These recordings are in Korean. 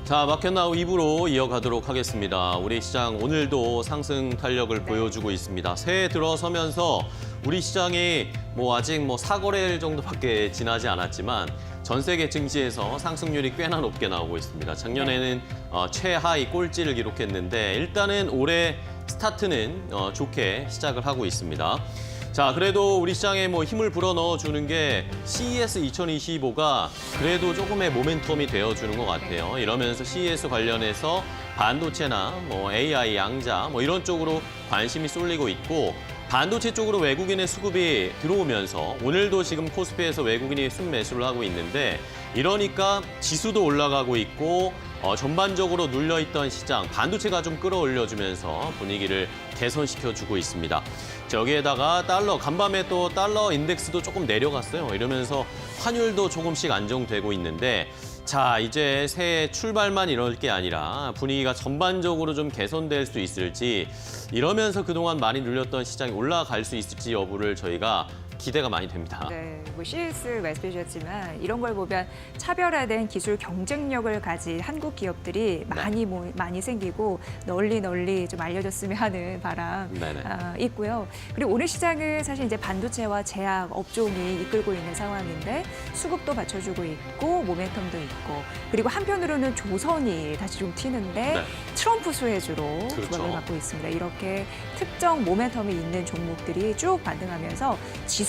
자, 마켓나우 2부로 이어가도록 하겠습니다. 우리 시장 오늘도 상승 탄력을 보여주고 있습니다. 새해 들어서면서 우리 시장이 아직 사거래일 정도밖에 지나지 않았지만 전 세계 증시에서 상승률이 꽤나 높게 나오고 있습니다. 작년에는 최하위 꼴찌를 기록했는데 일단은 올해 스타트는 좋게 시작을 하고 있습니다. 자, 그래도 우리 시장에 힘을 불어넣어주는 게 CES 2025가 그래도 조금의 모멘텀이 되어주는 것 같아요. 이러면서 CES 관련해서 반도체나 AI, 양자 이런 쪽으로 관심이 쏠리고 있고 반도체 쪽으로 외국인의 수급이 들어오면서 오늘도 지금 코스피에서 외국인이 순매수를 하고 있는데 이러니까 지수도 올라가고 있고 전반적으로 눌려있던 시장, 반도체가 좀 끌어올려주면서 분위기를 개선시켜주고 있습니다. 여기에다가 간밤에 또 달러 인덱스도 조금 내려갔어요. 이러면서 환율도 조금씩 안정되고 있는데 자, 이제 새해 출발만 이럴 게 아니라 분위기가 전반적으로 좀 개선될 수 있을지 이러면서 그동안 많이 눌렸던 시장이 올라갈 수 있을지 여부를 저희가 기대가 많이 됩니다. 네, CES 말씀해주셨지만 이런 걸 보면 차별화된 기술 경쟁력을 가진 한국 기업들이 많이 생기고 널리 좀 알려졌으면 하는 바람 있고요. 그리고 오늘 시장은 사실 이제 반도체와 제약 업종이 이끌고 있는 상황인데 수급도 받쳐주고 있고 모멘텀도 있고 그리고 한편으로는 조선이 다시 좀 튀는데 트럼프 수혜주로 주목을 받고 있습니다. 이렇게 특정 모멘텀이 있는 종목들이 쭉 반등하면서 지수를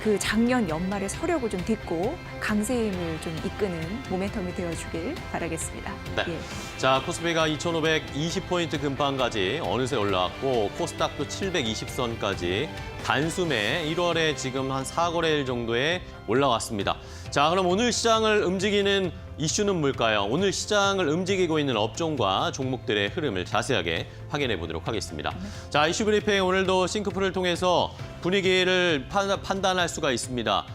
그 작년 연말의 서력을 좀 딛고 강세 힘을 좀 이끄는 모멘텀이 되어주길 바라겠습니다. 네. 예. 자, 코스피가 2,520포인트 근방까지 어느새 올라왔고 코스닥도 720선까지 단숨에 1월에 지금 한 4거래일 정도에 올라왔습니다. 자, 그럼 오늘 시장을 움직이는 이슈는 뭘까요? 오늘 시장을 움직이고 있는 업종과 종목들의 흐름을 자세하게 확인해 보도록 하겠습니다. 자, 이슈 브리핑 오늘도 싱크풀을 통해서 분위기를 판단할 수가 있습니다.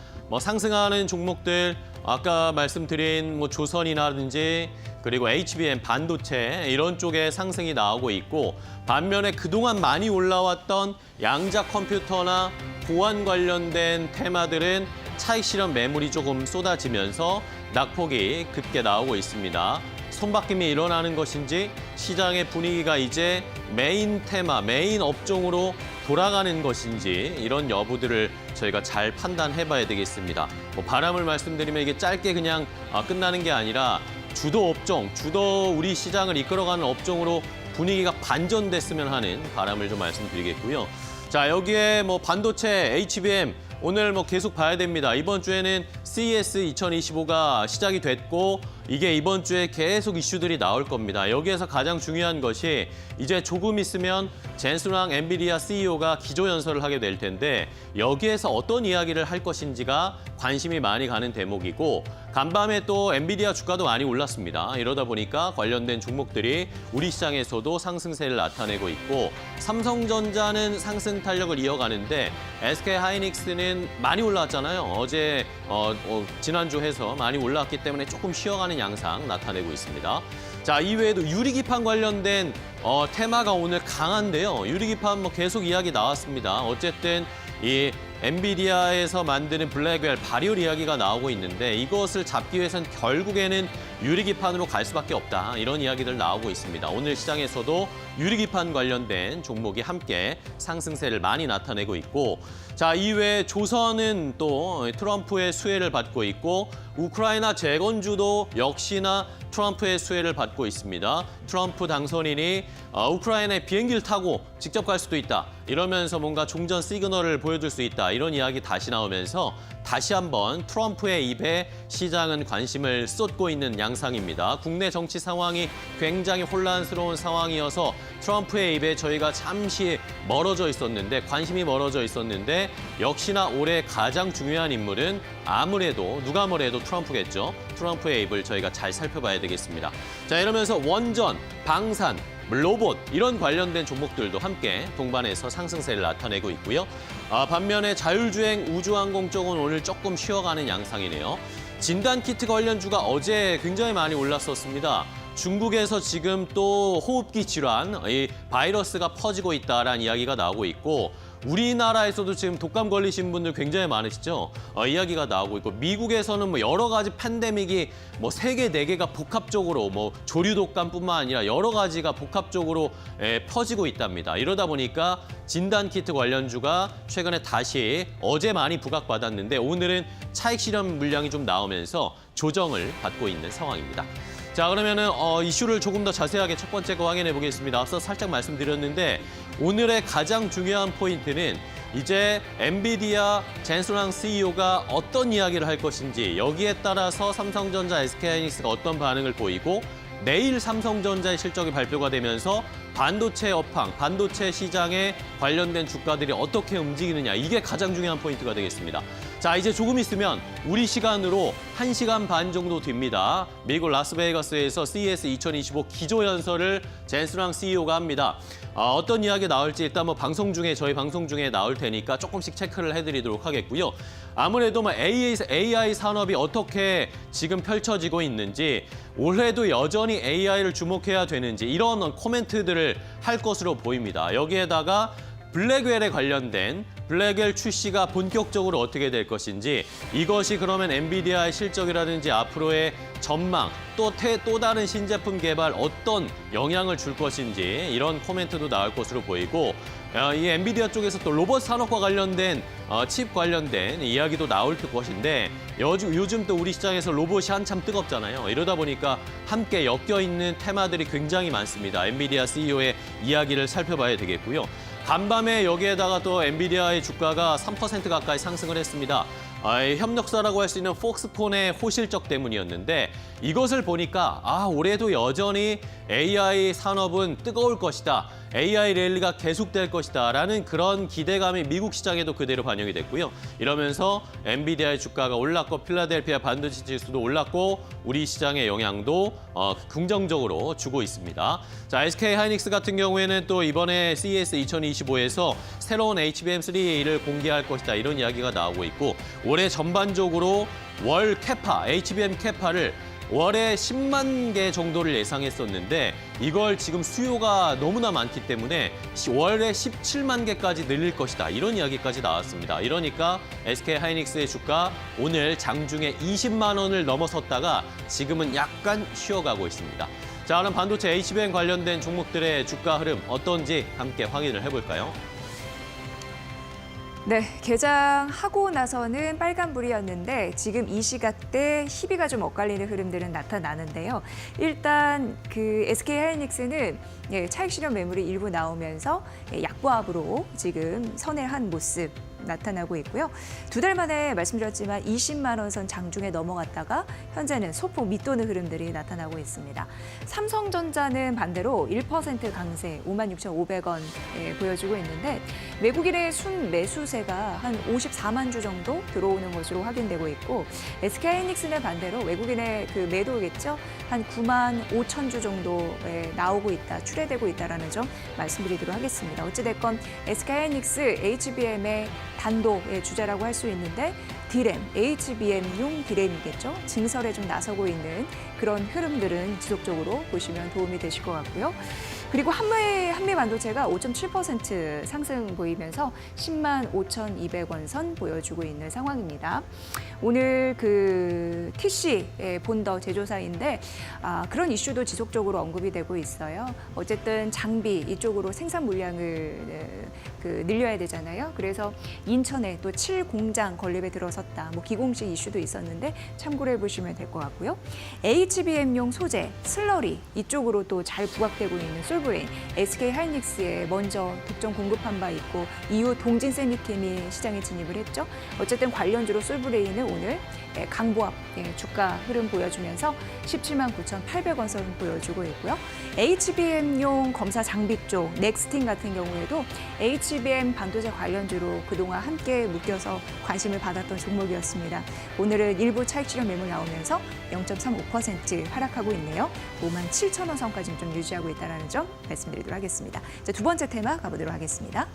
상승하는 종목들, 아까 말씀드린 조선이라든지 그리고 HBM, 반도체 이런 쪽에 상승이 나오고 있고 반면에 그동안 많이 올라왔던 양자 컴퓨터나 보안 관련된 테마들은 차익 실현 매물이 조금 쏟아지면서 낙폭이 급게 나오고 있습니다. 손바뀜이 일어나는 것인지 시장의 분위기가 이제 메인 테마, 메인 업종으로 돌아가는 것인지 이런 여부들을 저희가 잘 판단해봐야 되겠습니다. 바람을 말씀드리면 이게 짧게 그냥 끝나는 게 아니라 주도 업종, 주도 우리 시장을 이끌어가는 업종으로 분위기가 반전됐으면 하는 바람을 좀 말씀드리겠고요. 자, 여기에 반도체, HBM 오늘 계속 봐야 됩니다. 이번 주에는 CES 2025가 시작이 됐고 이게 이번 주에 계속 이슈들이 나올 겁니다. 여기에서 가장 중요한 것이 이제 조금 있으면 젠슨왕 엔비디아 CEO가 기조연설을 하게 될 텐데 여기에서 어떤 이야기를 할 것인지가 관심이 많이 가는 대목이고 간밤에 또 엔비디아 주가도 많이 올랐습니다. 이러다 보니까 관련된 종목들이 우리 시장에서도 상승세를 나타내고 있고 삼성전자는 상승 탄력을 이어가는데 SK하이닉스는 많이 올라왔잖아요. 어제 지난주 해서 많이 올라왔기 때문에 조금 쉬어가는 양상 나타내고 있습니다. 자, 이외에도 유리기판 관련된 테마가 오늘 강한데요. 유리기판 계속 이야기 나왔습니다. 어쨌든 이 엔비디아에서 만드는 블랙웰 발열 이야기가 나오고 있는데 이것을 잡기 위해서는 결국에는 유리기판으로 갈 수밖에 없다. 이런 이야기들 나오고 있습니다. 오늘 시장에서도 유리기판 관련된 종목이 함께 상승세를 많이 나타내고 있고 자, 이외에 조선은 또 트럼프의 수혜를 받고 있고 우크라이나 재건주도 역시나 트럼프의 수혜를 받고 있습니다. 트럼프 당선인이 우크라이나에 비행기를 타고 직접 갈 수도 있다. 이러면서 뭔가 종전 시그널을 보여줄 수 있다. 이런 이야기 다시 나오면서 다시 한번 트럼프의 입에 시장은 관심을 쏟고 있는 양상입니다. 국내 정치 상황이 굉장히 혼란스러운 상황이어서 트럼프의 입에 저희가 잠시 관심이 멀어져 있었는데 역시나 올해 가장 중요한 인물은 아무래도 누가 뭐래도 트럼프겠죠. 트럼프의 입을 저희가 잘 살펴봐야 되겠습니다. 자, 이러면서 원전, 방산, 로봇 이런 관련된 종목들도 함께 동반해서 상승세를 나타내고 있고요. 반면에 자율주행 우주항공 쪽은 오늘 조금 쉬어가는 양상이네요. 진단키트 관련주가 어제 굉장히 많이 올랐었습니다. 중국에서 지금 또 호흡기 질환, 이 바이러스가 퍼지고 있다라는 이야기가 나오고 있고 우리나라에서도 지금 독감 걸리신 분들 굉장히 많으시죠? 이야기가 나오고 있고 미국에서는 뭐 여러 가지 팬데믹이 뭐 3개, 4개가 복합적으로 뭐 조류 독감뿐만 아니라 여러 가지가 복합적으로 퍼지고 있답니다. 이러다 보니까 진단 키트 관련주가 최근에 다시 어제 많이 부각받았는데 오늘은 차익 실현 물량이 좀 나오면서 조정을 받고 있는 상황입니다. 자, 그러면은 이슈를 조금 더 자세하게 첫 번째 거 확인해 보겠습니다. 앞서 살짝 말씀드렸는데 오늘의 가장 중요한 포인트는 이제 엔비디아 젠슨 황 CEO가 어떤 이야기를 할 것인지 여기에 따라서 삼성전자, SK하이닉스가 어떤 반응을 보이고 내일 삼성전자의 실적이 발표가 되면서 반도체 업황, 반도체 시장에 관련된 주가들이 어떻게 움직이느냐 이게 가장 중요한 포인트가 되겠습니다. 자, 이제 조금 있으면 우리 시간으로 1시간 반 정도 됩니다. 미국 라스베이거스에서 CES 2025 기조연설을 젠슨 황 CEO가 합니다. 어떤 이야기 나올지 일단 뭐 저희 방송 중에 나올 테니까 조금씩 체크를 해드리도록 하겠고요. 아무래도 뭐 AI 산업이 어떻게 지금 펼쳐지고 있는지 올해도 여전히 AI를 주목해야 되는지 이런 코멘트들을 할 것으로 보입니다. 여기에다가 블랙웰에 관련된 블랙웰 출시가 본격적으로 어떻게 될 것인지 이것이 그러면 엔비디아의 실적이라든지 앞으로의 전망 또 다른 신제품 개발 어떤 영향을 줄 것인지 이런 코멘트도 나올 것으로 보이고 이 엔비디아 쪽에서 또 로봇 산업과 관련된 칩 관련된 이야기도 나올 것인데 요즘 또 우리 시장에서 로봇이 한참 뜨겁잖아요. 이러다 보니까 함께 엮여있는 테마들이 굉장히 많습니다. 엔비디아 CEO의 이야기를 살펴봐야 되겠고요. 간밤에 여기에다가 또 엔비디아의 주가가 3% 가까이 상승을 했습니다. 협력사라고 할 수 있는 폭스콘의 호실적 때문이었는데 이것을 보니까 올해도 여전히 AI 산업은 뜨거울 것이다. AI 랠리가 계속될 것이다. 라는 그런 기대감이 미국 시장에도 그대로 반영이 됐고요. 이러면서 엔비디아의 주가가 올랐고 필라델피아 반도체 지수도 올랐고 우리 시장의 영향도 긍정적으로 주고 있습니다. 자, SK하이닉스 같은 경우에는 또 이번에 CES 2025에서 새로운 HBM3A를 공개할 것이다. 이런 이야기가 나오고 있고 올해 전반적으로 월 캐파, HBM 캐파를 월에 10만 개 정도를 예상했었는데 이걸 지금 수요가 너무나 많기 때문에 월에 17만 개까지 늘릴 것이다. 이런 이야기까지 나왔습니다. 이러니까 SK하이닉스의 주가 오늘 장중에 20만 원을 넘어섰다가 지금은 약간 쉬어가고 있습니다. 자, 그럼 반도체 HBM 관련된 종목들의 주가 흐름 어떤지 함께 확인을 해볼까요? 네, 개장하고 나서는 빨간불이었는데 지금 이 시각대 희비가 좀 엇갈리는 흐름들은 나타나는데요. 일단 그 SK하이닉스는 차익 실현 매물이 일부 나오면서 약보합으로 지금 선회한 모습 나타나고 있고요. 2달 만에 말씀드렸지만 20만 원 선 장중에 넘어갔다가 현재는 소폭 밑도는 흐름들이 나타나고 있습니다. 삼성전자는 반대로 1% 강세 56,500원 보여주고 있는데 외국인의 순 매수세가 한 54만 주 정도 들어오는 것으로 확인되고 있고 SK하이닉스는 반대로 외국인의 그 매도겠죠. 한 9만 5천 주 정도 나오고 있다, 출회되고 있다라는 점 말씀드리도록 하겠습니다. 어찌됐건 SK하이닉스 HBM의 단독의 주자라고 할 수 있는데 디램, HBM용 디램이겠죠. 증설에 좀 나서고 있는 그런 흐름들은 지속적으로 보시면 도움이 되실 것 같고요. 그리고 한미 반도체가 5.7% 상승 보이면서 10만 5,200원 선 보여주고 있는 상황입니다. 오늘 그 TC 본더 제조사인데 그런 이슈도 지속적으로 언급이 되고 있어요. 어쨌든 장비 이쪽으로 생산 물량을 늘려야 되잖아요. 그래서 인천에 또 7공장 건립에 들어섰다. 뭐 기공식 이슈도 있었는데 참고를 해보시면 될 것 같고요. HBM용 소재, 슬러리 이쪽으로 또 잘 부각되고 있는 솔브레인, SK하이닉스에 먼저 독점 공급한 바 있고 이후 동진 세미캠이 시장에 진입을 했죠. 어쨌든 관련주로 솔브레인은 오늘 강보합 주가 흐름 보여주면서 17만 9,800원 선 보여주고 있고요. HBM용 검사 장비 쪽 넥스틴 같은 경우에도 HBM 반도체 관련주로 그동안 함께 묶여서 관심을 받았던 종목이었습니다. 오늘은 일부 차익 실현 매물 나오면서 0.35% 하락하고 있네요. 5만 7천 원 선까지 좀 유지하고 있다는 점 말씀드리도록 하겠습니다. 자, 두 번째 테마 가보도록 하겠습니다.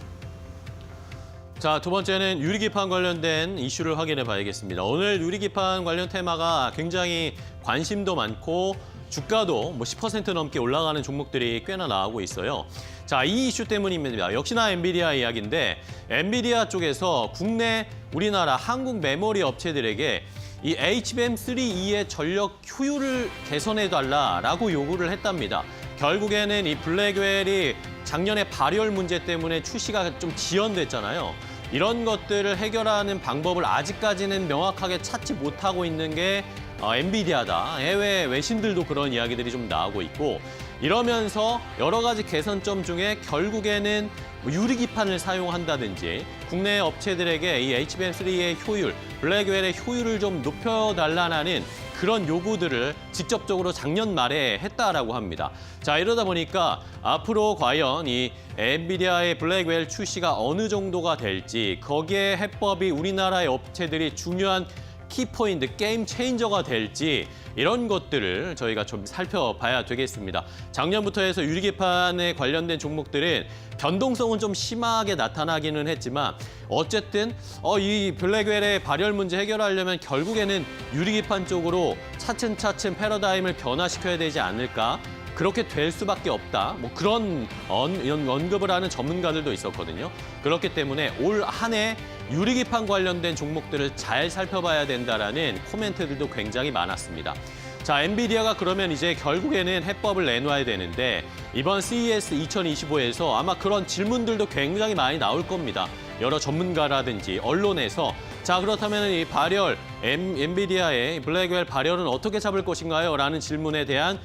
자, 두 번째는 유리기판 관련된 이슈를 확인해 봐야겠습니다. 오늘 유리기판 관련 테마가 굉장히 관심도 많고 주가도 뭐 10% 넘게 올라가는 종목들이 꽤나 나오고 있어요. 자, 이 이슈 때문입니다. 역시나 엔비디아 이야기인데 엔비디아 쪽에서 국내 우리나라 한국 메모리 업체들에게 이 HBM3E의 전력 효율을 개선해달라라고 요구를 했답니다. 결국에는 이 블랙웰이 작년에 발열 문제 때문에 출시가 좀 지연됐잖아요. 이런 것들을 해결하는 방법을 아직까지는 명확하게 찾지 못하고 있는 게 엔비디아다. 해외 외신들도 그런 이야기들이 좀 나오고 있고 이러면서 여러 가지 개선점 중에 결국에는 유리기판을 사용한다든지 국내 업체들에게 이 HBM3의 효율, 블랙웰의 효율을 좀 높여달라는 그런 요구들을 직접적으로 작년 말에 했다라고 합니다. 자, 이러다 보니까 앞으로 과연 이 엔비디아의 블랙웰 출시가 어느 정도가 될지 거기에 해법이 우리나라의 업체들이 중요한 키포인트, 게임 체인저가 될지 이런 것들을 저희가 좀 살펴봐야 되겠습니다. 작년부터 해서 유리기판에 관련된 종목들은 변동성은 좀 심하게 나타나기는 했지만 어쨌든 이 블랙웰의 발열 문제 해결하려면 결국에는 유리기판 쪽으로 차츰차츰 패러다임을 변화시켜야 되지 않을까? 그렇게 될 수밖에 없다. 뭐 그런 언급을 하는 전문가들도 있었거든요. 그렇기 때문에 올 한 해 유리기판 관련된 종목들을 잘 살펴봐야 된다라는 코멘트들도 굉장히 많았습니다. 자, 엔비디아가 그러면 이제 결국에는 해법을 내놔야 되는데 이번 CES 2025에서 아마 그런 질문들도 굉장히 많이 나올 겁니다. 여러 전문가라든지 언론에서 자, 그렇다면 이 발열, 엔비디아의 블랙웰 발열은 어떻게 잡을 것인가요? 라는 질문에 대한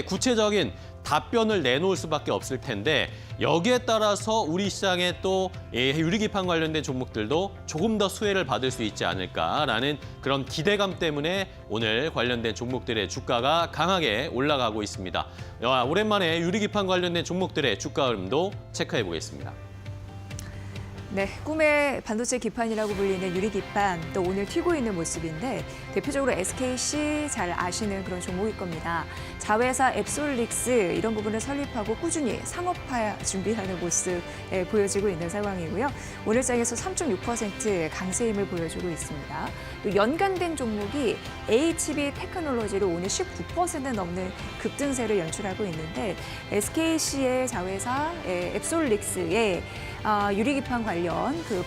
구체적인 답변을 내놓을 수밖에 없을 텐데 여기에 따라서 우리 시장에 또 유리기판 관련된 종목들도 조금 더 수혜를 받을 수 있지 않을까라는 그런 기대감 때문에 오늘 관련된 종목들의 주가가 강하게 올라가고 있습니다. 오랜만에 유리기판 관련된 종목들의 주가 흐름도 체크해 보겠습니다. 네, 꿈의 반도체 기판이라고 불리는 유리기판 또 오늘 튀고 있는 모습인데 대표적으로 SKC 잘 아시는 그런 종목일 겁니다. 자회사 앱솔릭스 이런 부분을 설립하고 꾸준히 상업화 준비하는 모습 보여지고 있는 상황이고요. 오늘 장에서 3.6% 강세 힘을 보여주고 있습니다. 또 연관된 종목이 HB 테크놀로지로 오늘 19% 넘는 급등세를 연출하고 있는데 SKC의 자회사 앱솔릭스의 유리기판 관련 그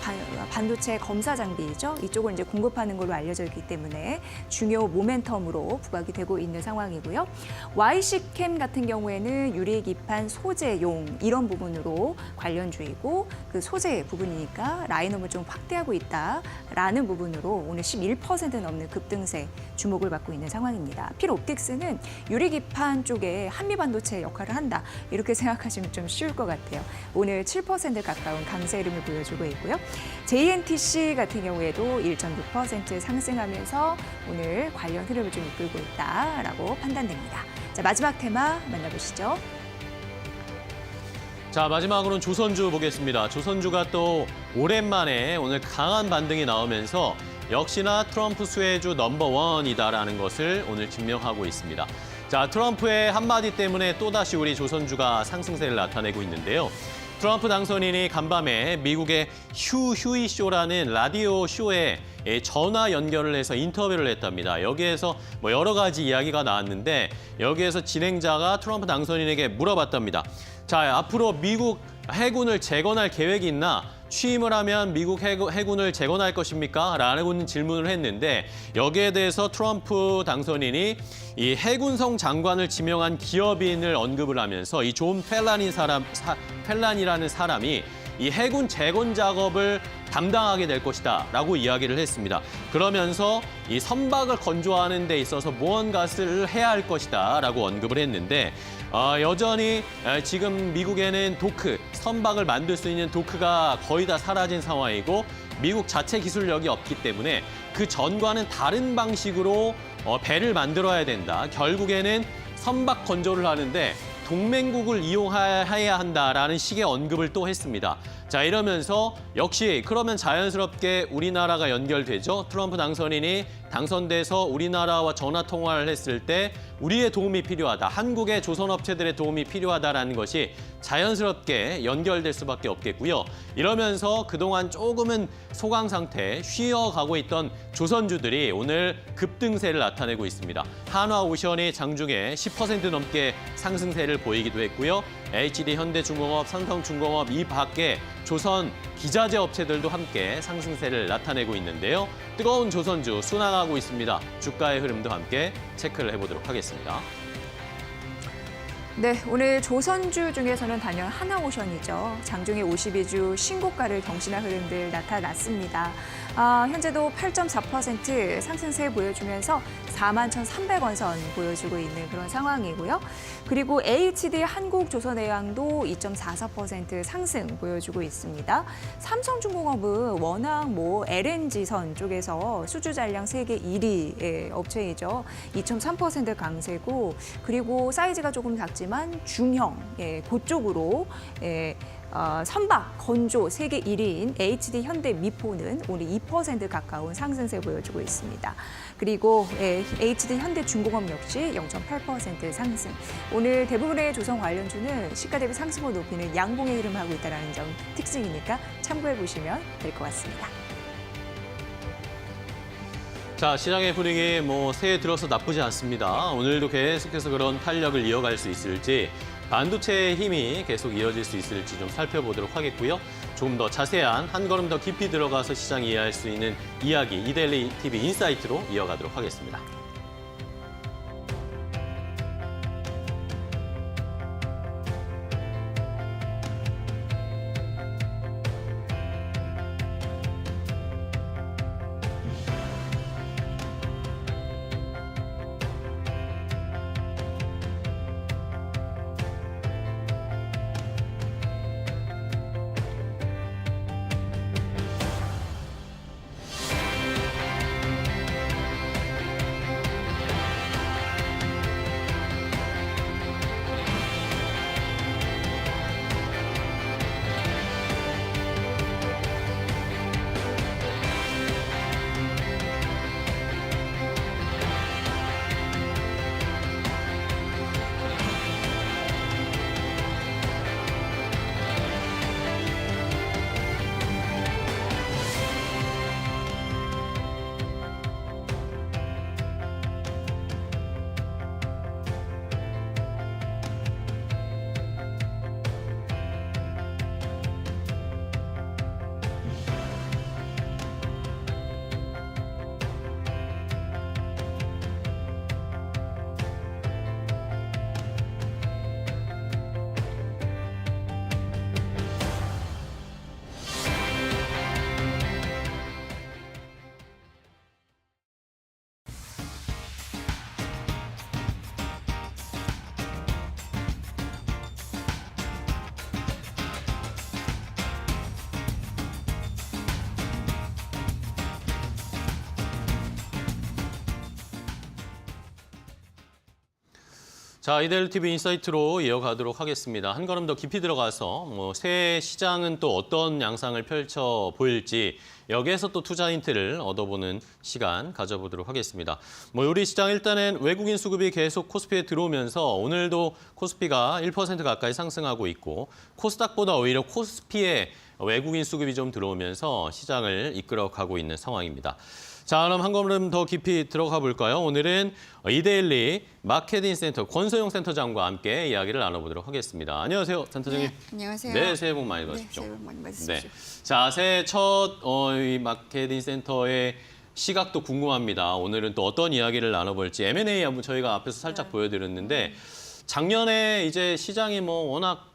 반도체 검사 장비죠. 이쪽을 이제 공급하는 걸로 알려져 있기 때문에 중요 모멘텀으로 부각이 되고 있는 상황이고요. YC캠 같은 경우에는 유리기판 소재용 이런 부분으로 관련주이고 그 소재 부분이니까 라인업을 좀 확대하고 있다라는 부분으로 오늘 11% 넘는 급등세 주목을 받고 있는 상황입니다. 필옵틱스는 유리기판 쪽에 한미반도체 역할을 한다 이렇게 생각하시면 좀 쉬울 것 같아요. 오늘 7% 가까운 강세 흐름을 보여주고 있고요. JNTC 같은 경우에도 1.6% 상승하면서 오늘 관련 흐름을 좀 이끌고 있다라고 판단됩니다. 자, 마지막 테마 만나보시죠. 자, 마지막으로는 조선주 보겠습니다. 조선주가 또 오랜만에 오늘 강한 반등이 나오면서 역시나 트럼프 수혜주 넘버원이다라는 것을 오늘 증명하고 있습니다. 자, 트럼프의 한마디 때문에 또다시 우리 조선주가 상승세를 나타내고 있는데요. 트럼프 당선인이 간밤에 미국의 휴이 쇼라는 라디오 쇼에 전화 연결을 해서 인터뷰를 했답니다. 여기에서 뭐 여러 가지 이야기가 나왔는데 여기에서 진행자가 트럼프 당선인에게 물어봤답니다. 자, 앞으로 미국 해군을 재건할 계획이 있나? 취임을 하면 미국 해군을 재건할 것입니까? 라는 질문을 했는데 여기에 대해서 트럼프 당선인이 이 해군성 장관을 지명한 기업인을 언급을 하면서 이 존 펠란이라는 사람이 이 해군 재건 작업을 담당하게 될 것이다 라고 이야기를 했습니다. 그러면서 이 선박을 건조하는 데 있어서 무언가를 해야 할 것이다 라고 언급을 했는데 여전히 지금 미국에는 선박을 만들 수 있는 도크가 거의 다 사라진 상황이고 미국 자체 기술력이 없기 때문에 그 전과는 다른 방식으로 배를 만들어야 된다. 결국에는 선박 건조를 하는데 동맹국을 이용해야 한다라는 식의 언급을 또 했습니다. 자, 이러면서 역시 그러면 자연스럽게 우리나라가 연결되죠. 트럼프 당선인이 당선돼서 우리나라와 전화 통화를 했을 때 우리의 도움이 필요하다, 한국의 조선업체들의 도움이 필요하다라는 것이 자연스럽게 연결될 수밖에 없겠고요. 이러면서 그동안 조금은 소강 상태, 쉬어가고 있던 조선주들이 오늘 급등세를 나타내고 있습니다. 한화오션이 장중에 10% 넘게 상승세를 보이기도 했고요. HD, 현대중공업, 삼성중공업 이 밖에 조선 기자재 업체들도 함께 상승세를 나타내고 있는데요. 뜨거운 조선주 순항하고 있습니다. 주가의 흐름도 함께 체크를 해보도록 하겠습니다. 네, 오늘 조선주 중에서는 단연 하나오션이죠. 장중에 52주 신고가를 경신할 흐름들 나타났습니다. 현재도 8.4% 상승세 보여주면서 41,300원 선 보여주고 있는 그런 상황이고요. 그리고 HD 한국조선해양도 2.44% 상승 보여주고 있습니다. 삼성중공업은 워낙 LNG선 쪽에서 수주 잔량 세계 1위 업체이죠. 2.3% 강세고, 그리고 사이즈가 조금 작지만 중형, 그쪽으로 선박, 건조 세계 1위인 HD 현대미포는 오늘 2% 가까운 상승세 보여주고 있습니다. 그리고 HD 현대중공업 역시 0.8% 상승. 오늘 대부분의 조선 관련주는 시가 대비 상승을 높이는 양봉의 흐름을 하고 있다는 점 특징이니까 참고해 보시면 될 것 같습니다. 자, 시장의 분위기 새해 들어서 나쁘지 않습니다. 오늘도 계속해서 그런 탄력을 이어갈 수 있을지, 반도체의 힘이 계속 이어질 수 있을지 좀 살펴보도록 하겠고요. 조금 더 자세한 한 걸음 더 깊이 들어가서 시장 이해할 수 있는 이야기, 이데일리 TV 인사이트로 이어가도록 하겠습니다. 자, 이데일리 TV 인사이트로 이어가도록 하겠습니다. 한 걸음 더 깊이 들어가서 새해 시장은 또 어떤 양상을 펼쳐 보일지, 여기에서 또 투자 힌트를 얻어보는 시간 가져보도록 하겠습니다. 우리 시장 일단은 외국인 수급이 계속 코스피에 들어오면서 오늘도 코스피가 1% 가까이 상승하고 있고, 코스닥보다 오히려 코스피에 외국인 수급이 좀 들어오면서 시장을 이끌어가고 있는 상황입니다. 자, 그럼 한 걸음 더 깊이 들어가 볼까요? 오늘은 이데일리 마케팅 센터 권소영 센터장과 함께 이야기를 나눠보도록 하겠습니다. 안녕하세요, 센터장님. 네, 안녕하세요. 네, 새해 복 많이 받으십시오. 네, 새해 복 많이 받으십시오. 네. 자, 새해 첫 이 마케팅 센터의 시각도 궁금합니다. 오늘은 또 어떤 이야기를 나눠볼지, M&A 한번 저희가 앞에서 살짝 보여드렸는데, 작년에 이제 시장이 워낙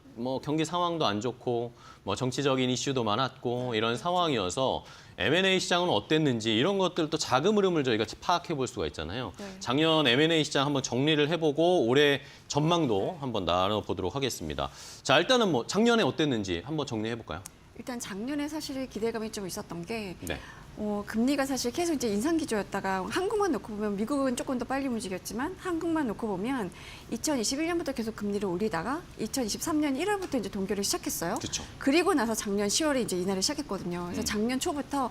경기 상황도 안 좋고 정치적인 이슈도 많았고 이런 상황이어서 M&A 시장은 어땠는지 이런 것들 또 자금 흐름을 저희가 파악해 볼 수가 있잖아요. 네. 작년 M&A 시장 한번 정리를 해보고 올해 전망도 한번 나눠보도록 하겠습니다. 자, 일단은 작년에 어땠는지 한번 정리해 볼까요? 일단 작년에 사실 기대감이 좀 있었던 게 네. 금리가 사실 계속 이제 인상 기조였다가 한국만 놓고 보면 미국은 조금 더 빨리 움직였지만 한국만 놓고 보면 2021년부터 계속 금리를 올리다가 2023년 1월부터 이제 동결을 시작했어요. 그렇죠. 그리고 나서 작년 10월에 이제 인하를 시작했거든요. 그래서 작년 초부터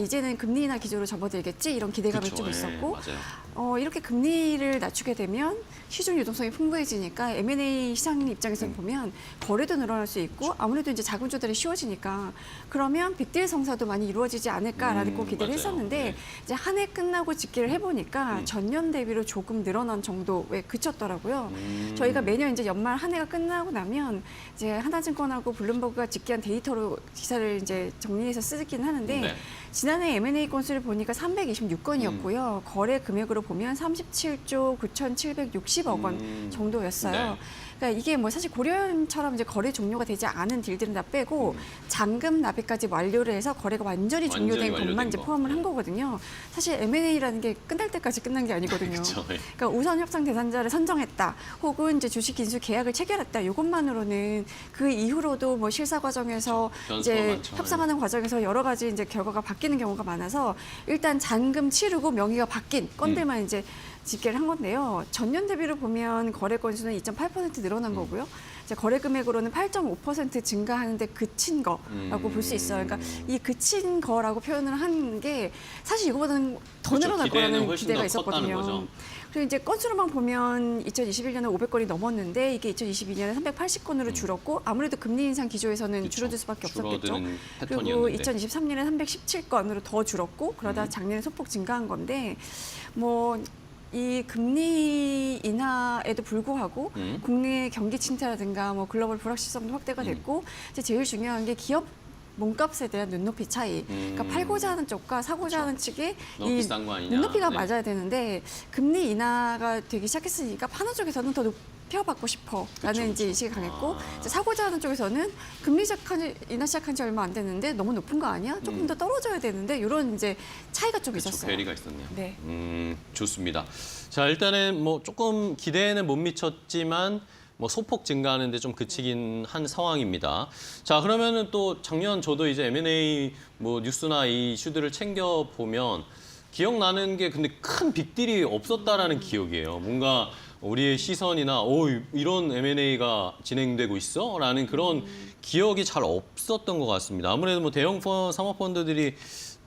이제는 금리 인하 기조로 접어들겠지 이런 기대감이 그쵸. 좀 있었고 맞아요. 이렇게 금리를 낮추게 되면 시중 유동성이 풍부해지니까 M&A 시장 입장에서 보면 거래도 늘어날 수 있고 아무래도 이제 자금 조달이 쉬워지니까 그러면 빅딜 성사도 많이 이루어지지 않을까라는 고 기대를 맞아요. 했었는데 네. 이제 한 해 끝나고 집계를 해보니까 전년 대비로 조금 늘어난 정도에 그쳤더라고요. 저희가 매년 이제 연말 한 해가 끝나고 나면 이제 하나증권하고 블룸버그가 집계한 데이터로 기사를 이제 정리해서 쓰긴 하는데 네. 지난해 M&A 건수를 보니까 326건이었고요. 거래 금액으로 보면 37조 9,760억 원 정도였어요. 네. 그러니까 이게 뭐 사실 고려은처럼 이제 거래 종료가 되지 않은 딜들은 다 빼고 잔금 납입까지 완료를 해서 거래가 완전히 종료된 완료된 것만 이제 거. 포함을 한 네. 거거든요. 사실 M&A라는 게 끝날 때까지 끝난 게 아니거든요. 그쵸, 예. 그러니까 우선 협상 대상자를 선정했다, 혹은 이제 주식 인수 계약을 체결했다. 이것만으로는 그 이후로도 뭐 실사 과정에서 변수가 이제 많죠. 협상하는 과정에서 여러 가지 이제 결과가 바뀌는 경우가 많아서 일단 잔금 치르고 명의가 바뀐 건들만 이제 집계를 한 건데요. 전년 대비로 보면 거래 건수는 2.8% 늘어난 거고요. 이제 거래 금액으로는 8.5% 증가하는데 그친 거라고 볼 수 있어요. 그러니까 이 그친 거라고 표현을 한 게 사실 이거보다는 더 그렇죠. 늘어날 기대는 거라는 훨씬 기대가 더 컸다는 있었거든요. 거죠. 그리고 이제 건수로만 보면 2021년에 500건이 넘었는데 이게 2022년에 380건으로 줄었고 아무래도 금리 인상 기조에서는 그쵸. 줄어들 수밖에 없었겠죠. 줄어드는 그리고 패턴이었는데. 2023년에 317건으로 더 줄었고 그러다 작년에 소폭 증가한 건데 뭐 이 금리 인하에도 불구하고 국내 경기 침체라든가 뭐 글로벌 불확실성도 확대가 됐고 이제 제일 중요한 게 기업 몸값에 대한 눈높이 차이. 그러니까 팔고자 하는 쪽과 사고자 하는 측이 너무 비싼 거 아니냐. 눈높이가 네. 맞아야 되는데 금리 인하가 되기 시작했으니까 파는 쪽에서는 더 높여받고 싶어라는 그쵸, 이제 그쵸. 인식이 강했고 이제 사고자 하는 쪽에서는 금리 인하 시작한 지 얼마 안 됐는데 너무 높은 거 아니야? 조금 더 떨어져야 되는데 이런 이제 차이가 좀 그쵸, 있었어요. 괴리가 있었네요. 네. 좋습니다. 자, 일단은 뭐 조금 기대에는 못 미쳤지만 뭐 소폭 증가하는데 좀 그치긴 한 상황입니다. 자, 그러면은 또 작년 저도 이제 M&A 뭐 뉴스나 이 이슈들을 챙겨 보면 기억나는 게 근데 큰 빅딜이 없었다라는 기억이에요. 뭔가 우리의 시선이나 이런 M&A가 진행되고 있어? 라는 그런 기억이 잘 없었던 것 같습니다. 아무래도 뭐 대형 사모펀드들이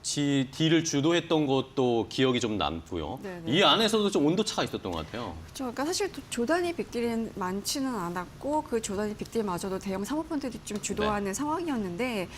딜을 주도했던 것도 기억이 좀 남고요. 네네. 이 안에서도 좀 온도차가 있었던 것 같아요. 그렇죠. 그러니까 사실 조단위 빅딜은 많지는 않았고 그 조단위 빅딜마저도 대형 사모펀드들이 좀 주도하는 상황이었는데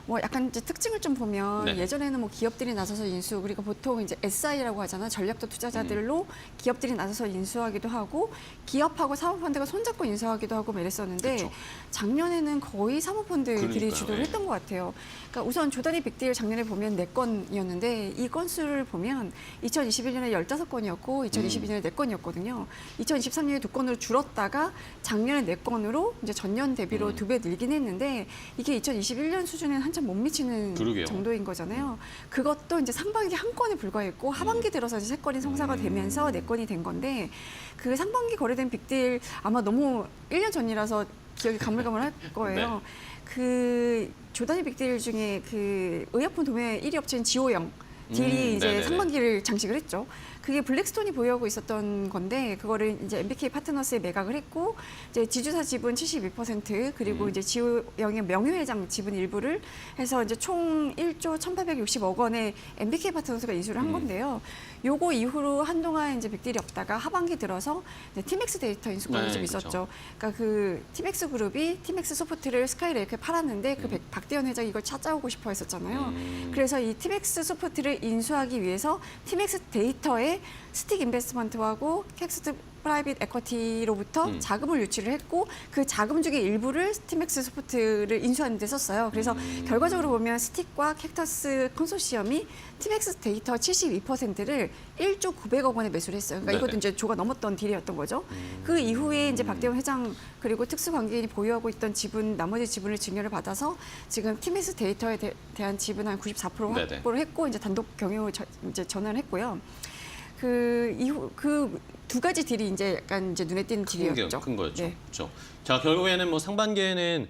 뭐 약간 이제 특징을 좀 보면 네. 예전에는 뭐 기업들이 나서서 인수 그리고 보통 이제 SI라고 하잖아 전략적 투자자들로 기업들이 나서서 인수하기도 하고 기업하고 사모펀드가 손잡고 인수하기도 하고 뭐 이랬었는데 그쵸. 작년에는 거의 사모펀드들이 그러니까요. 주도를 예. 했던 것 같아요. 그러니까 우선 조단위 빅딜 작년에 보면 4건이었는데 이 건수를 보면 2021년에 15건이었고 2022년에 4건이었거든요. 2023년에 2건으로 줄었다가 작년에 4건으로 이제 전년 대비로 2배 늘긴 했는데 이게 2021년 수준에는 한참 못 미치는 그러게요. 정도인 거잖아요. 그것도 이제 상반기 한 건에 불과했고 하반기 들어서 이제 3건이 성사가 되면서 4건이 된 건데 그 상반기 거래된 빅딜 아마 너무 1년 전이라서 기억이 가물가물할 거예요. 그 조단위 빅딜 중에 그 의약품 도매 1위 업체인 지오영 딜이 이제 네네네. 상반기를 장식을 했죠. 그게 블랙스톤이 보유하고 있었던 건데 그거를 이제 MBK 파트너스에 매각을 했고 이제 지주사 지분 72% 그리고 이제 지오영의 명예회장 지분 일부를 해서 이제 총 1조 1,860억 원의 MBK 파트너스가 인수를 한 건데요. 요거 이후로 한동안 이제 빅딜이 없다가 하반기 들어서 이제 티맥스 데이터 인수권이 네, 좀 그렇죠. 있었죠. 그러니까 그 티맥스 그룹이 티맥스 소프트를 스카이레이크에 팔았는데 그 박대현 회장이 이걸 찾아오고 싶어 했었잖아요. 그래서 이 티맥스 소프트를 인수하기 위해서 티맥스 데이터에 스틱 인베스트먼트하고 텍스트 프라이빗 에쿼티로부터 자금을 유치를 했고 그 자금 중에 일부를 티맥스 소프트를 인수하는 데 썼어요. 그래서 결과적으로 보면 스틱과 캡터스 컨소시엄이 티맥스 데이터 72%를 1조 900억 원에 매수를 했어요. 그러니까 이것도 네네. 이제 조가 넘었던 딜이었던 거죠. 그 이후에 이제 박대원 회장 그리고 특수관계인이 보유하고 있던 지분 나머지 지분을 증여를 받아서 지금 티맥스 데이터에 대한 지분 한 94% 네네. 확보를 했고 이제 단독 경영을 이제 전환을 했고요. 그 이후 그 두 가지 딜이 이제 약간 이제 눈에 띄는 딜이었죠. 큰 거였죠. 네. 그렇죠. 자, 결국에는 뭐 상반기에는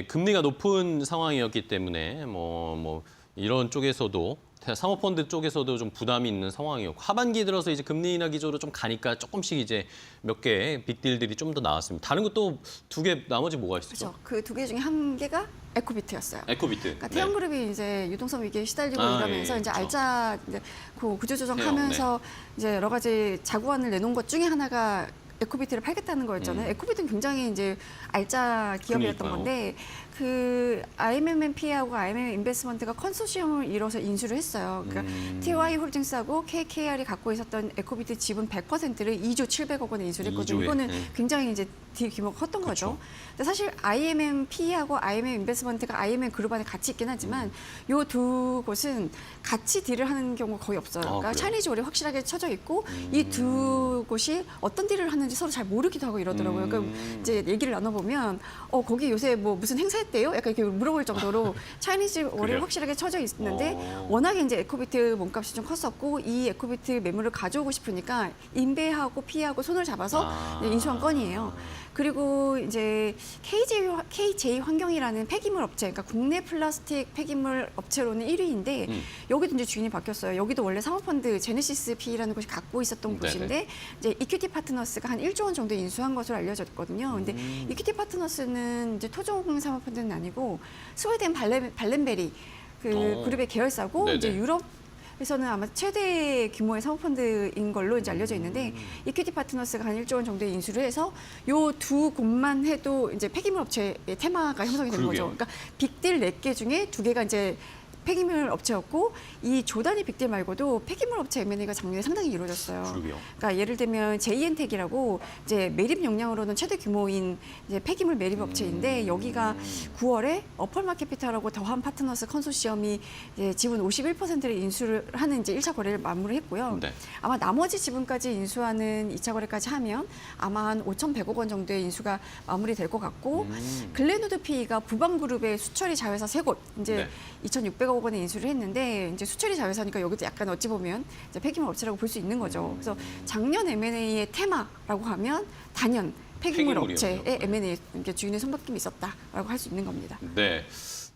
금리가 높은 상황이었기 때문에 뭐 이런 쪽에서도 사모펀드 쪽에서도 좀 부담이 있는 상황이었고 하반기 들어서 이제 금리 인하 기조로 좀 가니까 조금씩 이제 몇 개 빅딜들이 좀 더 나왔습니다. 다른 것도 2개 나머지 뭐가 있었죠? 그렇죠. 그 2개 중에 한 개가 에코비트였어요. 에코비트. 그러니까 태형그룹이 이제 유동성 위기에 시달리고 아, 이러면서 예, 이제 그렇죠. 알짜 이제 그 구조조정하면서 이제 여러 가지 자구안을 내놓은 것 중에 하나가 에코비트를 팔겠다는 거였잖아요. 에코비트는 굉장히 이제 알짜 기업이었던 그러니까요. 건데 그 IMMP하고 IMM 인베스트먼트가 컨소시엄을 이뤄서 인수를 했어요. 그러니까 TY 홀딩스하고 KKR이 갖고 있었던 에코비트 지분 100%를 2조 700억 원에 인수를 했거든요. 2조에, 이거는 네. 굉장히 이제 딜 규모가 컸던 거죠. 근데 사실 IMMP하고 IMM 인베스트먼트가 IMM 그룹 안에 같이 있긴 하지만 요 두 곳은 같이 딜을 하는 경우가 거의 없어요. 그러니까 그래요? 차이니즈 월이 확실하게 쳐져 있고 이 두 곳이 어떤 딜을 하는지 서로 잘 모르기도 하고 이러더라고요. 그러니까 이제 얘기를 나눠보면 거기 요새 뭐 무슨 행사했대요? 약간 이렇게 물어볼 정도로 차이니즈 월이 그래요? 확실하게 쳐져 있는데 어. 워낙에 이제 에코비트 몸값이 좀 컸었고 이 에코비트 매물을 가져오고 싶으니까 인베하고 피하고 손을 잡아서 인수한 건이에요. 그리고 이제 KJ 환경이라는 폐기물 업체, 그러니까 국내 플라스틱 폐기물 업체로는 1위인데 여기도 이제 주인이 바뀌었어요. 여기도 원래 사모펀드 제네시스 P라는 곳이 갖고 있었던 네네. 곳인데 이제 이큐티 파트너스가 한 1조 원 정도 인수한 것으로 알려졌거든요. 근데 이큐티 파트너스는 이제 토종 사모펀드는 아니고 스웨덴 발렌베리 그 그룹의 계열사고 네네. 이제 유럽 에서는 아마 최대 규모의 사모펀드인 걸로 이제 알려져 있는데 이퀴티 파트너스가 한 1조 원 정도의 인수를 해서 요 두 곳만 해도 이제 폐기물 업체의 테마가 형성이 된 거죠. 그러게요. 그러니까 빅딜 4개 중에 2개가 이제 폐기물 업체였고 이 조단위 빅딜 말고도 폐기물 업체 M&A가 작년에 상당히 이루어졌어요. 그러게요. 그러니까 예를 들면 JN텍이라고 이제 매립 용량으로는 최대 규모인 이제 폐기물 매립 업체인데 여기가 9월에 어펄마 캐피탈하고 더한 파트너스 컨소시엄이 이제 지분 51%를 인수를 하는 이제 1차 거래를 마무리했고요. 네. 아마 나머지 지분까지 인수하는 2차 거래까지 하면 아마 한 5,100억 원 정도의 인수가 마무리될 것 같고 글렌우드 PE가 부방그룹의 수처리 자회사 3곳 이제 네. 2,600억 원에 인수를 했는데 이제 수처리 자회사니까 여기도 약간 어찌 보면 이제 폐기물 업체라고 볼 수 있는 거죠. 그래서 작년 M&A의 테마라고 하면 단연 폐기물 폐기물이었죠. 업체의 M&A 이렇게 주인의 손바뀜이 있었다라고 할 수 있는 겁니다. 네.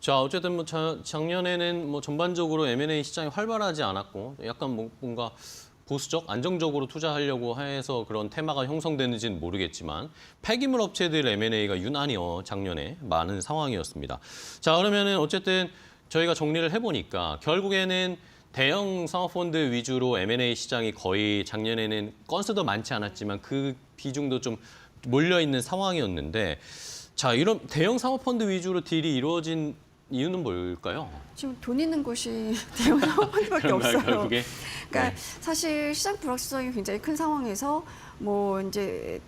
자, 어쨌든 뭐 작년에는 뭐 전반적으로 M&A 시장이 활발하지 않았고 약간 뭔가 보수적, 안정적으로 투자하려고 해서 그런 테마가 형성되는지는 모르겠지만 폐기물 업체들 M&A가 유난히 작년에 많은 상황이었습니다. 자, 그러면은 어쨌든 저희가 정리를 해보니까 결국에는 대형 사모펀드 위주로 M&A 시장이 거의 작년에는 건수도 많지 않았지만 그 비중도 좀 몰려있는 상황이었는데 자, 이런 대형 사모펀드 위주로 딜이 이루어진 이유는 뭘까요? 지금 돈 있는 곳이 대형 사모펀드밖에 그런가요, 없어요. 결국에? 그러니까 네. 사실 시장 불확실성이 굉장히 큰 상황에서 뭐 이제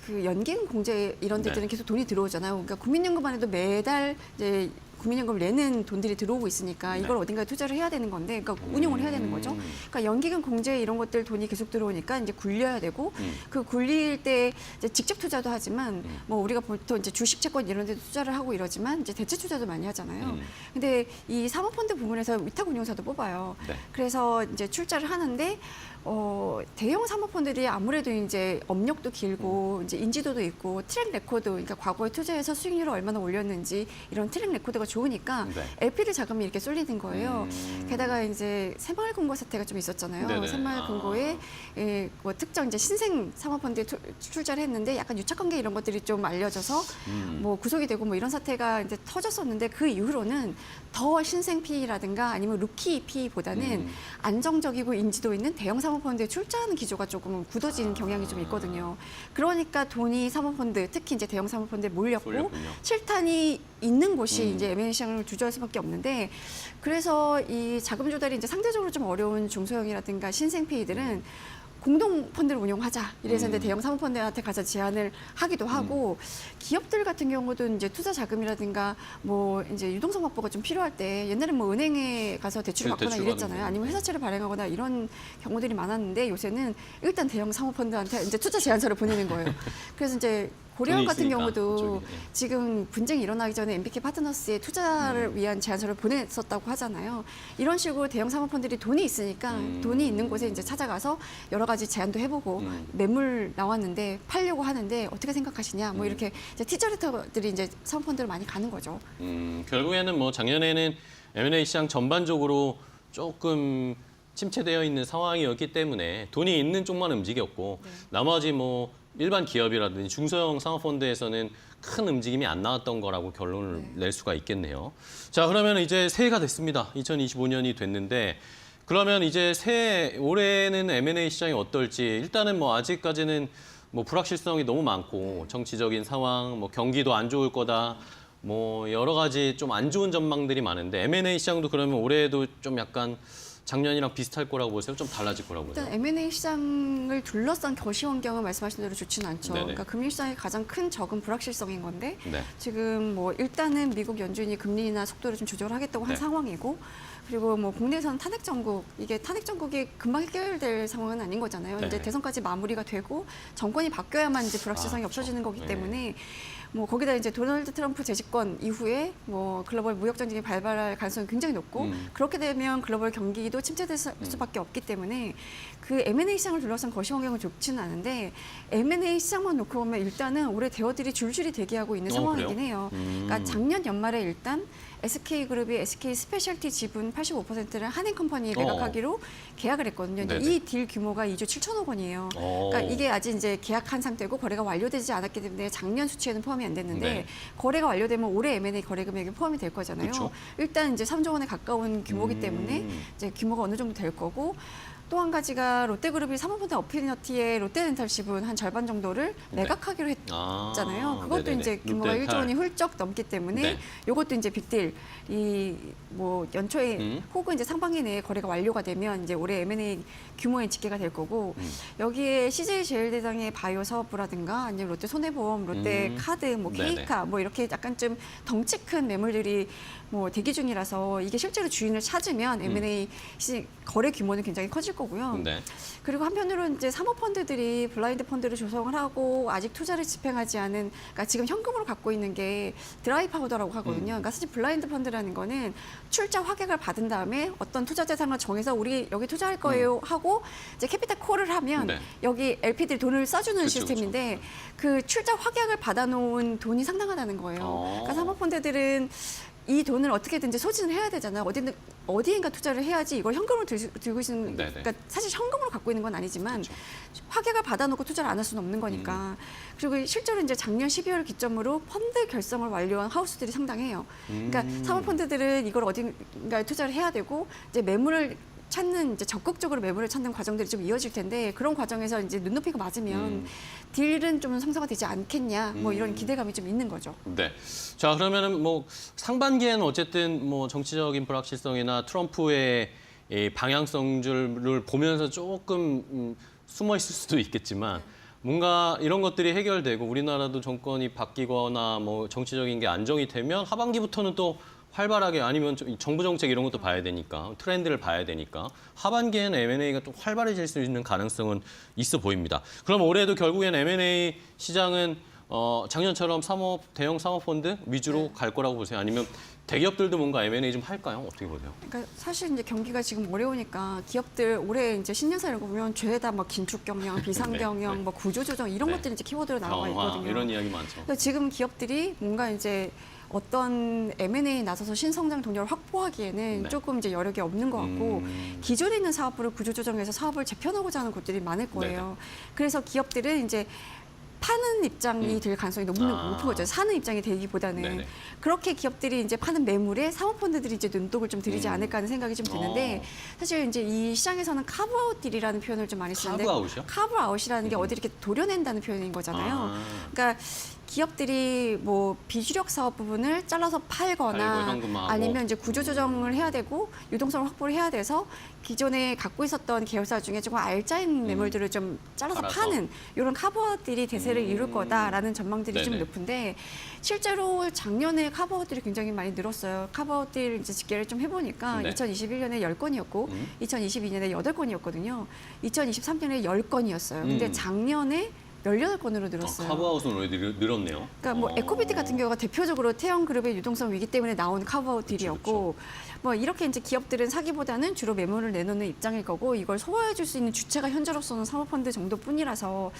그 연기금 공제 이런 데들은 네. 계속 돈이 들어오잖아요. 그러니까 국민연금만 해도 매달 이제 국민연금을 내는 돈들이 들어오고 있으니까 이걸 네. 어딘가에 투자를 해야 되는 건데, 그러니까 운용을 해야 되는 거죠. 그러니까 연기금 공제 이런 것들 돈이 계속 들어오니까 이제 굴려야 되고 그 굴릴 때 이제 직접 투자도 하지만 뭐 우리가 보통 이제 주식 채권 이런 데도 투자를 하고 이러지만 이제 대체 투자도 많이 하잖아요. 근데 이 사모펀드 부문에서 위탁 운용사도 뽑아요. 네. 그래서 이제 출자를 하는데 대형 사모펀드들이 아무래도 이제 업력도 길고 이제 인지도도 있고 트랙 레코드, 그러니까 과거에 투자해서 수익률을 얼마나 올렸는지 이런 트랙 레코드가 좋으니까 네. LP들 자금이 이렇게 쏠리는 거예요. 게다가 이제 새마을금고 사태가 좀 있었잖아요. 네네. 새마을금고에 뭐 특정 이제 신생 사모펀드에 출자를 했는데 약간 유착관계 이런 것들이 좀 알려져서 뭐 구속이 되고 뭐 이런 사태가 이제 터졌었는데 그 이후로는 더 신생 PE라든가 아니면 루키 PE보다는 안정적이고 인지도 있는 대형 사모펀드에 출자하는 기조가 조금 굳어진 경향이 좀 있거든요. 그러니까 돈이 사모펀드, 특히 이제 대형 사모펀드에 몰렸고 몰렸군요. 실탄이 있는 곳이 이제 M&A 시장을 주저할 수밖에 없는데, 그래서 이 자금 조달이 이제 상대적으로 좀 어려운 중소형이라든가 신생 PE들은 공동 펀드를 운용하자. 이래서 이제 대형 사모펀드한테 가서 제안을 하기도 하고, 기업들 같은 경우도 이제 투자 자금이라든가 뭐 이제 유동성 확보가 좀 필요할 때 옛날에 뭐 은행에 가서 대출을 받거나 대출 이랬잖아요. 받는 아니면 회사채를 발행하거나 이런 경우들이 많았는데 요새는 일단 대형 사모펀드한테 이제 투자 제안서를 보내는 거예요. 그래서 이제 고려원 돈이 같은 있으니까, 경우도 그쪽이. 예. 지금 분쟁이 일어나기 전에 MBK 파트너스에 투자를 위한 제안서를 보냈었다고 하잖아요. 이런 식으로 대형 사모펀드들이 돈이 있으니까 돈이 있는 곳에 이제 찾아가서 여러 가지 제안도 해보고 매물 나왔는데 팔려고 하는데 어떻게 생각하시냐 뭐 이렇게 이제 티저리터들이 이제 사모펀드를 많이 가는 거죠. 결국에는 뭐 작년에는 M&A 시장 전반적으로 조금 침체되어 있는 상황이었기 때문에 돈이 있는 쪽만 움직였고 나머지 뭐 일반 기업이라든지 중소형 상업펀드에서는 큰 움직임이 안 나왔던 거라고 결론을 낼 수가 있겠네요. 자, 그러면 이제 새해가 됐습니다. 2025년이 됐는데 그러면 이제 올해는 M&A 시장이 어떨지 일단은 뭐 아직까지는 뭐 불확실성이 너무 많고 정치적인 상황, 뭐 경기도 안 좋을 거다. 뭐 여러 가지 좀 안 좋은 전망들이 많은데 M&A 시장도 그러면 올해도 좀 약간 작년이랑 비슷할 거라고 보세요? 좀 달라질 거라고 보세요? 일단 M&A 시장을 둘러싼 거시 환경은 말씀하신 대로 좋지는 않죠. 네네. 그러니까 금융시장의 가장 큰 적은 불확실성인 건데 네. 지금 뭐 일단은 미국 연준이 금리 인하 속도를 좀 조절하겠다고 한 네. 상황이고 그리고 뭐 국내에서는 탄핵 정국 이게 탄핵 정국이 금방 해결될 상황은 아닌 거잖아요. 네네. 이제 대선까지 마무리가 되고 정권이 바뀌어야만 이제 불확실성이 그렇죠. 없어지는 거기 네. 때문에 뭐 거기다 이제 도널드 트럼프 재집권 이후에 뭐 글로벌 무역 전쟁이 발발할 가능성이 굉장히 높고 그렇게 되면 글로벌 경기도 침체될 수밖에 없기 때문에 그 M&A 시장을 둘러싼 거시 환경은 좋지는 않은데 M&A 시장만 놓고 보면 일단은 올해 대어들이 줄줄이 대기하고 있는 상황이긴 그래요? 해요. 그러니까 작년 연말에 일단 SK그룹이 SK 스페셜티 지분 85%를 한인컴퍼니에 매각하기로 계약을 했거든요. 근데 네네. 이 딜 규모가 2조 7천억 원이에요. 오. 그러니까 이게 아직 이제 계약한 상태고 거래가 완료되지 않았기 때문에 작년 수치에는 포함이 안 됐는데 네. 거래가 완료되면 올해 M&A 거래 금액에 포함이 될 거잖아요. 그쵸. 일단 이제 3조 원에 가까운 규모이기 때문에 이제 규모가 어느 정도 될 거고 또 한 가지가 롯데그룹이 사모펀드 어피니티의 롯데렌탈 지분 한 절반 정도를 네. 매각하기로 했잖아요. 그것도 네네네. 이제 규모가 롯데렌탈. 1조 원이 훌쩍 넘기 때문에 네. 이것도 이제 빅딜 이 뭐 연초에 혹은 이제 상반기 내에 거래가 완료가 되면 이제 올해 M&A 규모의 집계가 될 거고 여기에 CJ 제일대장의 바이오 사업부라든가 아니면 롯데 손해보험, 롯데 카드, 뭐 네네. K카 뭐 이렇게 약간 좀 덩치 큰 매물들이 뭐 대기 중이라서 이게 실제로 주인을 찾으면 M&A 거래 규모는 굉장히 커질 거고요. 네. 그리고 한편으로는 이제 사모펀드들이 블라인드 펀드를 조성을 하고 아직 투자를 집행하지 않은, 그러니까 지금 현금으로 갖고 있는 게 드라이 파우더라고 하거든요. 그러니까 사실 블라인드 펀드라는 거는 출자 확약을 받은 다음에 어떤 투자 대상을 정해서 우리 여기 투자할 거예요 하고 이제 캐피탈 콜을 하면 네. 여기 LP들이 돈을 써주는 그쵸, 시스템인데 그 출자 확약을 받아놓은 돈이 상당하다는 거예요. 그러니까 사모펀드들은 이 돈을 어떻게든지 소진을 해야 되잖아요. 어디인가 투자를 해야지 이걸 현금으로 들고 있는, 네네. 그러니까 사실 현금으로 갖고 있는 건 아니지만 확약을 받아놓고 투자를 안 할 수는 없는 거니까. 그리고 실제로 이제 작년 12월 기점으로 펀드 결성을 완료한 하우스들이 상당해요. 그러니까 사모펀드들은 이걸 어딘가에 투자를 해야 되고 이제 매물을 찾는 이제 적극적으로 매물을 찾는 과정들이 좀 이어질 텐데 그런 과정에서 이제 눈높이가 맞으면 딜은 좀 성사가 되지 않겠냐 뭐 이런 기대감이 좀 있는 거죠. 네. 자, 그러면은 뭐 상반기에는 어쨌든 뭐 정치적인 불확실성이나 트럼프의 이 방향성들을 보면서 조금 숨어 있을 수도 있겠지만 뭔가 이런 것들이 해결되고 우리나라도 정권이 바뀌거나 뭐 정치적인 게 안정이 되면 하반기부터는 또 활발하게 아니면 정부 정책 이런 것도 봐야 되니까 트렌드를 봐야 되니까 하반기에는 M&A가 좀 활발해질 수 있는 가능성은 있어 보입니다. 그럼 올해도 결국엔 M&A 시장은 작년처럼 대형 사모펀드 위주로 갈 거라고 보세요? 아니면 대기업들도 뭔가 M&A 좀 할까요? 어떻게 보세요? 그러니까 사실 이제 경기가 지금 어려우니까 기업들 올해 이제 신년사 이런 거 보면 죄다 막 긴축 경영, 비상 경영, 네. 뭐 구조 조정 이런 네. 것들이 이제 키워드로 나와 있거든요. 이런 이야기 많죠. 그래서 지금 기업들이 뭔가 이제 어떤 M&A 나서서 신성장 동력을 확보하기에는 네. 조금 이제 여력이 없는 것 같고 기존에 있는 사업부를 구조조정해서 사업을 재편하고자 하는 곳들이 많을 거예요. 그래서 기업들은 이제 파는 입장이 될 가능성이 너무 높은 거죠. 사는 입장이 되기보다는. 네네. 그렇게 기업들이 이제 파는 매물에 사모펀드들이 이제 눈독을 좀 들이지 않을까 하는 생각이 좀 드는데 사실 이제 이 시장에서는 카브아웃 딜이라는 표현을 좀 많이 쓰는데 카브아웃이요? 카브아웃이라는 게 어디 이렇게 도려낸다는 표현인 거잖아요. 그러니까 기업들이 뭐 비주력 사업 부분을 잘라서 팔거나 팔고 현금화하고. 아니면 이제 구조조정을 해야 되고 유동성을 확보를 해야 돼서 기존에 갖고 있었던 계열사 중에 조금 알짜인 매물들을 좀 잘라서 팔아서. 파는 이런 카브아웃들이 대세를 이룰 거다라는 전망들이 좀 네네. 높은데 실제로 작년에 카브아웃들이 굉장히 많이 늘었어요. 카브아웃들 이제 집계를 좀 해보니까 네. 2021년에 10건이었고 2022년에 8건이었거든요. 2023년에 10건이었어요. 근데 작년에 18건으로 늘었어요. 카브아웃은 오히려 늘었네요. 그러니까 뭐 에코비티 같은 경우가 대표적으로 태형그룹의 유동성 위기 때문에 나온 카브아웃 딜이었고 뭐 이렇게 이제 기업들은 사기보다는 주로 매물을 내놓는 입장일 거고 이걸 소화해 줄 수 있는 주체가 현재로서는 사모펀드 정도뿐이라서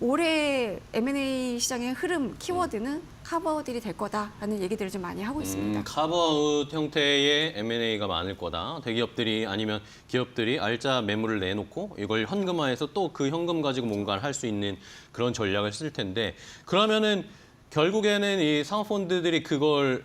올해 M&A 시장의 흐름 키워드는 카버딜이 될 거다라는 얘기들을 좀 많이 하고 있습니다. 카브아웃 형태의 M&A가 많을 거다. 대기업들이 아니면 기업들이 알짜 매물을 내놓고 이걸 현금화해서 또 그 현금 가지고 뭔가를 할 수 있는 그런 전략을 쓸 텐데 그러면은 결국에는 이 사모펀드들이 그걸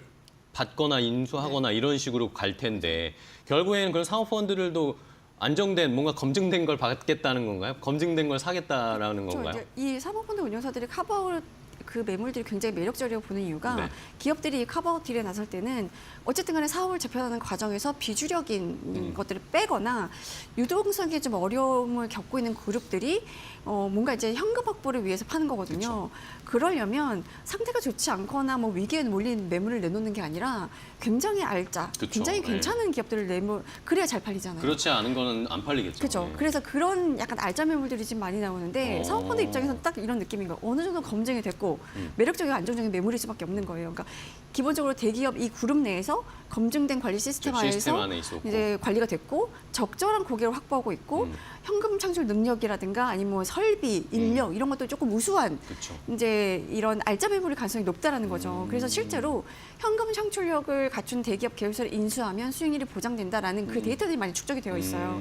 받거나 인수하거나 이런 식으로 갈 텐데 결국에는 그런 사모펀드들도 안정된 뭔가 검증된 걸 받겠다는 건가요? 검증된 걸 사겠다라는 그렇죠. 건가요? 이제 이 사모펀드 운용사들이 카버아웃 그 매물들이 굉장히 매력적이라고 보는 이유가 네. 기업들이 이 카버아웃 딜에 나설 때는 어쨌든 간에 사업을 재편하는 과정에서 비주력인 것들을 빼거나 유동성에 좀 어려움을 겪고 있는 그룹들이 뭔가 이제 현금 확보를 위해서 파는 거거든요. 그러려면 상태가 좋지 않거나 뭐 위기에 몰린 매물을 내놓는 게 아니라 굉장히 알짜, 그쵸. 굉장히 네. 괜찮은 기업들을 그래야 잘 팔리잖아요. 그렇지 않은 거는 안 팔리겠죠. 그렇죠. 네. 그래서 그런 약간 알짜 매물들이 지금 많이 나오는데 사모펀드 어. 입장에서는 딱 이런 느낌인 거예요. 어느 정도 검증이 됐고 매력적이고 안정적인 매물일 수밖에 없는 거예요. 그러니까 기본적으로 대기업 이 그룹 내에서 검증된 관리 시스템 시스템 하에서 안에 있었고. 이제 관리가 됐고 적절한 고객을 확보하고 있고 현금 창출 능력이라든가 아니면 뭐 설비, 인력 이런 것도 조금 우수한 그렇죠. 이제 이런 알짜 매물일 가능성이 높다라는 거죠. 그래서 실제로 현금 창출력을 갖춘 대기업 계열사를 인수하면 수익률이 보장된다라는 그 데이터들이 많이 축적이 되어 있어요.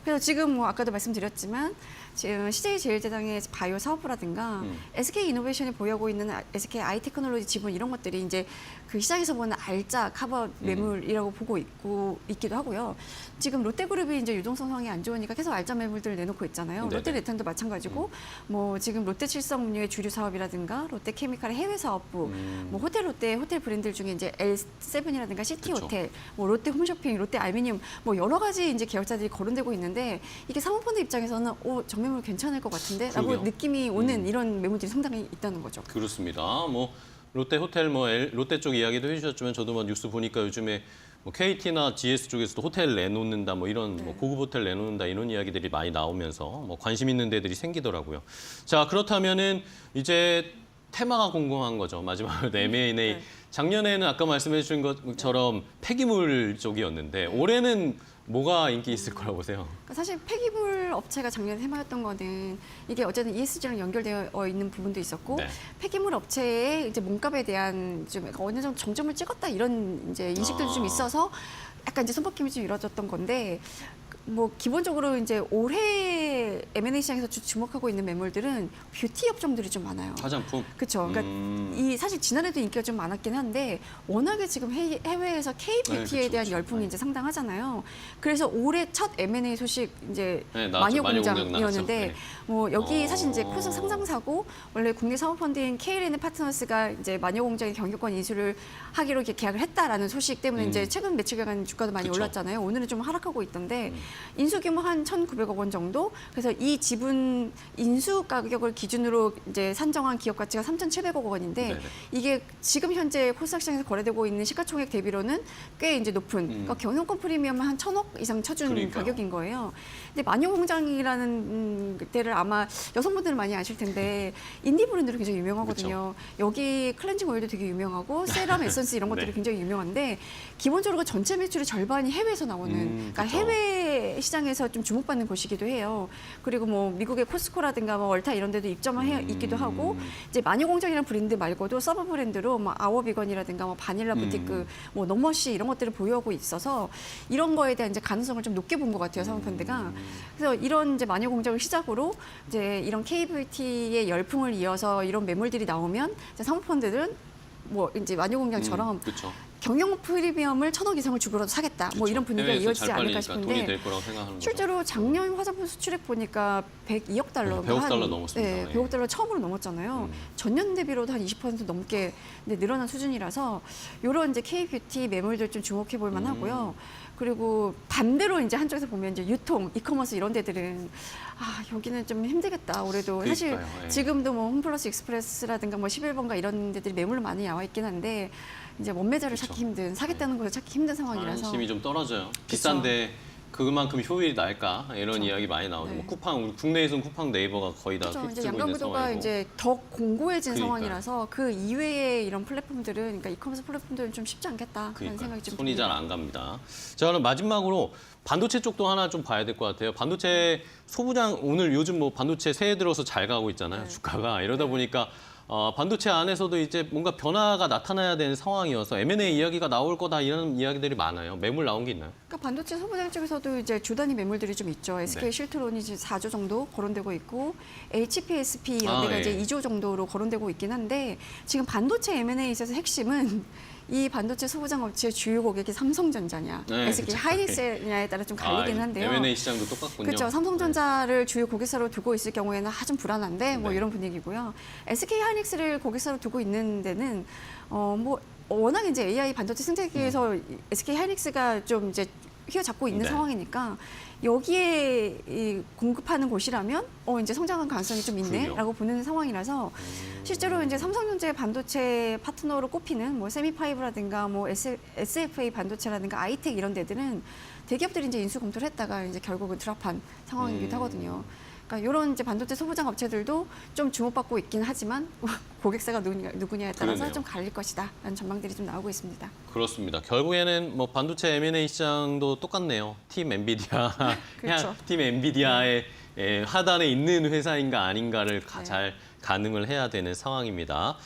그래서 지금 뭐 아까도 말씀드렸지만 지금 CJ제일제당의 바이오 사업부라든가 SK 이노베이션이 보유하고 있는 SK 아이테크놀로지 지분 이런 것들이 이제 그 시장에서 보는 알짜 카버 매물이라고 보고 있기도 하고요. 지금 롯데그룹이 이제 유동성 상황이 안 좋으니까 계속 알짜 매물들을 내놓고 있잖아요. 네네. 롯데레탄도 마찬가지고 뭐 지금 롯데칠성음료의 주류 사업이라든가 롯데케미칼의 해외 사업부, 뭐 롯데 호텔 브랜드 중에 이제 L7이라든가 시티 그쵸. 호텔, 뭐 롯데 홈쇼핑, 롯데 알미늄 뭐 여러 가지 이제 계열사들이 거론되고 있는데 이게 사모펀드 입장에서는 정매물 괜찮을 것 같은데라고 그러게요. 느낌이 오는 이런 매물들이 상당히 있다는 거죠. 그렇습니다. 뭐 롯데 호텔 롯데 쪽 이야기도 해주셨지만 저도 뭐 뉴스 보니까 요즘에 뭐 KT나 GS 쪽에서도 호텔 내놓는다 뭐 이런 뭐 고급 호텔 내놓는다 이런 이야기들이 많이 나오면서 뭐 관심 있는 데들이 생기더라고요. 자 그렇다면은 이제 테마가 궁금한 거죠. 마지막으로 M&A. 네. 작년에는 아까 말씀해 주신 것처럼 폐기물 쪽이었는데 올해는 뭐가 인기 있을 거라고 보세요? 그러니까 사실 폐기물 업체가 작년에 테마였던 거는 이게 어쨌든 ESG랑 연결되어 있는 부분도 있었고 네. 폐기물 업체의 이제 몸값에 대한 좀 약간 어느 정도 정점을 찍었다 이런 이제 인식들도 좀 있어서 약간 이제 손바뀜이 좀 이루어졌던 건데 뭐 기본적으로 이제 올해 M&A 시장에서 주목하고 있는 매물들은 뷰티 업종들이 좀 많아요. 화장품. 그렇죠. 그러니까 이 사실 지난해도 인기가 좀 많았긴 한데 워낙에 지금 해외에서 K 뷰티에 네, 대한 그쵸. 열풍이 이제 상당하잖아요. 그래서 올해 첫 M&A 소식 이제 네, 나왔죠. 마녀공장이었는데 나왔죠. 네. 뭐 여기 사실 이제 코스 상장사고 원래 국내 사모펀드인 KLN 파트너스가 이제 마녀공장의 경영권 인수를 하기로 이렇게 계약을 했다라는 소식 때문에 이제 최근 며칠간 주가도 많이 그쵸. 올랐잖아요. 오늘은 좀 하락하고 있던데 인수 규모 한 1,900억 원 정도. 그래서 이 지분 인수 가격을 기준으로 이제 산정한 기업 가치가 3,700억 원인데 네네. 이게 지금 현재 코스닥 시장에서 거래되고 있는 시가총액 대비로는 꽤 이제 높은 그러니까 경영권 프리미엄은 한 1,000억 이상 쳐준 그러니까요. 가격인 거예요. 근데 마녀공장이라는 데를 아마 여성분들은 많이 아실 텐데 인디 브랜드로 굉장히 유명하거든요. 여기 클렌징 오일도 되게 유명하고 세럼 에센스 이런 것들이 네. 굉장히 유명한데 기본적으로 전체 매출의 절반이 해외에서 나오는 그러니까 그쵸. 해외 시장에서 좀 주목받는 곳이기도 해요. 그리고 뭐 미국의 코스코라든가 뭐 월타 이런 데도 입점을 해 있기도 하고 이제 마녀공장이라는 브랜드 말고도 서브 브랜드로 뭐 아워비건이라든가 뭐 바닐라 부티크 뭐 노머시 이런 것들을 보유하고 있어서 이런 거에 대한 이제 가능성을 좀 높게 본 것 같아요 사모펀드가. 그래서 이런 이제 마녀공장을 시작으로 이제 이런 K뷰티의 열풍을 이어서 이런 매물들이 나오면 이제 사모펀드들은 뭐 이제 마녀공장처럼 그렇죠. 경영 프리미엄을 1,000억 이상을 주고라도 사겠다. 뭐 이런 분위기가 해외에서 이어지지 잘 않을까 팔리니까 돈이 싶은데 될 거라고 생각하는 거죠. 실제로 작년 화장품 수출액 보니까 102억 달러. 100억 달러 넘었습니다. 네, 예. 100억 달러 처음으로 넘었잖아요. 전년 대비로도 한 20% 넘게 늘어난 수준이라서 이런 이제 K뷰티 매물들 좀 주목해 볼 만하고요. 그리고 반대로 이제 한쪽에서 보면 이제 유통, 이커머스 이런 데들은 여기는 좀 힘들겠다. 올해도 사실 그러니까요. 예. 지금도 뭐 홈플러스 익스프레스라든가 뭐 11번가 이런 데들이 매물로 많이 나와 있긴 한데 이제 원매자를 그쵸. 찾기 힘든, 사겠다는 것을 찾기 힘든 상황이라서 관심이 좀 떨어져요. 비싼데 그만큼 효율이 날까 이런 그쵸. 이야기 많이 나오죠. 네. 뭐 쿠팡 국내에서는 쿠팡 네이버가 거의 다 그렇죠. 이제 휩쓸고 있는 양강구도가 상황이고. 이제 더 공고해진 그러니까요. 상황이라서 그 이외의 이런 플랫폼들은 그러니까 이커머스 플랫폼들은 좀 쉽지 않겠다라는 그러니까 생각이 좀 손이 듭니다. 잘 안 갑니다. 자 그럼 마지막으로 반도체 쪽도 하나 좀 봐야 될 것 같아요. 반도체 소부장 오늘 요즘 뭐 반도체 새해 들어서 잘 가고 있잖아요. 네. 주가가. 이러다 보니까 반도체 안에서도 이제 뭔가 변화가 나타나야 되는 상황이어서 M&A 이야기가 나올 거다 이런 이야기들이 많아요. 매물 나온 게 있나요? 그러니까 반도체 소부장 쪽에서도 이제 주 단위 매물들이 좀 있죠. SK 네. 실트론이 이제 4조 정도 거론되고 있고 HPSP 이런 아, 데가 예. 이제 2조 정도로 거론되고 있긴 한데 지금 반도체 M&A에 있어서 핵심은 이 반도체 소부장 업체의 주요 고객이 삼성전자냐, 네, SK 그쵸. 하이닉스냐에 따라 좀 갈리긴 한데요. M&A 시장도 똑같군요. 그렇죠. 삼성전자를 주요 고객사로 두고 있을 경우에는 좀 불안한데 뭐 네. 이런 분위기고요. SK 하이닉스를 고객사로 두고 있는 데는 뭐 워낙 이제 AI 반도체 생태계에서 SK 하이닉스가 좀 이제 휘어잡고 있는 네. 상황이니까 여기에 공급하는 곳이라면 이제 성장할 가능성이 좀 있네라고 보는 상황이라서 실제로 이제 삼성전자의 반도체 파트너로 꼽히는 뭐 세미파이브라든가 뭐 SFA 반도체라든가 아이텍 이런 데들은 대기업들이 이제 인수 검토를 했다가 이제 결국은 드랍한 상황이기도 하거든요. 그러니까 이런 이제 반도체 소부장 업체들도 좀 주목받고 있긴 하지만 고객사가 누구냐에 따라서 그러네요. 좀 갈릴 것이다라는 전망들이 좀 나오고 있습니다. 그렇습니다. 결국에는 뭐 반도체 M&A 시장도 똑같네요. 팀 엔비디아, 그렇죠. 팀 엔비디아의 하단에 있는 회사인가 아닌가를 네. 잘 가늠을 해야 되는 상황입니다.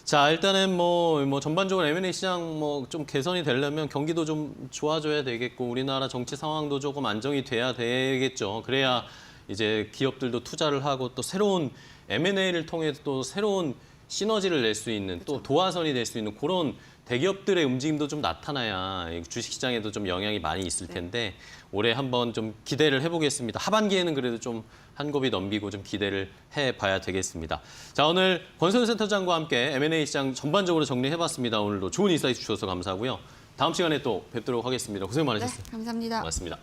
자, 일단은 뭐 전반적으로 M&A 시장 뭐 좀 개선이 되려면 경기도 좀 좋아져야 되겠고 우리나라 정치 상황도 조금 안정이 돼야 되겠죠. 그래야 이제 기업들도 투자를 하고 또 새로운 M&A를 통해 또 새로운 시너지를 낼 수 있는 또 도화선이 될 수 있는 그런 대기업들의 움직임도 좀 나타나야 주식시장에도 좀 영향이 많이 있을 텐데 올해 한번 좀 기대를 해보겠습니다. 하반기에는 그래도 좀 한 곱이 넘기고 좀 기대를 해봐야 되겠습니다. 자, 오늘 권소연 센터장과 함께 M&A 시장 전반적으로 정리해봤습니다. 오늘도 좋은 인사이트 주셔서 감사하고요. 다음 시간에 또 뵙도록 하겠습니다. 고생 많으셨습니다. 네, 감사합니다. 고맙습니다.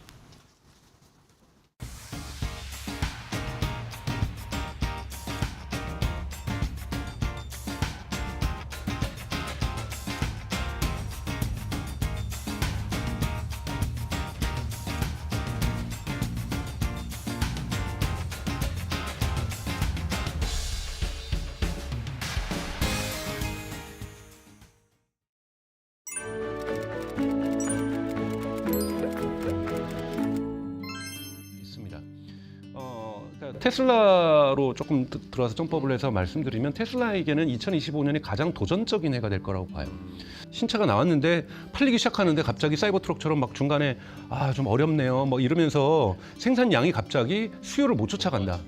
있습니다. 그러니까 테슬라로 조금 들어와서 점법을 해서 말씀드리면 테슬라에게는 2025년이 가장 도전적인 해가 될 거라고 봐요. 신차가 나왔는데 팔리기 시작하는데 갑자기 사이버 트럭처럼 막 중간에 좀 어렵네요. 뭐 이러면서 생산량이 갑자기 수요를 못 쫓아간다.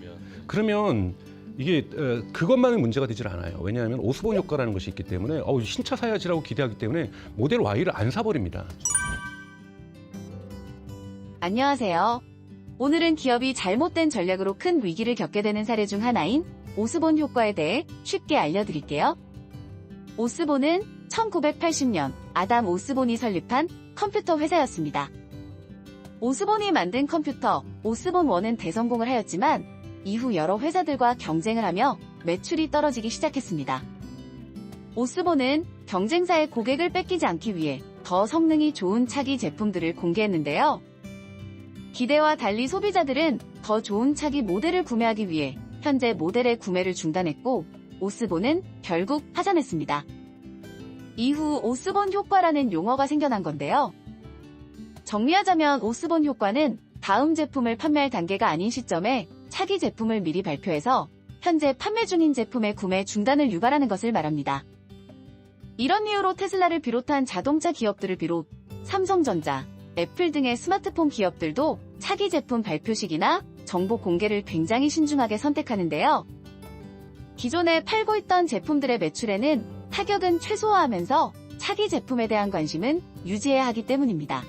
그러면 이게 그것만은 문제가 되질 않아요. 왜냐하면 오스본 효과라는 것이 있기 때문에 신차 사야지라고 기대하기 때문에 모델 Y를 안 사버립니다. 안녕하세요. 오늘은 기업이 잘못된 전략으로 큰 위기를 겪게 되는 사례 중 하나인 오스본 효과에 대해 쉽게 알려드릴게요. 오스본은 1980년 아담 오스본이 설립한 컴퓨터 회사였습니다. 오스본이 만든 컴퓨터 오스본 1은 대성공을 하였지만 이후 여러 회사들과 경쟁을 하며 매출이 떨어지기 시작했습니다. 오스본은 경쟁사의 고객을 뺏기지 않기 위해 더 성능이 좋은 차기 제품들을 공개했는데요. 기대와 달리 소비자들은 더 좋은 차기 모델을 구매하기 위해 현재 모델의 구매를 중단했고 오스본은 결국 파산했습니다. 이후 오스본 효과라는 용어가 생겨난 건데요. 정리하자면 오스본 효과는 다음 제품을 판매할 단계가 아닌 시점에 차기 제품을 미리 발표해서 현재 판매 중인 제품의 구매 중단을 유발하는 것을 말합니다. 이런 이유로 테슬라를 비롯한 자동차 기업들을 비롯 삼성전자, 애플 등의 스마트폰 기업들도 차기 제품 발표 시기나 정보 공개를 굉장히 신중하게 선택하는데요. 기존에 팔고 있던 제품들의 매출에는 타격은 최소화하면서 차기 제품에 대한 관심은 유지해야 하기 때문입니다.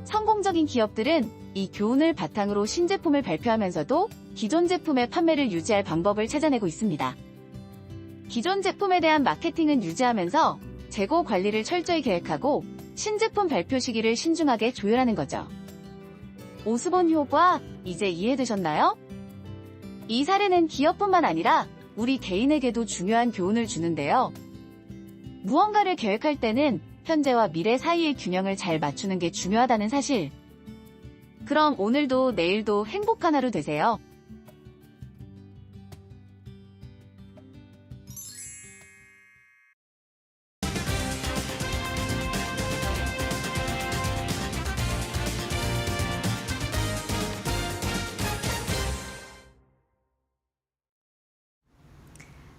성공적인 기업들은 이 교훈을 바탕으로 신제품을 발표하면서도 기존 제품의 판매를 유지할 방법을 찾아내고 있습니다. 기존 제품에 대한 마케팅은 유지하면서 재고 관리를 철저히 계획하고 신제품 발표 시기를 신중하게 조율하는 거죠. 오스본 효과 이제 이해되셨나요? 이 사례는 기업뿐만 아니라 우리 개인에게도 중요한 교훈을 주는데요. 무언가를 계획할 때는 현재와 미래 사이의 균형을 잘 맞추는 게 중요하다는 사실. 그럼 오늘도 내일도 행복한 하루 되세요.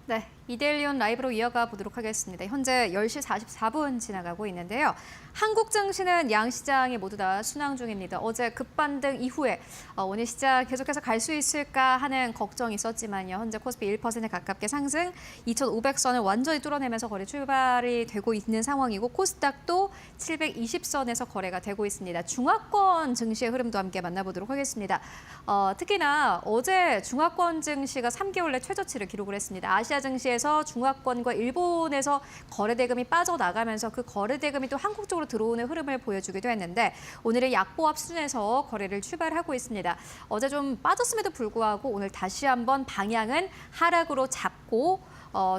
네, 이데일리온 라이브로 이어가 보도록 하겠습니다. 현재 10시 44분 지나가고 있는데요. 한국 증시는 양 시장이 모두 다 순항 중입니다. 어제 급반등 이후에 오늘 시장 계속해서 갈 수 있을까 하는 걱정이 있었지만요. 현재 코스피 1% 가깝게 상승, 2,500선을 완전히 뚫어내면서 거래 출발이 되고 있는 상황이고 코스닥도 720선에서 거래가 되고 있습니다. 중화권 증시의 흐름도 함께 만나보도록 하겠습니다. 특히나 어제 중화권 증시가 3개월 내 최저치를 기록을 했습니다. 아시아 증시에서 중화권과 일본에서 거래대금이 빠져나가면서 그 거래대금이 또 한국 쪽으로 들어오는 흐름을 보여주기도 했는데 오늘은 약보합 수준에서 거래를 출발하고 있습니다. 어제 좀 빠졌음에도 불구하고 오늘 다시 한번 방향은 하락으로 잡고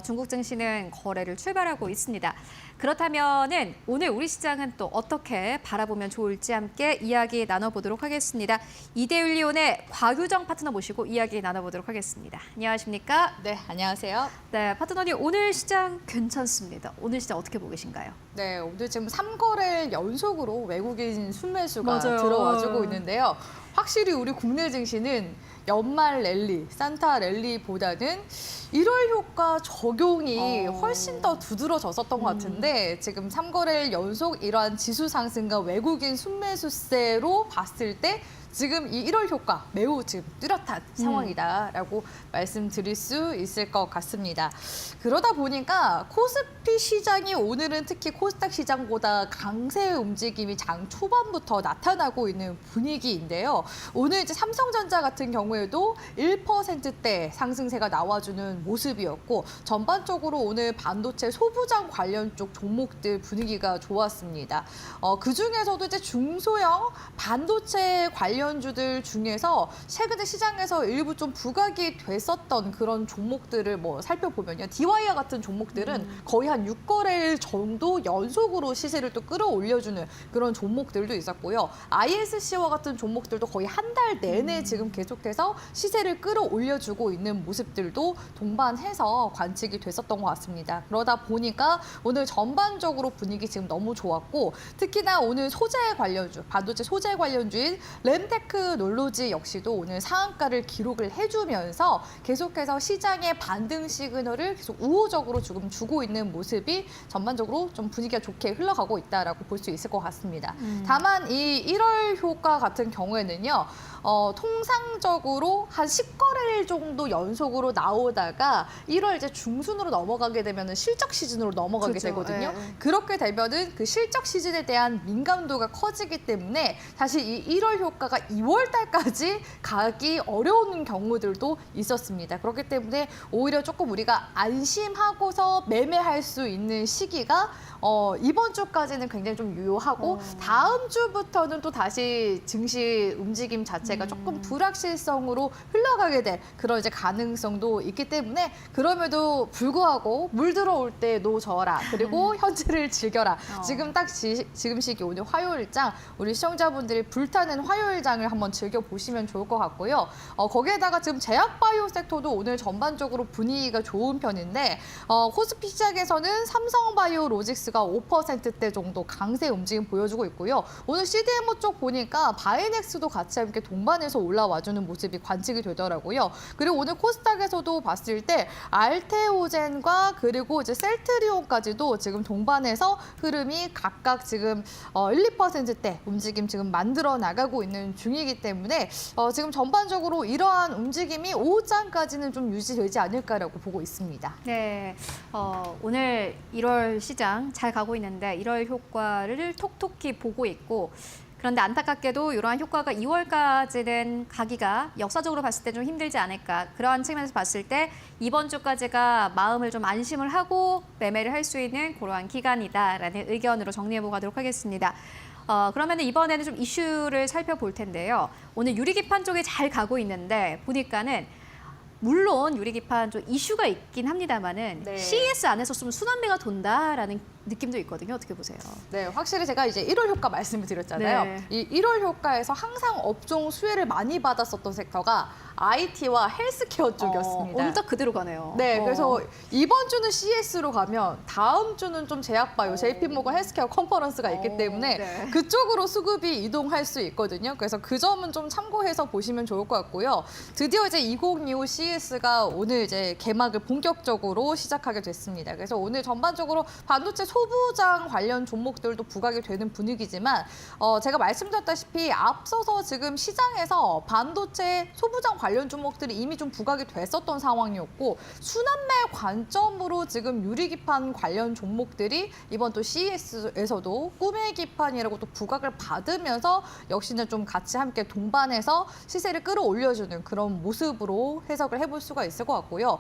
중국 증시는 거래를 출발하고 있습니다. 그렇다면은 오늘 우리 시장은 또 어떻게 바라보면 좋을지 함께 이야기 나눠보도록 하겠습니다. 이데일리온의 곽유정 파트너 모시고 이야기 나눠보도록 하겠습니다. 안녕하십니까? 네, 안녕하세요. 네, 파트너님 오늘 시장 괜찮습니다. 오늘 시장 어떻게 보고 계신가요? 네, 오늘 지금 3거래일 연속으로 외국인 순매수가 맞아요. 들어와주고 있는데요. 확실히 우리 국내 증시는 연말 랠리, 산타 랠리보다는 1월 효과 적용이 훨씬 더 두드러졌었던 것 같은데 지금 3거래일 연속 이러한 지수 상승과 외국인 순매수세로 봤을 때 지금 이 1월 효과 매우 지금 뚜렷한 상황이다라고 말씀드릴 수 있을 것 같습니다. 그러다 보니까 코스피 시장이 오늘은 특히 코스닥 시장보다 강세 움직임이 장 초반부터 나타나고 있는 분위기인데요. 오늘 이제 삼성전자 같은 경우에도 1%대 상승세가 나와주는 모습이었고 전반적으로 오늘 반도체 소부장 관련 쪽 종목들 분위기가 좋았습니다. 그 중에서도 이제 중소형 반도체 관련주들 중에서 최근에 시장에서 일부 좀 부각이 됐었던 그런 종목들을 뭐 살펴보면요. 디와이어 같은 종목들은 거의 한 6거래일 정도 연속으로 시세를 또 끌어올려주는 그런 종목들도 있었고요. ISC와 같은 종목들도 거의 한 달 내내 지금 계속해서 시세를 끌어올려주고 있는 모습들도 동반해서 관측이 됐었던 것 같습니다. 그러다 보니까 오늘 전반적으로 분위기 지금 너무 좋았고 특히나 오늘 소재 관련주, 반도체 소재 관련주인 램테크놀로지 역시도 오늘 상한가를 기록을 해주면서 계속해서 시장의 반등 시그널을 계속 우호적으로 지금 주고 있는 모습이 전반적으로 좀 분위기가 좋게 흘러가고 있다라고 볼 수 있을 것 같습니다. 다만 이 1월 효과 같은 경우에는요. 통상적으로 한 10거래일 정도 연속으로 나오다가 1월 이제 중순으로 넘어가게 되면은 실적 시즌으로 넘어가게 그렇죠. 되거든요. 예. 그렇게 되면은 그 실적 시즌에 대한 민감도가 커지기 때문에 사실 이 1월 효과가 2월 달까지 가기 어려운 경우들도 있었습니다. 그렇기 때문에 오히려 조금 우리가 안심하고서 매매할 수 있는 시기가 이번 주까지는 굉장히 좀 유효하고 다음 주부터는 또 다시 증시 움직임 자체가 조금 불확실성으로 흘러가게 될 그런 이제 가능성도 있기 때문에 그럼에도 불구하고 물 들어올 때 노져라 그리고 현재를 즐겨라. 지금 딱 지금 시기 오늘 화요일장 우리 시청자분들이 불타는 화요일장을 한번 즐겨보시면 좋을 것 같고요. 거기에다가 지금 제약바이오 섹터도 오늘 전반적으로 분위기가 좋은 편인데 코스피 시장에서는 삼성바이오로직스가 5%대 정도 강세 움직임 보여주고 있고요. 오늘 CDMO 쪽 보니까 바이넥스도 같이 함께 동반해서 올라와주는 모습이 관측이 되더라고요. 그리고 오늘 코스닥에서도 봤을 때 알테오젠과 그리고 이제 셀트리온까지도 지금 동반해서 흐름이 각각 지금 1, 2%대 움직임 지금 만들어 나가고 있는 중이기 때문에 지금 전반적으로 이러한 움직임이 오후장까지는 좀 유지되지 않을까라고 보고 있습니다. 네, 오늘 1월 시장 잘 가고 있는데 1월 효과를 톡톡히 보고 있고 그런데 안타깝게도 이러한 효과가 2월까지는 가기가 역사적으로 봤을 때 좀 힘들지 않을까. 그러한 측면에서 봤을 때 이번 주까지가 마음을 좀 안심을 하고 매매를 할 수 있는 그러한 기간이다라는 의견으로 정리해 보도록 하겠습니다. 그러면 이번에는 좀 이슈를 살펴볼 텐데요. 오늘 유리기판 쪽에 잘 가고 있는데 보니까는 물론 유리기판 좀 이슈가 있긴 합니다만은 네. CES 안에서 좀 순환매가 돈다라는 느낌도 있거든요. 어떻게 보세요? 네, 확실히 제가 이제 1월 효과 말씀을 드렸잖아요. 네. 이 1월 효과에서 항상 업종 수혜를 많이 받았었던 섹터가 IT와 헬스케어 쪽이었습니다. 오늘 딱 그대로 가네요. 네, 그래서 이번 주는 CS로 가면 다음 주는 좀 제약바이오, JP모건 헬스케어 컨퍼런스가 있기 때문에 네. 그쪽으로 수급이 이동할 수 있거든요. 그래서 그 점은 좀 참고해서 보시면 좋을 것 같고요. 드디어 이제 2025 CS가 오늘 이제 개막을 본격적으로 시작하게 됐습니다. 그래서 오늘 전반적으로 반도체 소부장 관련 종목들도 부각이 되는 분위기지만 제가 말씀드렸다시피 앞서서 지금 시장에서 반도체 소부장 관련 종목들이 이미 좀 부각이 됐었던 상황이었고 순환매 관점으로 지금 유리기판 관련 종목들이 이번 또 CES에서도 꿈의 기판이라고 또 부각을 받으면서 역시나 좀 같이 함께 동반해서 시세를 끌어올려주는 그런 모습으로 해석을 해볼 수가 있을 것 같고요.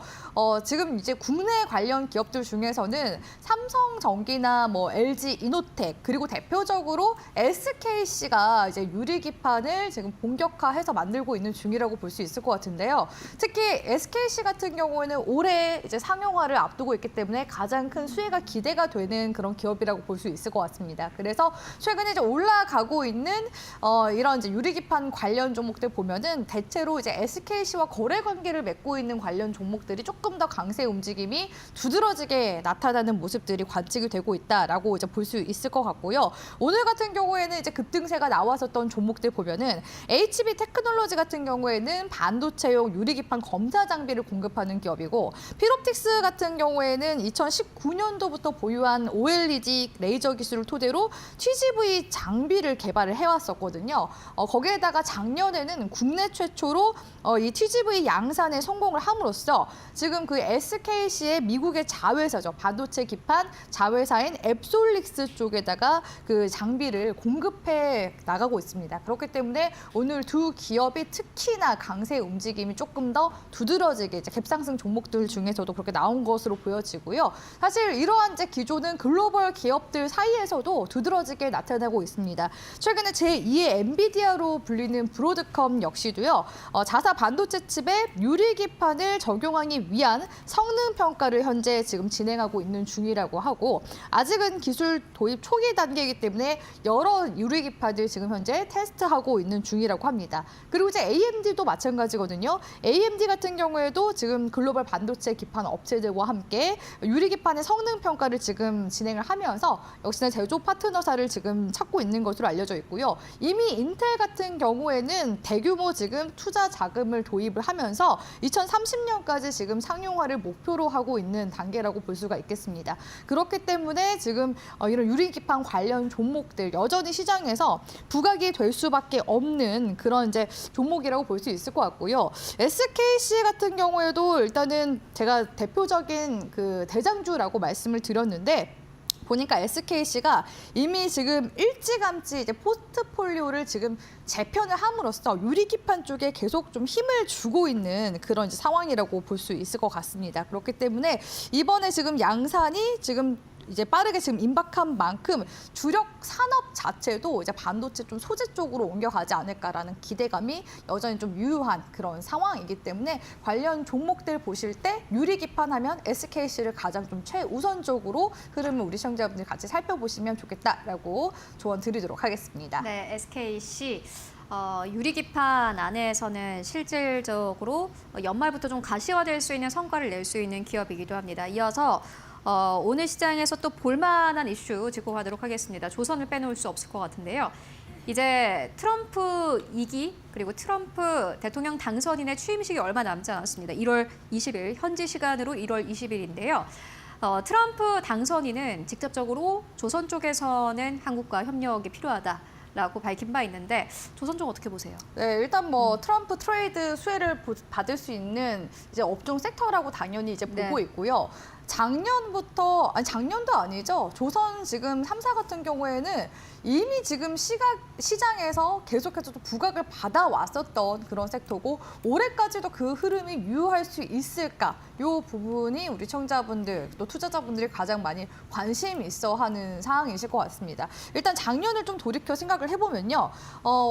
지금 이제 국내 관련 기업들 중에서는 삼성전기나 뭐 LG 이노텍 그리고 대표적으로 SKC가 이제 유리기판을 지금 본격화해서 만들고 있는 중이라고 볼 수 있을 것 같은데요. 특히 SKC 같은 경우에는 올해 이제 상용화를 앞두고 있기 때문에 가장 큰 수혜가 기대가 되는 그런 기업이라고 볼 수 있을 것 같습니다. 그래서 최근에 이제 올라가고 있는 이런 이제 유리기판 관련 종목들 보면은 대체로 이제 SKC와 거래 관계를 맺고 있는 관련 종목들이 조금 더 강세 움직임이 두드러지게 나타나는 모습들이 관측이 되고 있다라고 이제 볼 수 있을 것 같고요. 오늘 같은 경우에는 이제 급등세가 나왔었던 종목들 보면은 HB 테크놀로지 같은 경우에는 반도체용 유리기판 검사 장비를 공급하는 기업이고 피롭틱스 같은 경우에는 2019년도부터 보유한 OLED 레이저 기술을 토대로 TGV 장비를 개발을 해왔었거든요. 거기에다가 작년에는 국내 최초로 이 TGV 양산에 성공을 함으로써 지금 그 SKC의 미국의 자회사죠. 반도체 기판 자회사인 앱솔릭스 쪽에다가 그 장비를 공급해 나가고 있습니다. 그렇기 때문에 오늘 두 기업이 특히나 강세 움직임이 조금 더 두드러지게 이제 갭상승 종목들 중에서도 그렇게 나온 것으로 보여지고요. 사실 이러한 이제 기조는 글로벌 기업들 사이에서도 두드러지게 나타나고 있습니다. 최근에 제2의 엔비디아로 불리는 브로드컴 역시도요. 자사 반도체 칩에 유리기판을 적용하기 위한 성능 평가를 현재 지금 진행하고 있는 중이라고 하고 아직은 기술 도입 초기 단계이기 때문에 여러 유리기판을 지금 현재 테스트하고 있는 중이라고 합니다. 그리고 이제 AMD도 마찬가지거든요. AMD 같은 경우에도 지금 글로벌 반도체 기판 업체들과 함께 유리기판의 성능 평가를 지금 진행을 하면서 역시나 제조 파트너사를 지금 찾고 있는 것으로 알려져 있고요. 이미 인텔 같은 경우에는 대규모 지금 투자 자금을 도입을 하면서 2030년까지 지금 상용화를 목표로 하고 있는 단계라고 볼 수가 있겠습니다. 그렇기 때문에 지금 이런 유리기판 관련 종목들 여전히 시장에서 부각이 될 수밖에 없는 그런 이제 종목이라고 볼 수 있을 것 같고요. SKC 같은 경우에도 일단은 제가 대표적인 그 대장주라고 말씀을 드렸는데 보니까 SKC가 이미 지금 일찌감치 이제 포트폴리오를 지금 재편을 함으로써 유리기판 쪽에 계속 좀 힘을 주고 있는 그런 이제 상황이라고 볼 수 있을 것 같습니다. 그렇기 때문에 이번에 지금 양산이 지금 이제 빠르게 지금 임박한 만큼 주력 산업 자체도 이제 반도체 좀 소재 쪽으로 옮겨가지 않을까라는 기대감이 여전히 좀 유효한 그런 상황이기 때문에 관련 종목들 보실 때 유리기판 하면 SKC를 가장 좀 최우선적으로 흐름을 우리 시청자분들 같이 살펴보시면 좋겠다라고 조언 드리도록 하겠습니다. 네, SKC. 유리기판 안에서는 실질적으로 연말부터 좀 가시화될 수 있는 성과를 낼 수 있는 기업이기도 합니다. 이어서 오늘 시장에서 또 볼만한 이슈 짚고 가도록 하겠습니다. 조선을 빼놓을 수 없을 것 같은데요. 이제 트럼프 2기 그리고 트럼프 대통령 당선인의 취임식이 얼마 남지 않았습니다. 1월 20일 현지 시간으로 1월 20일인데요. 트럼프 당선인은 직접적으로 조선 쪽에서는 한국과 협력이 필요하다라고 밝힌 바 있는데 조선 쪽 어떻게 보세요? 네, 일단 뭐 트럼프 트레이드 수혜를 받을 수 있는 이제 업종 섹터라고 당연히 이제 보고 있고요. 작년부터 아니 작년도 아니죠. 조선 지금 3사 같은 경우에는 이미 지금 시장에서 계속해서 또 부각을 받아왔었던 그런 섹터고 올해까지도 그 흐름이 유효할 수 있을까? 이 부분이 우리 청자분들 또 투자자분들이 가장 많이 관심 있어 하는 사항이실 것 같습니다. 일단 작년을 좀 돌이켜 생각을 생각을 해보면요.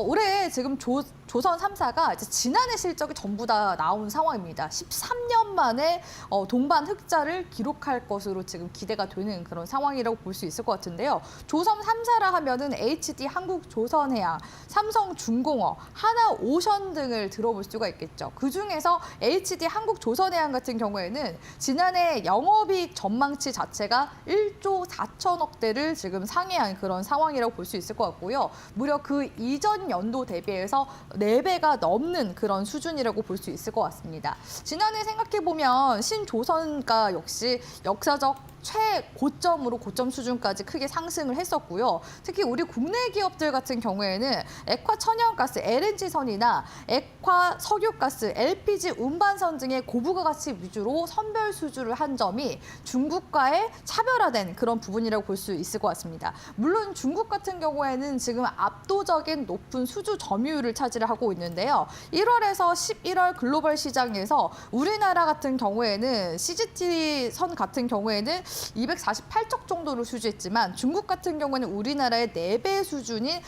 올해 지금 조선 3사가 이제 지난해 실적이 전부 다 나온 상황입니다. 13년 만에 동반 흑자를 기록할 것으로 지금 기대가 되는 그런 상황이라고 볼 수 있을 것 같은데요. 조선 3사라 하면은 HD 한국조선해양, 삼성중공업, 하나오션 등을 들어볼 수가 있겠죠. 그중에서 HD 한국조선해양 같은 경우에는 지난해 영업이익 전망치 자체가 1조 4천억대를 지금 상회한 그런 상황이라고 볼 수 있을 것 같고요. 무려 그 이전 연도 대비해서 4배가 넘는 그런 수준이라고 볼 수 있을 것 같습니다. 지난해 생각해보면 신조선가 역시 역사적 최고점으로 고점 수준까지 크게 상승을 했었고요. 특히 우리 국내 기업들 같은 경우에는 액화 천연가스, LNG선이나 액화 석유가스, LPG 운반선 등의 고부가가치 위주로 선별 수주를 한 점이 중국과의 차별화된 그런 부분이라고 볼 수 있을 것 같습니다. 물론 중국 같은 경우에는 지금 압도적인 높은 수주 점유율을 차지를 하고 있는데요. 1월에서 11월 글로벌 시장에서 우리나라 같은 경우에는 CGT 선 같은 경우에는 248척 정도를 수주했지만 중국 같은 경우는 우리나라의 4배 수준인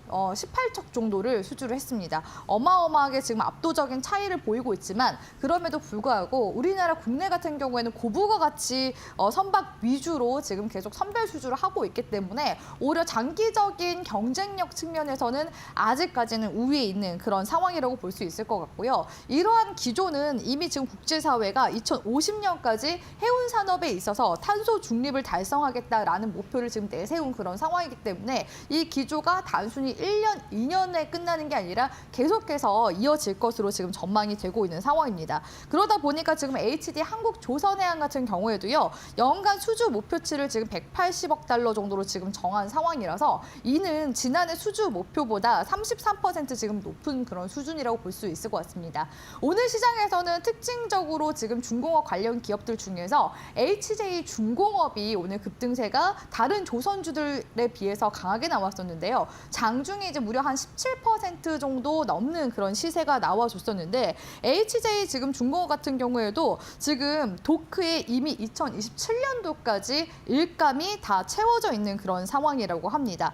1,518척 정도를 수주를 했습니다. 어마어마하게 지금 압도적인 차이를 보이고 있지만 그럼에도 불구하고 우리나라 국내 같은 경우에는 고부가가치 선박 위주로 지금 계속 선별 수주를 하고 있기 때문에 오히려 장기적인 경쟁력 측면에서는 아직까지는 우위에 있는 그런 상황이라고 볼 수 있을 것 같고요. 이러한 기조는 이미 지금 국제사회가 2050년까지 해운 산업에 있어서 탄소 중립을 달성하겠다라는 목표를 지금 내세운 그런 상황이기 때문에 이 기조가 단순히 1년, 2년에 끝나는 게 아니라 계속해서 이어질 것으로 지금 전망이 되고 있는 상황입니다. 그러다 보니까 지금 HD 한국조선해양 같은 경우에도요. 연간 수주 목표치를 지금 180억 달러 정도로 지금 정한 상황이라서 이는 지난해 수주 목표보다 33% 지금 높은 그런 수준이라고 볼 수 있을 것 같습니다. 오늘 시장에서는 특징적으로 지금 중공업 관련 기업들 중에서 HJ중공업이 오늘 급등세가 다른 조선주들에 비해서 강하게 나왔었는데요. 장중에 이제 무려 한 17% 정도 넘는 그런 시세가 나와줬었는데 HJ 지금 중공업 같은 경우에도 지금 도크에 이미 2027년도까지 일감이 다 채워져 있는 그런 상황이라고 합니다.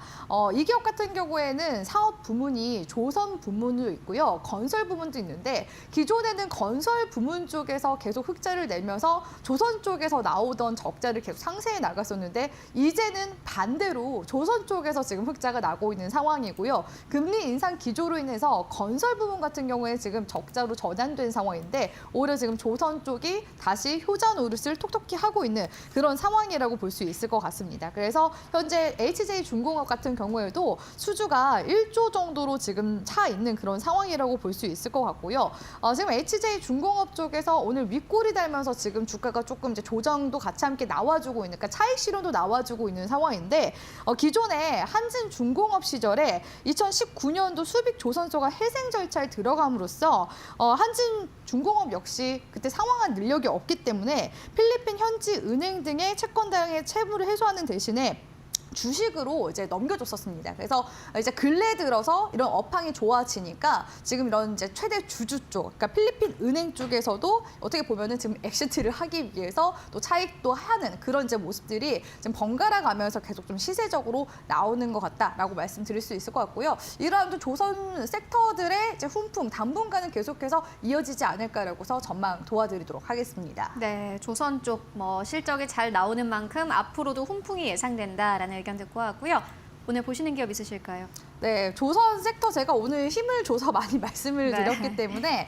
이 기업 같은 경우에는 사업 부문이 조선 부문도 있고요. 건설 부문도 있는데 기존에는 건설 부문 쪽에서 계속 흑자를 내면서 조선 쪽에서 나오던 적자를 계속 상쇄해 나갔었는데 이제는 반대로 조선 쪽에서 지금 흑자가 나고 있는 상황이고요. 금리 인상 기조로 인해서 건설 부문 같은 경우에 지금 적자로 전환된 상황인데 오히려 지금 조선 쪽이 다시 효자 노릇을 톡톡히 하고 있는 그런 상황이라고 볼 수 있을 것 같습니다. 그래서 현재 HJ중공업 같은 경우에도 수주가 1조 정도로 지금 차 있는 그런 상황이라고 볼 수 있을 것 같고요. 지금 HJ중공업 쪽에서 오늘 윗골이 달면서 지금 주가가 조금 이제 조정도 같이 함께 나와주고 있는, 그러니까 차익 실현도 나와주고 있는 상황인데 기존에 한진중공업 시절에 2019년도 수빅 조선소가 해생 절차에 들어감으로써 한진중공업 역시 그때 상황한 능력이 없기 때문에 필리핀 현지 은행 등의 채권당의 채무를 해소하는 대신에 주식으로 이제 넘겨줬었습니다. 그래서 이제 근래 들어서 이런 업황이 좋아지니까 지금 이런 이제 최대 주주 쪽, 그러니까 필리핀 은행 쪽에서도 어떻게 보면은 지금 엑시트를 하기 위해서 또 차익도 하는 그런 이제 모습들이 지금 번갈아 가면서 계속 좀 시세적으로 나오는 것 같다라고 말씀드릴 수 있을 것 같고요. 이러한 또 조선 섹터들의 이제 훈풍 당분간은 계속해서 이어지지 않을까라고서 전망 도와드리도록 하겠습니다. 네, 조선 쪽 실적이 잘 나오는 만큼 앞으로도 훈풍이 예상된다라는 의견 듣고 왔고요. 오늘 보시는 기업 있으실까요? 네, 조선 섹터 제가 오늘 힘을 줘서 많이 말씀을 네. 드렸기 때문에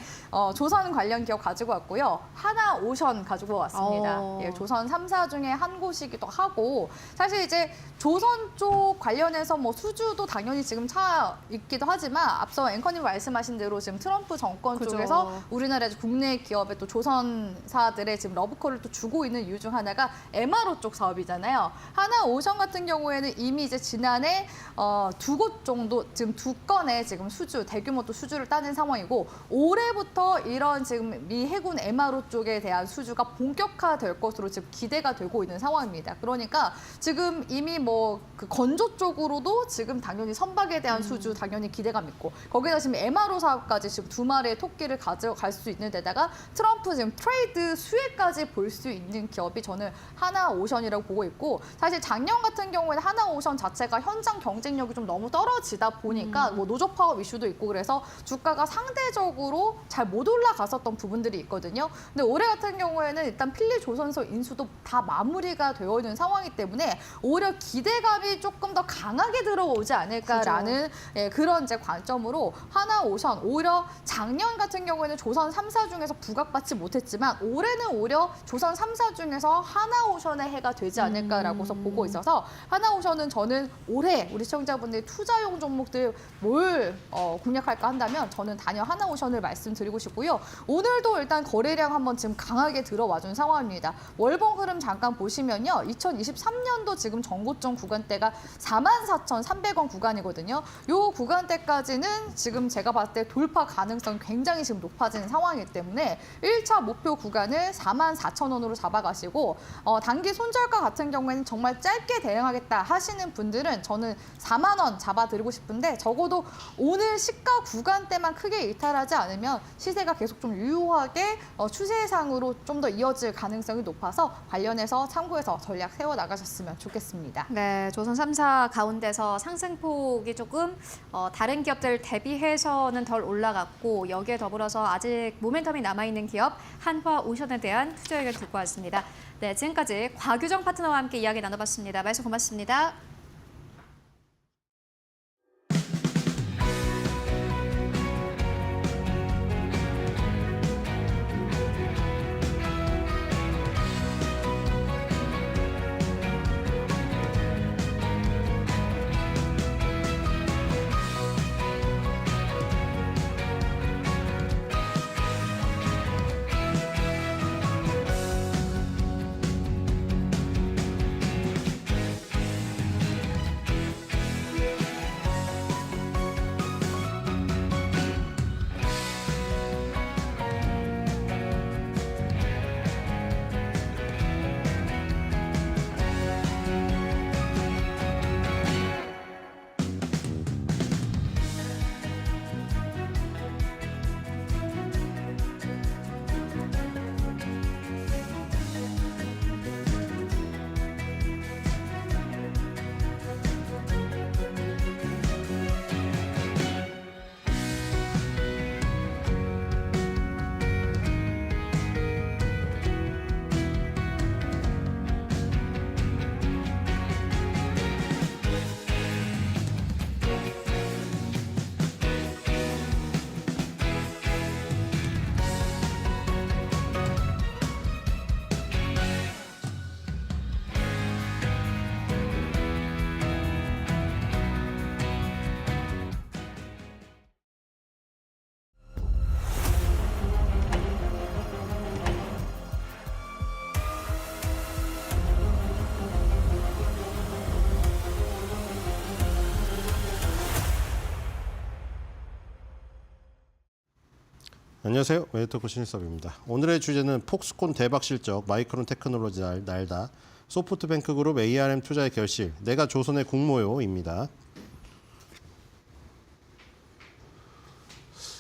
조선 관련 기업 가지고 왔고요. 하나오션 가지고 왔습니다. 예, 조선 3사 중에 한 곳이기도 하고 사실 이제 조선 쪽 관련해서 뭐 수주도 당연히 지금 차 있기도 하지만 앞서 앵커님 말씀하신 대로 지금 트럼프 정권 그죠. 쪽에서 우리나라 국내 기업에 또 조선사들의 지금 러브콜을 또 주고 있는 이유 중 하나가 MRO 쪽 사업이잖아요. 하나오션 같은 경우에는 이미 이제 지난해 2곳 정도 정도 지금 두 건의 지금 수주, 대규모 또 수주를 따낸 상황이고 올해부터 이런 지금 미 해군 MRO 쪽에 대한 수주가 본격화될 것으로 지금 기대가 되고 있는 상황입니다. 그러니까 지금 이미 뭐 그 건조 쪽으로도 지금 당연히 선박에 대한 수주 당연히 기대감 있고 거기다 지금 MRO 사업까지 지금 두 마리의 토끼를 가져갈 수 있는 데다가 트럼프 지금 트레이드 수혜까지 볼 수 있는 기업이 저는 하나오션이라고 보고 있고 사실 작년 같은 경우에는 하나오션 자체가 현장 경쟁력이 좀 너무 떨어지다 보니까 뭐 노조 파업 이슈도 있고 그래서 주가가 상대적으로 잘 못 올라갔었던 부분들이 있거든요. 근데 올해 같은 경우에는 일단 필리 조선소 인수도 다 마무리가 되어 있는 상황이기 때문에 오히려 기대감이 조금 더 강하게 들어오지 않을까라는 예, 그런 이제 관점으로 하나오션 오히려 작년 같은 경우에는 조선 3사 중에서 부각받지 못했지만 올해는 오히려 조선 3사 중에서 하나오션의 해가 되지 않을까라고서 보고 있어서 하나오션은 저는 올해 우리 시청자분들이 투자용 종목들 뭘 공략할까 한다면 저는 단연 하나오션을 말씀드리고 싶고요. 오늘도 일단 거래량 한번 지금 강하게 들어와 준 상황입니다. 월봉 흐름 잠깐 보시면요. 2023년도 지금 전고점 구간대가 44,300원 구간이거든요. 요 구간대까지는 지금 제가 봤을 때 돌파 가능성이 굉장히 지금 높아지는 상황이기 때문에 1차 목표 구간을 44,000원으로 잡아가시고 단기 손절가 같은 경우에는 정말 짧게 대응하겠다 하시는 분들은 저는 4만 원 잡아드리고 싶은데 적어도 오늘 시가 구간대만 크게 이탈하지 않으면 시세가 계속 좀 유효하게 추세상으로 좀 더 이어질 가능성이 높아서 관련해서 참고해서 전략 세워나가셨으면 좋겠습니다. 네, 조선 3사 가운데서 상승폭이 조금 다른 기업들 대비해서는 덜 올라갔고 여기에 더불어서 아직 모멘텀이 남아있는 기업 한화오션에 대한 투자 의견 듣고 왔습니다. 네, 지금까지 곽유정 파트너와 함께 이야기 나눠봤습니다. 말씀 고맙습니다. 안녕하세요. 웨이터코 신일섭입니다. 오늘의 주제는 폭스콘 대박 실적, 마이크론 테크놀로지 날다, 소프트뱅크 그룹 ARM 투자의 결실, 내가 조선의 국모요입니다.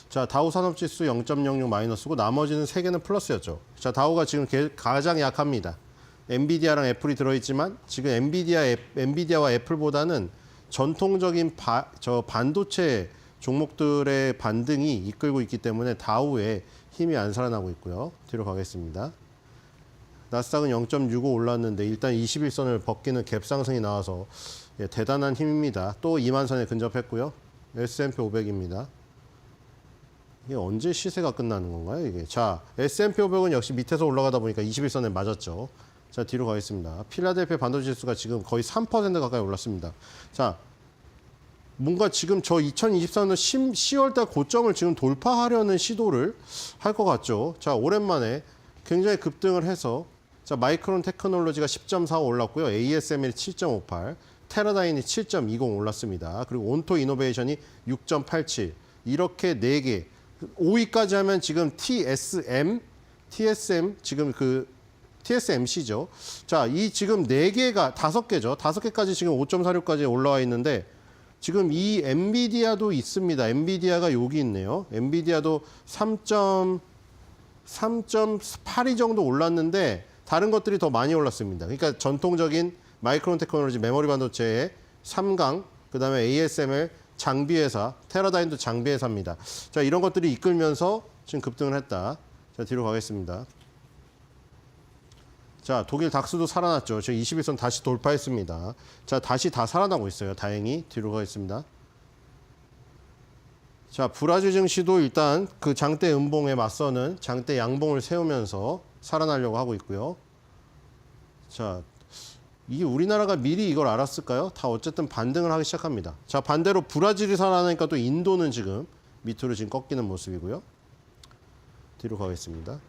자, 다우 산업지수 0.06 마이너스고 나머지는 3개는 플러스였죠. 자, 다우가 지금 가장 약합니다. 엔비디아랑 애플이 들어있지만 지금 엔비디아와 애플보다는 전통적인 반도체 종목들의 반등이 이끌고 있기 때문에 다우에 힘이 안 살아나고 있고요. 뒤로 가겠습니다. 나스닥은 0.65 올랐는데 일단 21선을 벗기는 갭 상승이 나와서 대단한 힘입니다. 또 2만 선에 근접했고요. S&P 500입니다. 이게 언제 시세가 끝나는 건가요, 이게? 자, S&P 500은 역시 밑에서 올라가다 보니까 21선에 맞았죠. 자, 뒤로 가겠습니다. 필라델피아 반도체 지수가 지금 거의 3% 가까이 올랐습니다. 자, 뭔가 지금 저 2024년 10월달 고점을 지금 돌파하려는 시도를 할 것 같죠. 자, 오랜만에 굉장히 급등을 해서 자, 마이크론 테크놀로지가 10.45 올랐고요. ASML이 7.58, 테라다인이 7.20 올랐습니다. 그리고 온토 이노베이션이 6.87 이렇게 4개 5위까지 하면 지금 TSM 지금 그 TSMC죠. 자, 이 지금 4개가 5개죠. 5개까지 지금 5.46까지 올라와 있는데 지금 이 엔비디아도 있습니다. 엔비디아가 여기 있네요. 엔비디아도 3.82 정도 올랐는데 다른 것들이 더 많이 올랐습니다. 그러니까 전통적인 마이크론 테크놀로지 메모리 반도체의 3강, 그다음에 ASML 장비 회사, 테라다인도 장비 회사입니다. 자, 이런 것들이 이끌면서 지금 급등을 했다. 자, 뒤로 가겠습니다. 자, 독일 닥스도 살아났죠. 지금 21선 다시 돌파했습니다. 자, 다시 다 살아나고 있어요. 다행히. 뒤로 가겠습니다. 자, 브라질 증시도 일단 그 장대 음봉에 맞서는 장대 양봉을 세우면서 살아나려고 하고 있고요. 자, 이 우리나라가 미리 이걸 알았을까요? 다 어쨌든 반등을 하기 시작합니다. 자, 반대로 브라질이 살아나니까 또 인도는 지금 밑으로 지금 꺾이는 모습이고요. 뒤로 가겠습니다.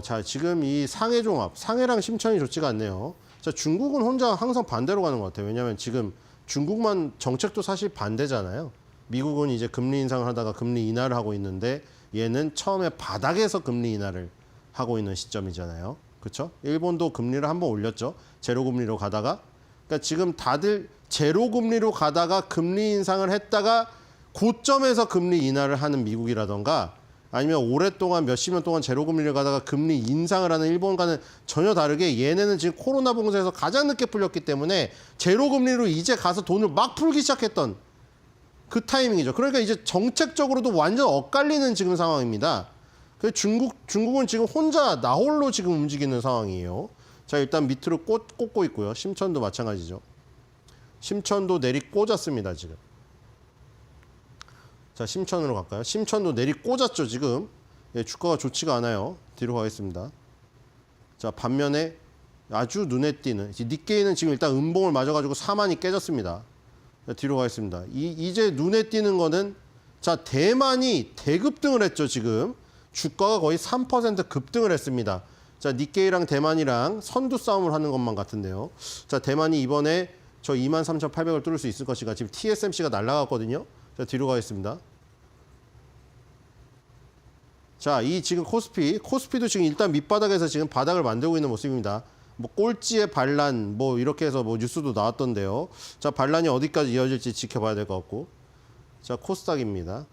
자, 지금 이 상해 종합, 상해랑 심천이 좋지가 않네요. 자, 중국은 혼자 항상 반대로 가는 것 같아요. 왜냐하면 지금 중국만 정책도 사실 반대잖아요. 미국은 이제 금리 인상을 하다가 금리 인하를 하고 있는데 얘는 처음에 바닥에서 금리 인하를 하고 있는 시점이잖아요. 그렇죠? 일본도 금리를 한번 올렸죠. 제로 금리로 가다가. 그러니까 지금 다들 제로 금리로 가다가 금리 인상을 했다가 고점에서 금리 인하를 하는 미국이라던가 아니면 오랫동안 몇십 년 동안 제로 금리를 가다가 금리 인상을 하는 일본과는 전혀 다르게 얘네는 지금 코로나 봉쇄에서 가장 늦게 풀렸기 때문에 제로 금리로 이제 가서 돈을 막 풀기 시작했던 그 타이밍이죠. 그러니까 이제 정책적으로도 완전 엇갈리는 지금 상황입니다. 중국은 지금 혼자 나홀로 지금 움직이는 상황이에요. 자, 일단 밑으로 꽂고 있고요. 심천도 마찬가지죠. 심천도 내리 꽂았습니다, 지금. 자, 심천으로 갈까요? 심천도 내리 꽂았죠, 지금. 예, 주가가 좋지가 않아요. 뒤로 가겠습니다. 자, 반면에 아주 눈에 띄는 니케이는 지금 일단 음봉을 맞아가지고 4만이 깨졌습니다. 자, 뒤로 가겠습니다. 이제 눈에 띄는 거는 자, 대만이 대급등을 했죠, 지금. 주가가 거의 3% 급등을 했습니다. 자, 니케이랑 대만이랑 선두 싸움을 하는 것만 같은데요. 자, 대만이 이번에 저 23,800을 뚫을 수 있을 것인가. 지금 TSMC가 날아갔거든요. 자, 뒤로 가겠습니다. 자, 이 지금 코스피도 지금 일단 밑바닥에서 지금 바닥을 만들고 있는 모습입니다. 뭐 꼴찌의 반란 뭐 이렇게 해서 뭐 뉴스도 나왔던데요. 자, 반란이 어디까지 이어질지 지켜봐야 될 것 같고. 자, 코스닥입니다.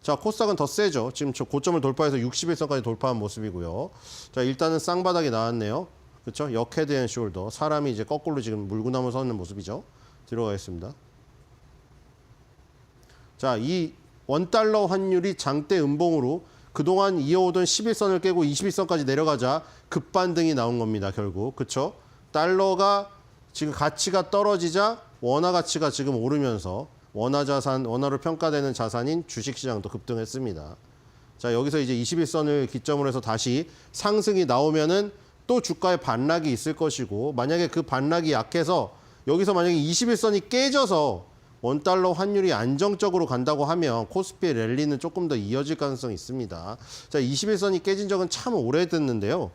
자, 코스닥은 더 세죠. 지금 저 고점을 돌파해서 61선까지 돌파한 모습이고요. 자, 일단은 쌍바닥이 나왔네요. 그렇죠? 역헤드 앤 숄더. 사람이 이제 거꾸로 지금 물구나무 서는 모습이죠. 들어가겠습니다. 자, 이 원달러 환율이 장대 음봉으로 그동안 이어오던 11선을 깨고 21선까지 내려가자 급반등이 나온 겁니다, 결국. 그렇죠? 달러가 지금 가치가 떨어지자 원화 가치가 지금 오르면서 원화로 평가되는 자산인 주식시장도 급등했습니다. 자, 여기서 이제 21선을 기점으로 해서 다시 상승이 나오면은 또 주가에 반락이 있을 것이고, 만약에 그 반락이 약해서 여기서 만약에 21선이 깨져서 원달러 환율이 안정적으로 간다고 하면 코스피의 랠리는 조금 더 이어질 가능성이 있습니다. 자, 21선이 깨진 적은 참 오래됐는데요.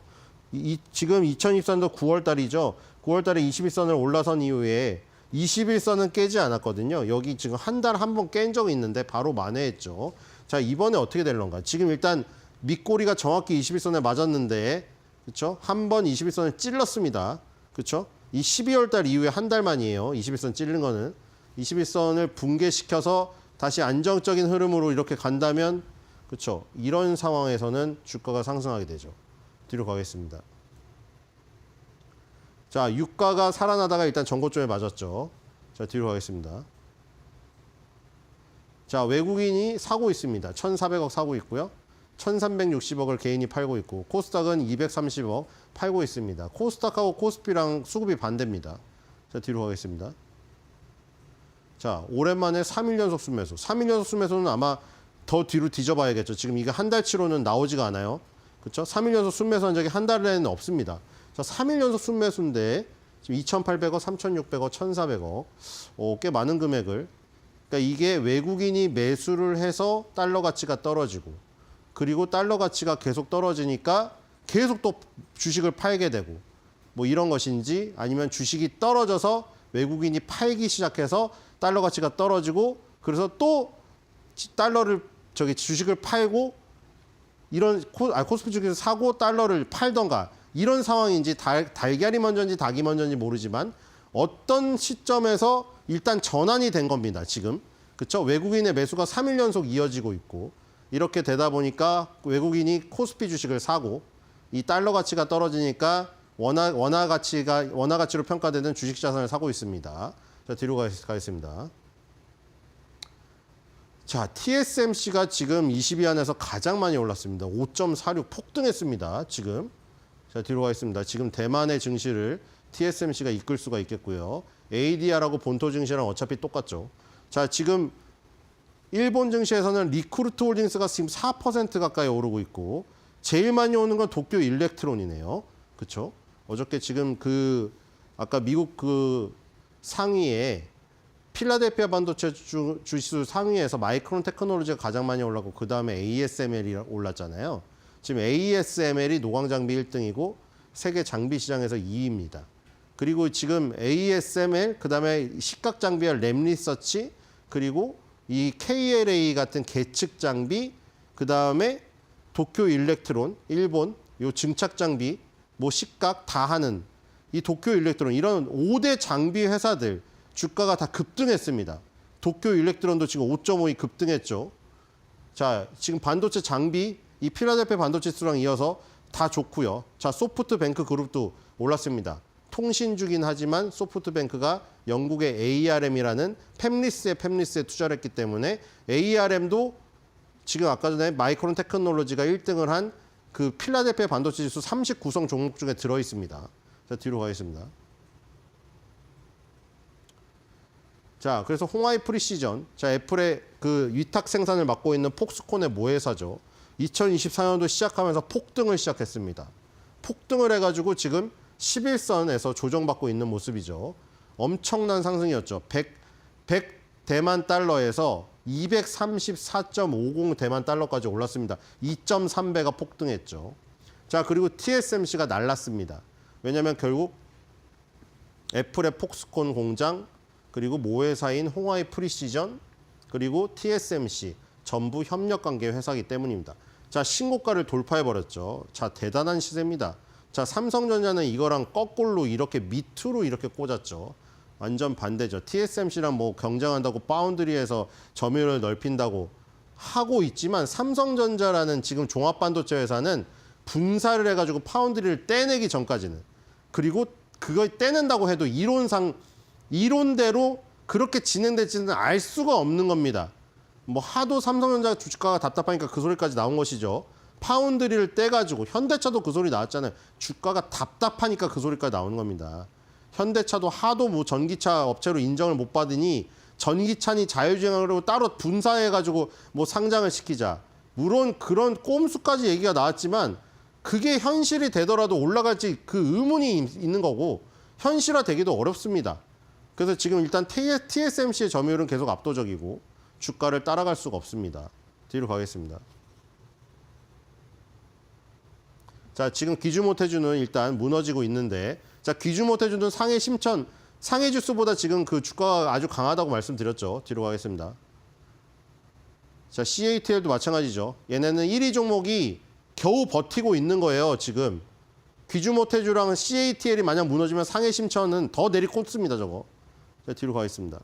지금 2024년도 9월 달이죠. 9월 달에 21선을 올라선 이후에 21선은 깨지 않았거든요. 여기 지금 한 달 한 번 깬 적이 있는데 바로 만회했죠. 자, 이번에 어떻게 될런가? 지금 일단 밑꼬리가 정확히 21선에 맞았는데, 그렇죠? 한 번 21선을 찔렀습니다. 그렇죠? 이 12월 달 이후에 한 달 만이에요. 21선 찔른 거는. 21선을 붕괴시켜서 다시 안정적인 흐름으로 이렇게 간다면, 그렇죠? 이런 상황에서는 주가가 상승하게 되죠. 뒤로 가겠습니다. 자, 유가가 살아나다가 일단 전고점에 맞았죠. 자, 뒤로 가겠습니다. 자, 외국인이 사고 있습니다. 1,400억 사고 있고요. 1,360억을 개인이 팔고 있고, 코스닥은 230억 팔고 있습니다. 코스닥하고 코스피랑 수급이 반대입니다. 자, 뒤로 가겠습니다. 자, 오랜만에 3일 연속 순매수. 3일 연속 순매수는 아마 더 뒤로 뒤져봐야겠죠. 지금 이게 한 달치로는 나오지가 않아요. 그렇죠? 3일 연속 순매수한 적이 한 달에는 없습니다. 자, 3일 연속 순매수인데 지금 2,800억, 3,600억, 1,400억. 꽤 많은 금액을. 그러니까 이게 외국인이 매수를 해서 달러 가치가 떨어지고, 그리고 달러 가치가 계속 떨어지니까 계속 또 주식을 팔게 되고, 뭐 이런 것인지 아니면 주식이 떨어져서 외국인이 팔기 시작해서 달러 가치가 떨어지고 그래서 또 달러를 주식을 팔고 이런 코스피 주식에서 사고 달러를 팔던가 이런 상황인지 달걀이 먼저인지 닭이 먼저인지 모르지만 어떤 시점에서 일단 전환이 된 겁니다. 지금. 그렇죠? 외국인의 매수가 3일 연속 이어지고 있고 이렇게 되다 보니까 외국인이 코스피 주식을 사고 이 달러 가치가 떨어지니까 원화 가치로 평가되는 주식 자산을 사고 있습니다. 자, 뒤로 가겠습니다. 자, TSMC가 지금 20위안에서 가장 많이 올랐습니다. 5.46 폭등했습니다. 지금. 자, 뒤로 가겠습니다. 지금 대만의 증시를 TSMC가 이끌 수가 있겠고요. ADR하고 본토 증시랑 어차피 똑같죠. 자, 지금 일본 증시에서는 리크루트 홀딩스가 지금 4% 가까이 오르고 있고 제일 많이 오는 건 도쿄 일렉트론이네요. 그렇죠? 어저께 지금 아까 미국 상위에 필라델피아 반도체 주지수 상위에서 마이크론 테크놀로지가 가장 많이 올랐고 그 다음에 ASML이 올랐잖아요. 지금 ASML이 노광 장비 1등이고 세계 장비 시장에서 2위입니다. 그리고 지금 ASML, 그 다음에 시각 장비와 램리서치, 그리고 이 KLA 같은 계측 장비, 그 다음에 도쿄 일렉트론, 일본, 요 증착 장비, 뭐 시각 다 하는 이 도쿄 일렉트론 이런 5대 장비 회사들 주가가 다 급등했습니다. 도쿄 일렉트론도 지금 5.52 급등했죠. 자, 지금 반도체 장비, 이 필라델피아 반도체 지수랑 이어서 다 좋고요. 자, 소프트뱅크 그룹도 올랐습니다. 통신주긴 하지만 소프트뱅크가 영국의 ARM이라는 팹리스에 투자를 했기 때문에 ARM도 지금 아까 전에 마이크론 테크놀로지가 1등을 한 그 필라델피아 반도체 지수 39성 종목 중에 들어 있습니다. 자, 뒤로 가겠습니다. 자, 그래서 홍하이 프리시전. 자, 애플의 그 위탁 생산을 맡고 있는 폭스콘의 모회사죠. 2024년도 시작하면서 폭등을 시작했습니다. 폭등을 해가지고 지금 11선에서 조정받고 있는 모습이죠. 엄청난 상승이었죠. 100 대만 달러에서 234.50 대만 달러까지 올랐습니다. 2.3배가 폭등했죠. 자, 그리고 TSMC가 날랐습니다. 왜냐하면 결국 애플의 폭스콘 공장, 그리고 모회사인 홍하이 프리시전, 그리고 TSMC 전부 협력관계 회사이기 때문입니다. 자, 신고가를 돌파해버렸죠. 자, 대단한 시세입니다. 자, 삼성전자는 이거랑 거꾸로 이렇게 밑으로 이렇게 꽂았죠. 완전 반대죠. TSMC랑 뭐 경쟁한다고 파운드리에서 점유율을 넓힌다고 하고 있지만 삼성전자라는 지금 종합반도체 회사는 분사를 해가지고 파운드리를 떼내기 전까지는 그리고 그걸 떼낸다고 해도 이론대로 그렇게 진행될지는 알 수가 없는 겁니다. 뭐 하도 삼성전자 주가가 답답하니까 그 소리까지 나온 것이죠. 파운드리를 떼가지고 현대차도 그 소리 나왔잖아요. 주가가 답답하니까 그 소리까지 나오는 겁니다. 현대차도 하도 뭐 전기차 업체로 인정을 못 받으니 전기차니 자율주행하려고 따로 분사해가지고 뭐 상장을 시키자. 물론 그런 꼼수까지 얘기가 나왔지만 그게 현실이 되더라도 올라갈지 그 의문이 있는 거고 현실화되기도 어렵습니다. 그래서 지금 일단 TSMC의 점유율은 계속 압도적이고 주가를 따라갈 수가 없습니다. 뒤로 가겠습니다. 자, 지금 기준모태주는 일단 무너지고 있는데 자, 기준모태주는 상해 주수보다 지금 그 주가가 아주 강하다고 말씀드렸죠. 뒤로 가겠습니다. 자, CATL도 마찬가지죠. 얘네는 1위 종목이 겨우 버티고 있는 거예요, 지금. 기준모태주랑 CATL이 만약 무너지면 상해 심천은 더 내리꽂습니다, 저거. 자, 뒤로 가겠습니다.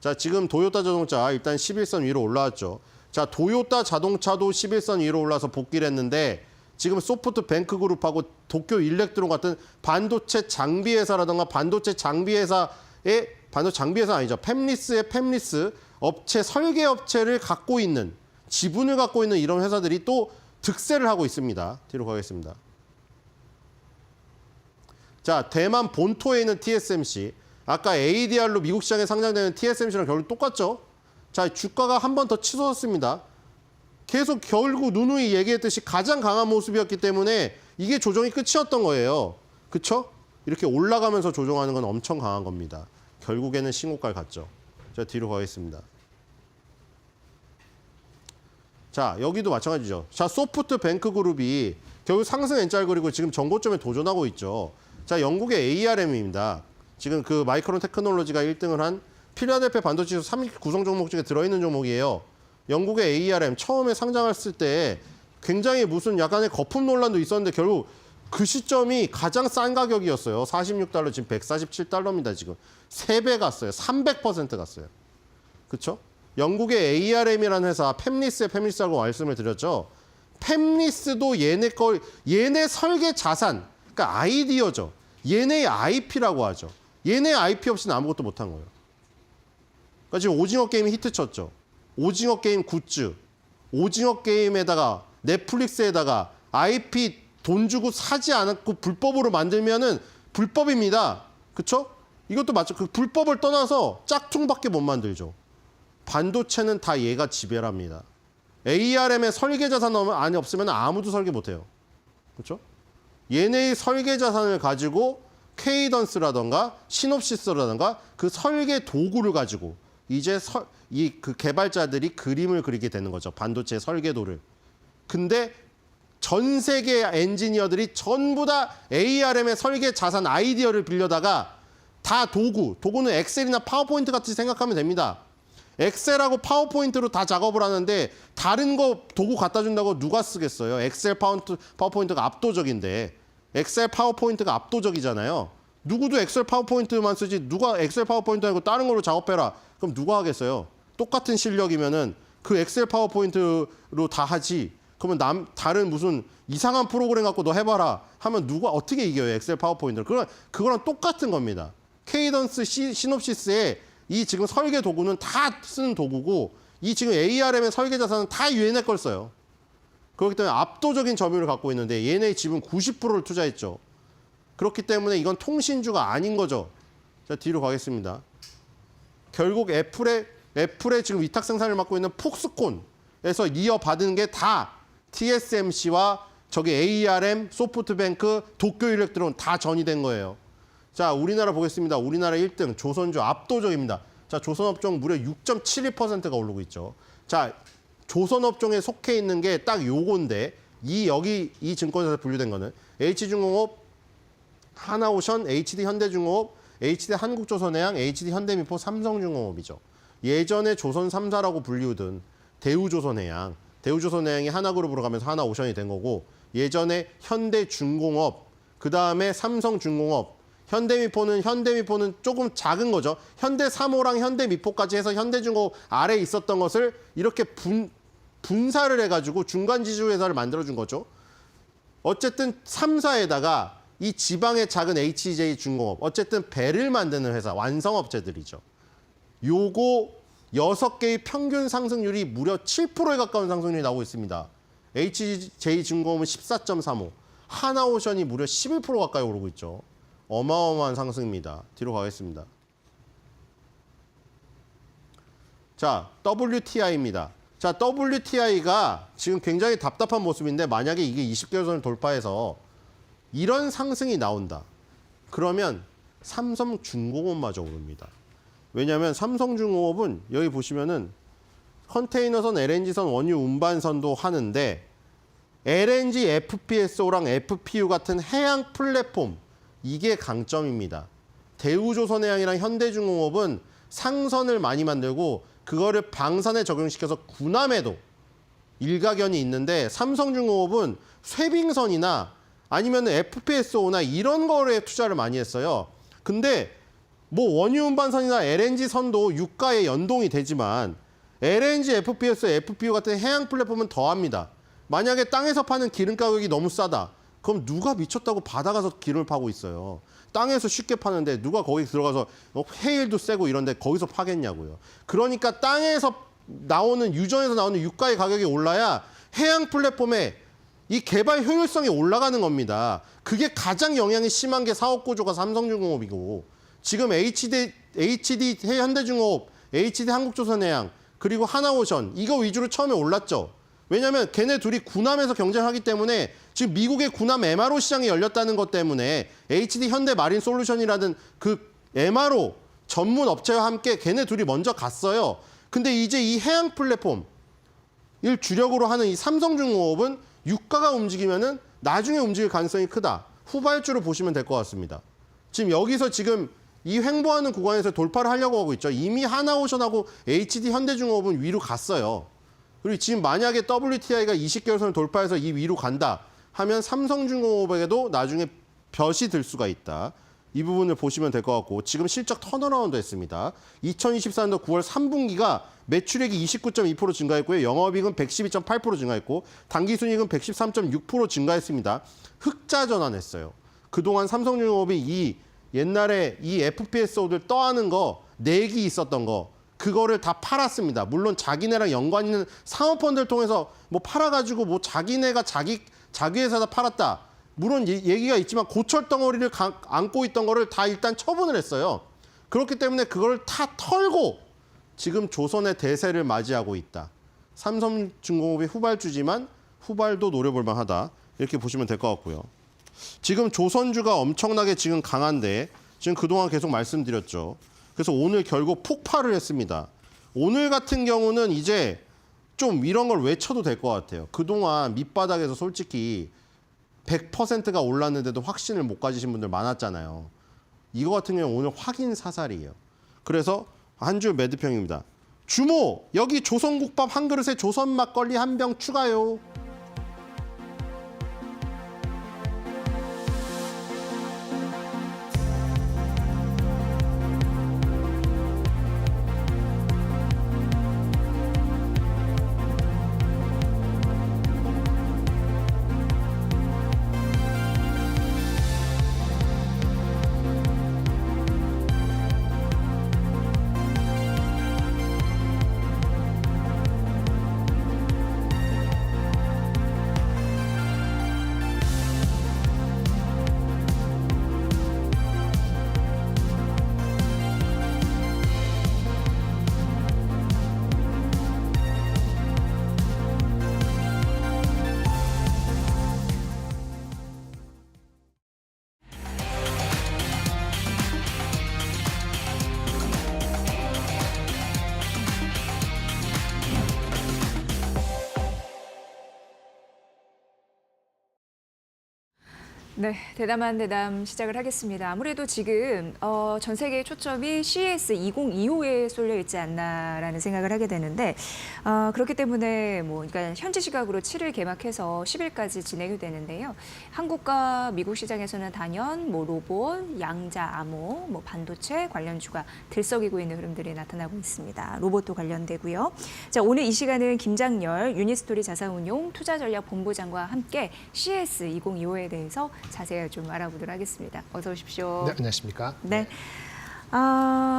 자, 지금 도요타 자동차 일단 11선 위로 올라왔죠. 자, 도요타 자동차도 11선 위로 올라서 복귀를 했는데 지금 소프트뱅크 그룹하고 도쿄 일렉트론 같은 반도체 장비 회사라든가 반도체 장비 회사 아니죠. 팹리스 업체 설계 업체를 갖고 있는 지분을 갖고 있는 이런 회사들이 또 득세를 하고 있습니다. 뒤로 가겠습니다. 자, 대만 본토에 있는 TSMC. 아까 ADR로 미국 시장에 상장되는 TSMC랑 결국 똑같죠? 자, 주가가 한 번 더 치솟았습니다. 계속 결국 누누이 얘기했듯이 가장 강한 모습이었기 때문에 이게 조정이 끝이었던 거예요. 그쵸? 이렇게 올라가면서 조정하는 건 엄청 강한 겁니다. 결국에는 신고가를 갔죠. 자, 뒤로 가겠습니다. 자, 여기도 마찬가지죠. 자, 소프트뱅크 그룹이 결국 상승 N자를 그리고 지금 전고점에 도전하고 있죠. 자, 영국의 ARM입니다. 지금 그 마이크론 테크놀로지가 1등을 한 필라델피아 반도체 지수 3위 구성 종목 중에 들어있는 종목이에요. 영국의 ARM 처음에 상장했을 때 굉장히 무슨 약간의 거품 논란도 있었는데 결국 그 시점이 가장 싼 가격이었어요. 46달러, 지금 147달러입니다. 지금 3배 갔어요. 300% 갔어요. 그렇죠? 영국의 ARM이라는 회사, 팹리스의 팹리스라고 말씀을 드렸죠. 팹리스도 얘네 설계 자산, 그러니까 아이디어죠. 얘네의 IP라고 하죠. 얘네 IP 없이는 아무것도 못한 거예요. 그러니까 지금 오징어 게임이 히트쳤죠. 오징어 게임 굿즈, 오징어 게임에다가 넷플릭스에다가 IP 돈 주고 사지 않았고 불법으로 만들면은 불법입니다. 그렇죠? 이것도 맞죠. 그 불법을 떠나서 짝퉁밖에 못 만들죠. 반도체는 다 얘가 지배를 합니다. ARM의 설계 자산 안에 없으면 아무도 설계 못 해요. 그렇죠? 얘네의 설계 자산을 가지고 케이던스라던가 시놉시스라던가 그 설계 도구를 가지고 이제 그 개발자들이 그림을 그리게 되는 거죠. 반도체 설계도를. 근데 전 세계 엔지니어들이 전부 다 ARM의 설계 자산 아이디어를 빌려다가 다 도구는 엑셀이나 파워포인트 같이 생각하면 됩니다. 엑셀하고 파워포인트로 다 작업을 하는데 다른 거 도구 갖다 준다고 누가 쓰겠어요? 엑셀 파워포인트가 압도적인데 엑셀 파워포인트가 압도적이잖아요. 누구도 엑셀 파워포인트만 쓰지 누가 엑셀 파워포인트 아니고 다른 걸로 작업해라. 그럼 누가 하겠어요? 똑같은 실력이면은 그 엑셀 파워포인트로 다 하지. 그러면 다른 무슨 이상한 프로그램 갖고 너 해봐라 하면 누가 어떻게 이겨요? 엑셀 파워포인트를. 그거랑 똑같은 겁니다. 케이던스 시놉시스의 이 지금 설계 도구는 다 쓰는 도구고 이 지금 ARM의 설계 자산은 다 얘네 걸 써요. 그렇기 때문에 압도적인 점유율을 갖고 있는데 얘네 지분 90%를 투자했죠. 그렇기 때문에 이건 통신주가 아닌 거죠. 자, 뒤로 가겠습니다. 결국 애플의 지금 위탁 생산을 맡고 있는 폭스콘에서 이어받은 게 다 TSMC와 저기 ARM, 소프트뱅크, 도쿄일렉트론 다 전이된 거예요. 자, 우리나라 보겠습니다. 우리나라 1등 조선주 압도적입니다. 자, 조선업종 무려 6.72%가 오르고 있죠. 자, 조선업종에 속해 있는 게 딱 요건데 여기 이 증권사에서 분류된 거는 H중공업, 하나오션, HD현대중공업, HD한국조선해양, HD현대미포, 삼성중공업이죠. 예전에 조선 3사라고 불리우던 대우조선해양, 대우조선해양이 하나그룹으로 가면서 하나오션이 된 거고 예전에 현대중공업, 그다음에 삼성중공업, 현대미포는 조금 작은 거죠. 현대사모랑 현대미포까지 해서 현대중공업 아래에 있었던 것을 이렇게 분사를 해가지고 중간지주회사를 만들어준 거죠. 어쨌든 3사에다가 이 지방의 작은 HJ중공업, 어쨌든 배를 만드는 회사, 완성업체들이죠. 요거 6개의 평균 상승률이 무려 7%에 가까운 상승률이 나오고 있습니다. HJ중공업은 14.35, 하나오션이 무려 11% 가까이 오르고 있죠. 어마어마한 상승입니다. 뒤로 가겠습니다. 자, WTI입니다. 자, WTI가 지금 굉장히 답답한 모습인데 만약에 이게 20개월 선을 돌파해서 이런 상승이 나온다. 그러면 삼성중공업마저 오릅니다. 왜냐하면 삼성중공업은 여기 보시면은 컨테이너선, LNG선, 원유 운반선도 하는데 LNG, FPSO랑 FPU 같은 해양 플랫폼 이게 강점입니다. 대우조선해양이랑 현대중공업은 상선을 많이 만들고 그거를 방산에 적용시켜서 군함에도 일가견이 있는데 삼성중공업은 쇄빙선이나 아니면 FPSO나 이런 거에 투자를 많이 했어요. 근데 뭐 원유 운반선이나 LNG 선도 유가에 연동이 되지만 LNG, FPS, FPU 같은 해양 플랫폼은 더합니다. 만약에 땅에서 파는 기름 가격이 너무 싸다. 그럼 누가 미쳤다고 바다 가서 기름을 파고 있어요. 땅에서 쉽게 파는데 누가 거기 들어가서 해일도 세고 이런데 거기서 파겠냐고요. 그러니까 땅에서 나오는 유전에서 나오는 유가의 가격이 올라야 해양 플랫폼에 이 개발 효율성이 올라가는 겁니다. 그게 가장 영향이 심한 게 사업 구조가 삼성중공업이고 지금 HD 현대중공업, HD 한국조선해양 그리고 하나오션 이거 위주로 처음에 올랐죠. 왜냐하면 걔네 둘이 군함에서 경쟁하기 때문에 지금 미국의 군함 MRO 시장이 열렸다는 것 때문에 HD 현대마린솔루션이라는 그 MRO 전문 업체와 함께 걔네 둘이 먼저 갔어요. 근데 이제 이 해양 플랫폼 을 주력으로 하는 이 삼성중공업은 유가가 움직이면은 나중에 움직일 가능성이 크다. 후발주로 보시면 될 것 같습니다. 지금 여기서 지금 이 횡보하는 구간에서 돌파를 하려고 하고 있죠. 이미 하나오션하고 HD 현대중공업은 위로 갔어요. 그리고 지금 만약에 WTI가 20개월선을 돌파해서 이 위로 간다 하면 삼성중공업에게도 나중에 볕이 들 수가 있다. 이 부분을 보시면 될 것 같고 지금 실적 턴어라운드 했습니다. 2024년도 9월 3분기가 매출액이 29.2% 증가했고요. 영업이익은 112.8% 증가했고 당기순이익은 113.6% 증가했습니다. 흑자 전환했어요. 그동안 삼성중공업이 이 옛날에 이 FPSO들 떠하는 거, 내기 있었던 거 그거를 다 팔았습니다. 물론 자기네랑 연관 있는 상업펀드를 통해서 뭐 팔아가지고 뭐 자기네가 자기 회사다 팔았다. 물론 얘기가 있지만 고철 덩어리를 안고 있던 거를 다 일단 처분을 했어요. 그렇기 때문에 그걸 다 털고 지금 조선의 대세를 맞이하고 있다. 삼성중공업이 후발주지만 후발도 노려볼 만하다. 이렇게 보시면 될 것 같고요. 지금 조선주가 엄청나게 지금 강한데 지금 그동안 계속 말씀드렸죠. 그래서 오늘 결국 폭발을 했습니다. 오늘 같은 경우는 이제 좀 이런 걸 외쳐도 될 것 같아요. 그동안 밑바닥에서 솔직히 100%가 올랐는데도 확신을 못 가지신 분들 많았잖아요. 이거 같은 경우는 오늘 확인 사살이에요. 그래서 한 줄 매도평입니다. 주모, 여기 조선국밥 한 그릇에 조선 막걸리 한 병 추가요. 네, 대담한 대담 시작을 하겠습니다. 아무래도 지금 전 세계의 초점이 CES 2025에 쏠려 있지 않나라는 생각을 하게 되는데 그렇기 때문에 그러니까 현지 시각으로 7일 개막해서 10일까지 진행이 되는데요. 한국과 미국 시장에서는 단연 로봇, 양자, 암호, 반도체 관련주가 들썩이고 있는 흐름들이 나타나고 있습니다. 로봇도 관련되고요. 자, 오늘 이 시간은 김장렬 유니스토리 자산운용 투자전략본부장과 함께 CES 2025에 대해서 자세히 좀 알아보도록 하겠습니다. 어서 오십시오. 네, 안녕하십니까? 네.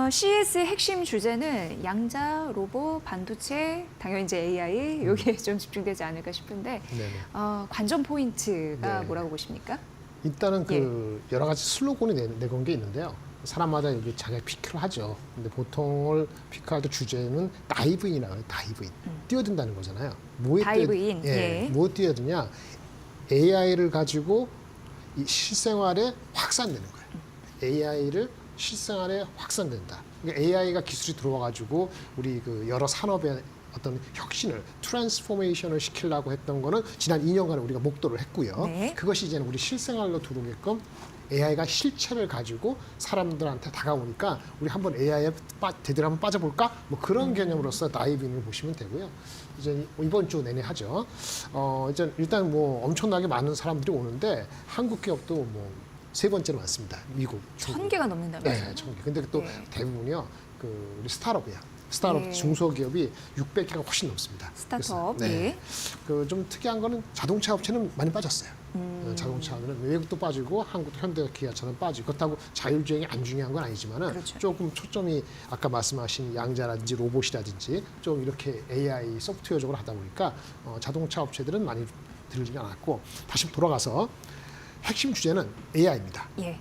CES의 핵심 주제는 양자, 로봇, 반도체, 당연히 이제 AI 여기에 좀 집중되지 않을까 싶은데 네네. 관전 포인트가 네. 뭐라고 보십니까? 일단은 여러 가지 슬로건이 내건 게 있는데요. 사람마다 이게 자기가 피크를 하죠. 근데 보통을 피크할 때 주제는 다이브인이라고 해요. 다이브인. 뛰어든다는 거잖아요. 뭐에 다이브인. 예. 뭐 뛰어드냐? AI를 가지고 이 실생활에 확산되는 거예요. AI를 실생활에 확산된다. 그러니까 AI가 기술이 들어와가지고 우리 그 여러 산업의 어떤 혁신을 트랜스포메이션을 시키려고 했던 거는 지난 2년간 우리가 목도를 했고요. 네. 그것이 이제는 우리 실생활로 들어오게끔 AI가 실체를 가지고 사람들한테 다가오니까 우리 한번 AI에 제대로 한번 빠져볼까? 뭐 그런 개념으로서 다이빙을 보시면 되고요. 이제 이번 주 내내 하죠. 이제 일단 뭐 엄청나게 많은 사람들이 오는데 한국 기업도 뭐 3번째로 많습니다. 미국, 중국. 1000개가 넘는다면서요? 네, 1000개. 근데 또 네. 대부분이요. 그 우리 스타트업이야. 스타트업 네. 중소기업이 600개가 훨씬 넘습니다. 스타트업. 그래서, 예. 그 좀 특이한 거는 자동차 업체는 많이 빠졌어요. 자동차는 외국도 빠지고 한국 현대 기아차는 빠지고 그렇다고 자율주행이 안 중요한 건 아니지만은 그렇죠. 조금 초점이 아까 말씀하신 양자라든지 로봇이라든지 좀 이렇게 AI 소프트웨어적으로 하다 보니까 자동차 업체들은 많이 들지 않았고 다시 돌아가서 핵심 주제는 AI입니다. 예.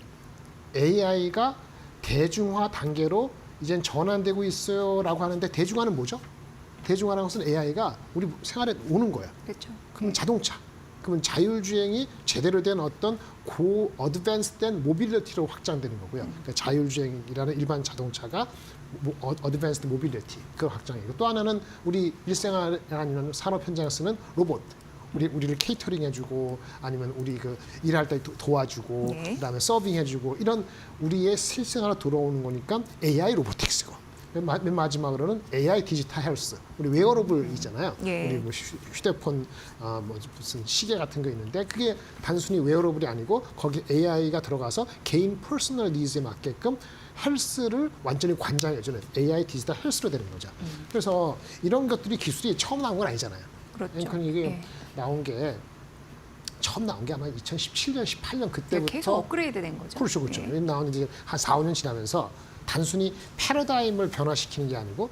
AI가 대중화 단계로 이젠 전환되고 있어요라고 하는데 대중화는 뭐죠? 대중화라는 것은 AI가 우리 생활에 오는 거예요. 그렇죠. 그럼 자동차. 그러면 자율주행이 제대로 된 어떤 고 어드밴스된 모빌리티로 확장되는 거고요. 그러니까 자율주행이라는 일반 자동차가 어드밴스드 모빌리티 그 확장이고 또 하나는 우리 일생활 아니면 산업 현장에 쓰는 로봇. 우리를 케이터링 해주고 아니면 우리 그 일할 때 도와주고 네. 그다음에 서빙 해주고 이런 우리의 실생활로 들어오는 거니까 AI 로보틱스고 맨 마지막으로는 AI 디지털 헬스 우리 웨어러블 있잖아요. 예. 우리 뭐 휴대폰 뭐 무슨 시계 같은 거 있는데 그게 단순히 웨어러블이 아니고 거기 AI가 들어가서 개인 퍼스널 니즈에 맞게끔 헬스를 완전히 관장해주는 AI 디지털 헬스로 되는 거죠. 그래서 이런 것들이 기술이 처음 나온 건 아니잖아요. 그렇죠. 그러니까 이게 예. 나온 게 처음 나온 게 아마 2017년, 18년 그때부터 계속 업그레이드 된 거죠. 그렇죠, 그렇죠. 예. 나온 이제 한 4, 5년 지나면서 단순히 패러다임을 변화시키는 게 아니고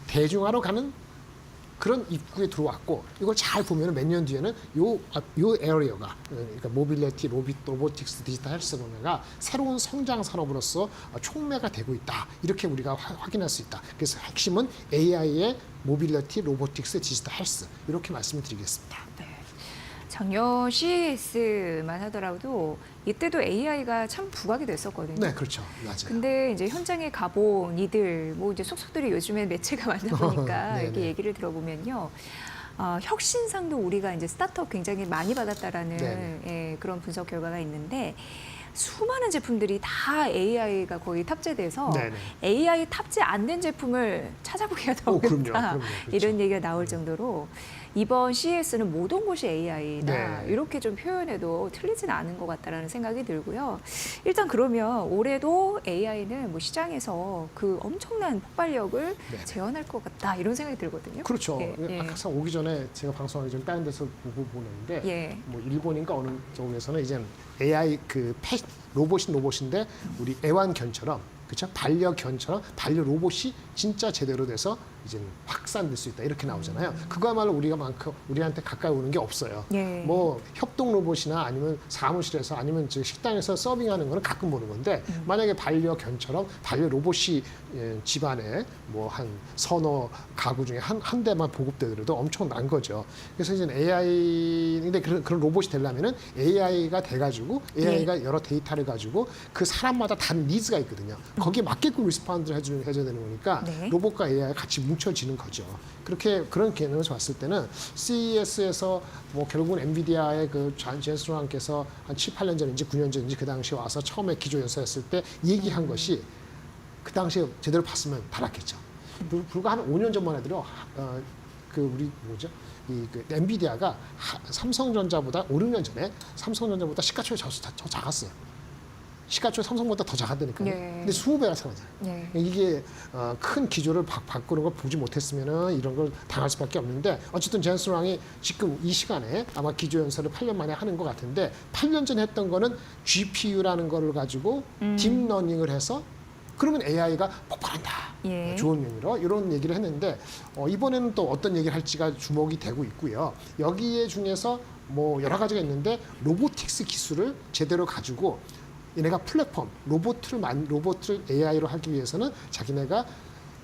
대중화로 가는 그런 입구에 들어왔고 이걸 잘 보면 몇 년 뒤에는 요 에어리어가 그러니까 모빌리티, 로보틱스, 디지털 헬스가 새로운 성장 산업으로서 촉매가 되고 있다. 이렇게 우리가 확인할 수 있다. 그래서 핵심은 AI의 모빌리티, 로보틱스, 디지털 헬스 이렇게 말씀을 드리겠습니다. 네. 작년 CES만 하더라도 이때도 AI가 참 부각이 됐었거든요. 네, 그렇죠. 맞아요. 근데 이제 현장에 가본 이들, 뭐 이제 속속들이 요즘에 매체가 많다 보니까 네, 이렇게 네. 얘기를 들어보면요. 혁신상도 우리가 이제 스타트업 굉장히 많이 받았다라는 네, 예, 그런 분석 결과가 있는데 수많은 제품들이 다 AI가 거의 탑재돼서 네, 네. AI 탑재 안 된 제품을 찾아보기가 더 어렵다. 그럼요. 그렇죠. 이런 얘기가 나올 정도로 이번 CES는 모든 곳이 AI다. 네. 이렇게 좀 표현해도 틀리진 않은 것 같다라는 생각이 들고요. 일단 그러면 올해도 AI는 뭐 시장에서 그 엄청난 폭발력을 네. 재현할 것 같다. 이런 생각이 들거든요. 그렇죠. 예, 항상 오기 전에 제가 방송하기 전에 다른 데서 보는데 예. 뭐 일본인가 어느 쪽에서는 이제 AI 그 로봇인데 우리 애완견처럼 그렇죠? 반려견처럼 반려 로봇이 진짜 제대로 돼서 이제 확산될 수 있다 이렇게 나오잖아요. 그거야말로 우리한테 가까이 오는 게 없어요. 예. 뭐 협동 로봇이나 아니면 사무실에서 아니면 저 식당에서 서빙하는 거는 가끔 보는 건데 만약에 반려견처럼 반려 로봇이 집안에 뭐 한 서너 가구 중에 한 대만 보급되더라도 엄청난 거죠. 그래서 이제 근데 그런 로봇이 되려면은 AI가 돼가지고 AI가 여러 데이터를 가지고 그 사람마다 다른 니즈가 있거든요. 거기에 맞게끔 리스폰드를 해줘야 되는 거니까 네. 로봇과 AI가 같이 뭉쳐지는 거죠. 그런 개념에서 봤을 때는 CES에서 뭐 결국은 엔비디아의 그 젠슨 왕께서 한 7, 8년 전인지 9년 전인지 그 당시에 와서 처음에 기조 연설했을 때 얘기한 것이 그 당시에 제대로 봤으면 달았겠죠. 불과 한 5년 전만 해도요. 우리 뭐죠? 그 엔비디아가 삼성전자보다 5, 6년 전에 삼성전자보다 시가총액이 더 작았어요. 시가총액 삼성보다 더 작았다니까요. 예. 근데 20배가 차이잖아요. 예. 이게 큰 기조를 바꾸는 걸 보지 못했으면 이런 걸 당할 수밖에 없는데 어쨌든 젠슨 왕이 지금 이 시간에 아마 기조 연설을 8년 만에 하는 것 같은데 8년 전에 했던 거는 GPU라는 거를 가지고 딥러닝을 해서 그러면 AI가 폭발한다. 예. 좋은 의미로 이런 얘기를 했는데 이번에는 또 어떤 얘기를 할지가 주목이 되고 있고요. 여기에 중에서 뭐 여러 가지가 있는데 로보틱스 기술을 제대로 가지고 얘네가 플랫폼 로봇을 AI로 하기 위해서는 자기네가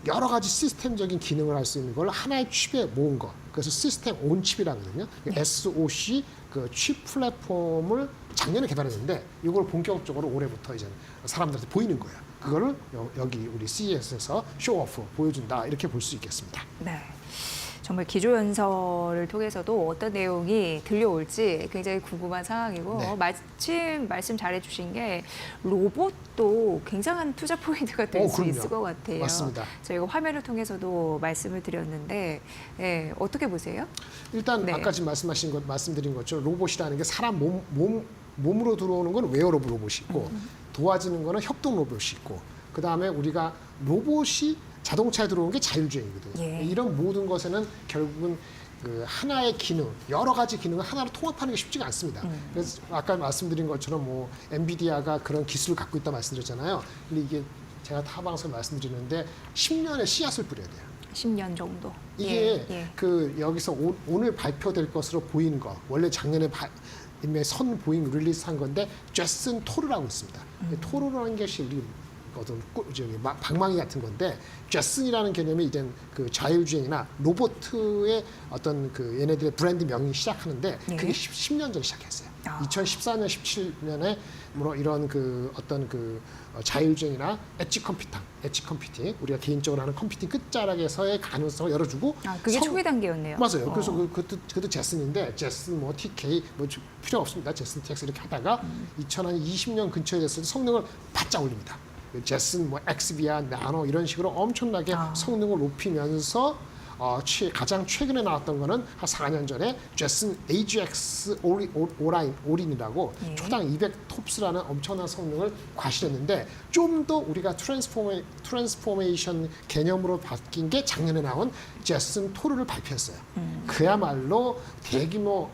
여러 가지 시스템적인 기능을 할 수 있는 걸 하나의 칩에 모은 거. 그래서 시스템 온 칩이라거든요. SOC 그 칩 플랫폼을 작년에 개발했는데 이걸 본격적으로 올해부터 이제 사람들한테 보이는 거예요. 그거를 여기 우리 CES에서 쇼오프 보여준다 이렇게 볼 수 있겠습니다. 네. 정말 기조연설을 통해서도 어떤 내용이 들려올지 굉장히 궁금한 상황이고 네. 마침 말씀 잘해주신 게 로봇도 굉장한 투자 포인트가 될 수 그럼요. 있을 것 같아요. 맞습니다. 저희가 화면을 통해서도 말씀을 드렸는데 예, 어떻게 보세요? 일단 네. 아까 지금 말씀드린 것처럼 로봇이라는 게 사람 몸으로 들어오는 건 웨어러블 로봇이 있고 도와주는 거는 협동 로봇이 있고 그 다음에 우리가 로봇이 자동차에 들어오는 게 자율주행이거든요. 예. 이런 모든 것에는 결국은 그 하나의 기능, 여러 가지 기능을 하나로 통합하는 게 쉽지가 않습니다. 그래서 아까 말씀드린 것처럼 뭐 엔비디아가 그런 기술을 갖고 있다 말씀드렸잖아요. 근데 이게 제가 타방송 말씀드리는데 10년의 씨앗을 뿌려야 돼요. 10년 정도. 이게 예. 그 여기서 오늘 발표될 것으로 보이는 거 원래 작년에 선 보잉 릴리스한 건데 제슨 토르라고 있습니다. 토르라는 것이 우리 어떤 방망이 같은 건데 제슨이라는 개념이 이제 그 자율주행이나 로봇의 어떤 그 얘네들의 브랜드 명이 시작하는데 네. 그게 10년 전에 시작했어요. 2014년, 17년에 뭐 이런 그 어떤 그 자율주행이나 엣지 컴퓨팅, 우리가 개인적으로 하는 컴퓨팅 끝자락에서의 가능성을 열어주고. 그게 초기 단계였네요. 맞아요. 그래서 그것도 제슨인데 제슨 뭐 TK 뭐 필요 없습니다. 제슨 TX 이렇게 하다가 2020년 근처에 됐을 때 성능을 바짝 올립니다. 제슨 뭐 XV야 나노 이런 식으로 엄청나게 성능을 높이면서 가장 최근에 나왔던 거는 한 4년 전에 제슨 AGX 올인이라고 초당 200 톱스라는 엄청난 성능을 과시했는데 좀 더 우리가 트랜스포메이션 개념으로 바뀐 게 작년에 나온 제슨 토르를 발표했어요. 그야말로 대규모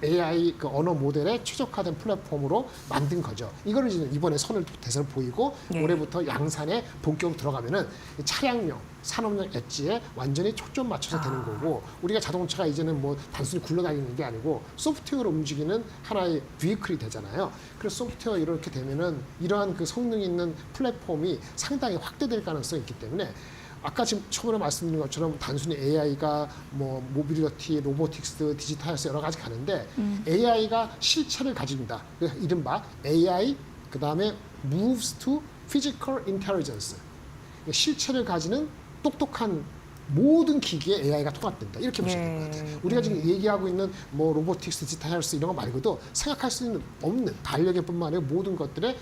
AI 그 언어 모델에 최적화된 플랫폼으로 만든 거죠. 이거를 이번에 선을 대선 보이고 올해부터 양산에 본격으로 들어가면은 차량용, 산업용 엣지에 완전히 초점 맞춰서 되는 거고, 우리가 자동차가 이제는 뭐 단순히 굴러다니는 게 아니고 소프트웨어로 움직이는 하나의 비클이 되잖아요. 그래서 소프트웨어 이렇게 되면은 이러한 그 성능 있는 플랫폼이 상당히 확대될 가능성이 있기 때문에 아까 지금 처음에 말씀드린 것처럼 단순히 AI가 뭐 모빌리티, 로보틱스, 디지털 헬스 여러 가지 가는데 AI가 실체를 가집니다. 이른바 AI 그다음에 moves to physical intelligence. 실체를 가지는 똑똑한 모든 기기에 AI가 통합된다. 이렇게 보시면 될 것 같아요. 우리가 지금 얘기하고 있는 뭐 로보틱스, 디지털 헬스 이런 거 말고도 생각할 수 있는 없는 반려견뿐만 아니라 모든 것들에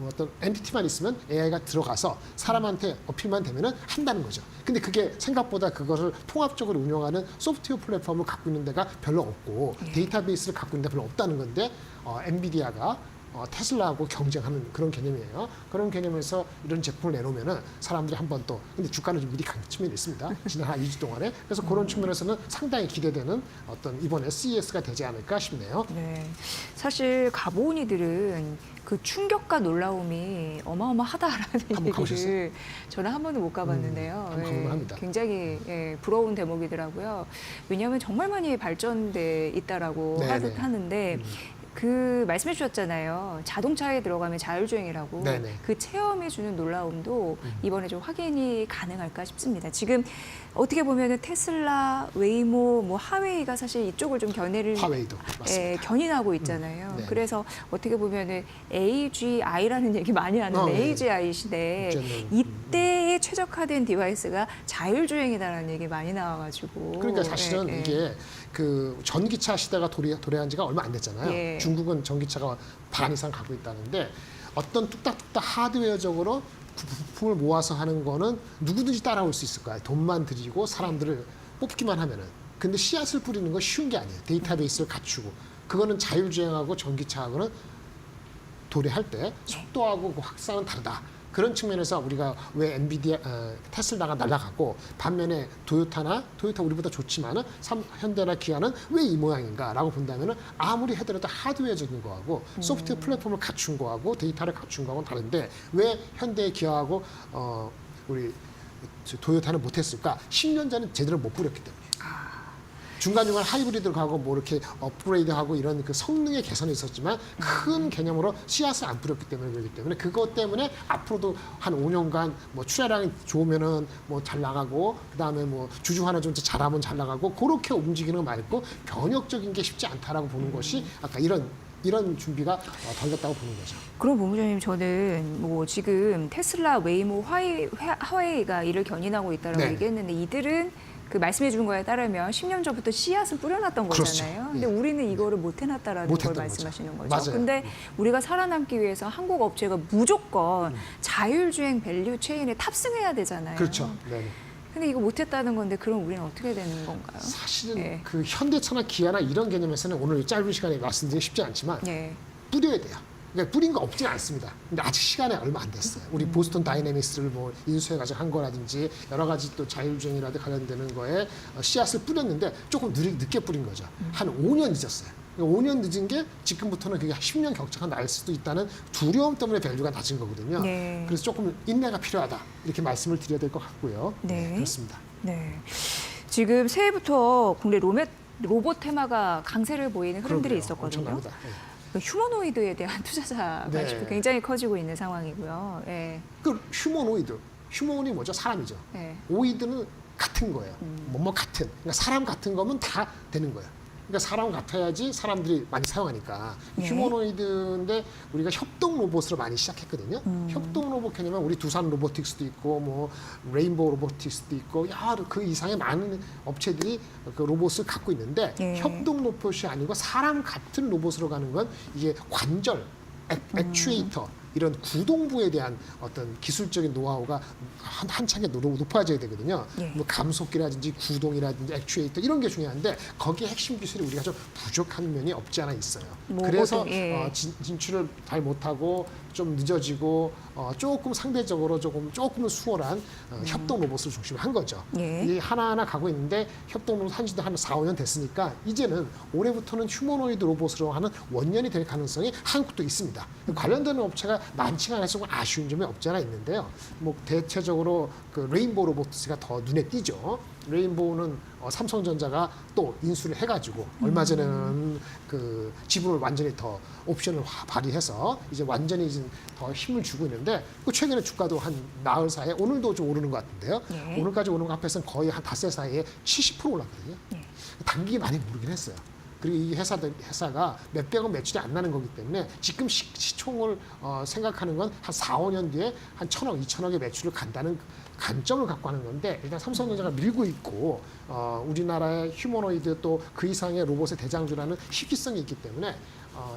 어떤 엔티티만 있으면 AI가 들어가서 사람한테 어필만 되면은 한다는 거죠. 근데 그게 생각보다 그것을 통합적으로 운영하는 소프트웨어 플랫폼을 갖고 있는 데가 별로 없고 데이터베이스를 갖고 있는 데 별로 없다는 건데 엔비디아가 테슬라하고 경쟁하는 그런 개념이에요. 그런 개념에서 이런 제품을 내놓으면은 사람들이 한 번 또, 근데 주가는 좀 미리 간 측면이 있습니다. 지난 한 2주 동안에. 그래서 그런 측면에서는 상당히 기대되는 어떤 이번에 CES가 되지 않을까 싶네요. 네. 사실 가보니들은 그 충격과 놀라움이 어마어마하다라는 한번 가보셨어요? 얘기를 저는 한 번도 못 가봤는데요. 한번 가보면 합니다. 굉장히 부러운 대목이더라고요. 왜냐하면 정말 많이 발전돼 있다라고 네네. 하는데 그 말씀해 주셨잖아요. 자동차에 들어가면 자율주행이라고. 네네. 그 체험이 주는 놀라움도 이번에 좀 확인이 가능할까 싶습니다. 지금 어떻게 보면은 테슬라, 웨이모, 뭐 하웨이가 사실 이쪽을 좀 화웨이도 맞습니다. 견인하고 있잖아요. 네. 그래서 어떻게 보면은 AGI라는 얘기 많이 하는데 네. AGI 시대에 이때에 최적화된 디바이스가 자율주행이다라는 얘기 많이 나와가지고. 그러니까 사실은 예, 예. 이게 그 전기차 시대가 도래한 지가 얼마 안 됐잖아요. 예. 중국은 전기차가 반 이상 가고 있다는데 어떤 뚝딱뚝딱 하드웨어적으로 부품을 모아서 하는 거는 누구든지 따라올 수 있을 거야. 돈만 들이고 사람들을 뽑기만 하면은. 근데 씨앗을 뿌리는 건 쉬운 게 아니에요. 데이터베이스를 갖추고. 그거는 자율주행하고 전기차하고는 도래할 때 속도하고 그 확산은 다르다. 그런 측면에서 우리가 왜 엔비디아, 테슬라가 날아가고 반면에 토요타 우리보다 좋지만은 현대나 기아는 왜 이 모양인가라고 본다면은 아무리 하더라도 하드웨어적인 거하고 소프트웨어 플랫폼을 갖춘 거하고 데이터를 갖춘 거하고는 다른데 왜 현대 기아하고 우리 토요타는 못했을까? 10년 전에 제대로 못 뿌렸기 때문에. 중간중간 하이브리드로 가고 뭐 이렇게 업그레이드하고 이런 그 성능의 개선이 있었지만 큰 개념으로 씨앗을 안 뿌렸기 때문에 그렇기 때문에 그것 때문에 앞으로도 한 5년간 뭐 출하량이 좋으면은 뭐 잘 나가고 그다음에 뭐 주주 하나 좀 잘하면 잘 나가고 그렇게 움직이는 거 말고 변혁적인 게 쉽지 않다라고 보는 것이 아까 이런 준비가 덜 됐다고 보는 거죠. 그럼 본부장님 저는 뭐 지금 테슬라, 웨이모, 하웨이가 이를 견인하고 있다라고 네. 얘기했는데 이들은 그 말씀해 준 거에 따르면 10년 전부터 씨앗은 뿌려놨던 그렇죠. 거잖아요. 근데 예. 우리는 이거를 못 해놨다라는 걸 못했던 말씀하시는 거죠. 맞아요. 근데 우리가 살아남기 위해서 한국 업체가 무조건 자율주행 밸류 체인에 탑승해야 되잖아요. 그렇죠. 네. 근데 이거 못했다는 건데 그럼 우리는 어떻게 되는 건가요? 사실은 예. 그 현대차나 기아나 이런 개념에서는 오늘 짧은 시간에 말씀드리기 쉽지 않지만 예. 뿌려야 돼요. 그러니까 뿌린 거 없지는 않습니다. 근데 아직 시간이 얼마 안 됐어요. 우리 보스턴 다이내믹스를 뭐 인수해가지고 한 거라든지 여러 가지 또 자율주행이라든지 관련되는 거에 씨앗을 뿌렸는데 조금 늦게 뿌린 거죠. 한 5년 늦었어요. 5년 늦은 게 지금부터는 그게 10년 격차가 날 수도 있다는 두려움 때문에 밸류가 낮은 거거든요. 네. 그래서 조금 인내가 필요하다. 이렇게 말씀을 드려야 될 것 같고요. 네. 그렇습니다. 네. 지금 새해부터 국내 로봇 테마가 강세를 보이는 흐름들이 그러게요. 있었거든요. 엄청납니다. 예. 휴머노이드에 대한 투자자가 네. 지금 굉장히 커지고 있는 상황이고요. 예. 그 휴머노이 뭐죠? 사람이죠. 예. 오이드는 같은 거예요. 뭐뭐 같은. 그러니까 사람 같은 거면 다 되는 거예요. 그러니까 사람 같아야지 사람들이 많이 사용하니까 네. 휴머노이드인데 우리가 협동 로봇으로 많이 시작했거든요. 협동 로봇 개념은 우리 두산 로보틱스도 있고 뭐 레인보우 로보틱스도 있고 여러 그 이상의 많은 업체들이 그 로봇을 갖고 있는데 네. 협동 로봇이 아니고 사람 같은 로봇으로 가는 건 이게 관절, 액추에이터 이런 구동부에 대한 어떤 기술적인 노하우가 한창에 높아져야 되거든요. 예. 뭐 감속기라든지 구동이라든지 액추에이터 이런 게 중요한데 거기에 핵심 기술이 우리가 좀 부족한 면이 없지 않아 있어요. 뭐 그래서 보통, 예. 진출을 잘 못하고 좀 늦어지고 조금 상대적으로 조금은 수월한 협동 로봇을 중심으로 한 거죠. 예. 이 하나하나 가고 있는데 협동 로봇 한 지도 한 4, 5년 됐으니까 이제는 올해부터는 휴머노이드 로봇으로 하는 원년이 될 가능성이 한국도 있습니다. 관련되는 업체가 많지가 않아서 조금 아쉬운 점이 없지 않아 있는데요. 뭐 대체적으로 그 레인보우 로보틱스가 더 눈에 띄죠. 레인보우는 삼성전자가 또 인수를 해가지고 얼마 전에는 그 지분을 완전히 더 옵션을 발휘해서 이제 완전히 이제 더 힘을 주고 있는데 그 최근에 주가도 한 나흘 사이에 오늘도 좀 오르는 것 같은데요. 네. 오늘까지 오는 거 합해서는 거의 한 닷새 사이에 70% 올랐거든요. 단기 많이 오르긴 했어요. 그리고 이 회사가 몇백억 매출이 안 나는 거기 때문에 지금 시총을 생각하는 건 한 4, 5년 뒤에 한 1,000억, 2,000억의 매출을 간다는 관점을 갖고 하는 건데 일단 삼성전자가 밀고 있고 우리나라의 휴머노이드 또 그 이상의 로봇의 대장주라는 희귀성이 있기 때문에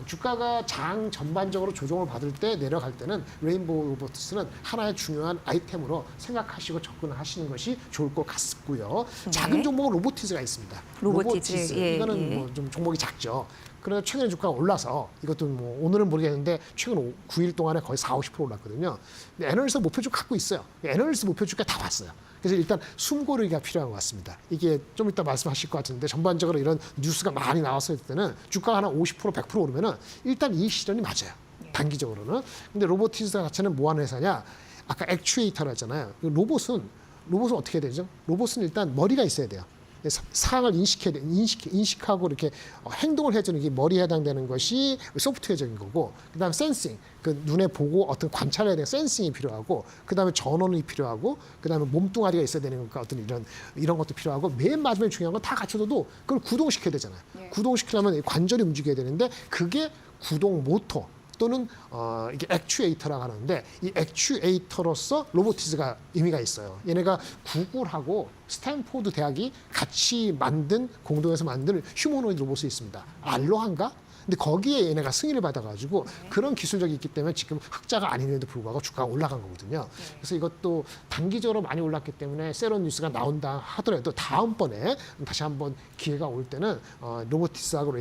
주가가 장 전반적으로 조정을 받을 때 내려갈 때는 레인보우 로보틱스는 하나의 중요한 아이템으로 생각하시고 접근하시는 것이 좋을 것 같고요. 작은 종목은 로보티즈가 있습니다. 로보티즈, 예, 이거는 예. 뭐 좀 종목이 작죠. 그래서 최근에 주가가 올라서 이것도 뭐 오늘은 모르겠는데 최근 9일 동안에 거의 4, 50% 올랐거든요. 근데 애널리스트 목표주 갖고 있어요. 애널리스트 목표주가 다 왔어요. 그래서 일단 숨고르기가 필요한 것 같습니다. 이게 좀 이따 말씀하실 것 같은데 전반적으로 이런 뉴스가 많이 나왔을 때는 주가가 한 50%, 100% 오르면은 일단 이 시련이 맞아요. 단기적으로는. 근데 로보티즈 자체는 뭐 하는 회사냐? 아까 액추에이터라 했잖아요. 로봇은 어떻게 되죠? 로봇은 일단 머리가 있어야 돼요. 사항을 인식하고 이렇게 행동을 해주는 게 머리에 해당되는 것이 소프트웨어적인 거고, 그다음 센싱, 그 눈에 보고 어떤 관찰해야 되는 센싱이 필요하고, 그다음에 전원이 필요하고, 그다음에 몸뚱아리가 있어야 되는 거니까 어떤 이런 것도 필요하고, 맨 마지막에 중요한 건 다 갖춰둬도 그걸 구동시켜야 되잖아요. 구동시키려면 관절이 움직여야 되는데 그게 구동 모터 또는 이게 액추에이터라고 하는데 이 액추에이터로서 로보티즈가 의미가 있어요. 얘네가 구글하고 스탠포드 대학이 같이 공동해서 만든 휴머노이드 로봇이 있습니다. 알로한가? 근데 거기에 얘네가 승인을 받아가지고 그런 기술력이 있기 때문에 지금 흑자가 아닌데도 불구하고 주가가 올라간 거거든요. 그래서 이것도 단기적으로 많이 올랐기 때문에 세론 뉴스가 나온다 하더라도 다음번에 다시 한번 기회가 올 때는 로보티스하고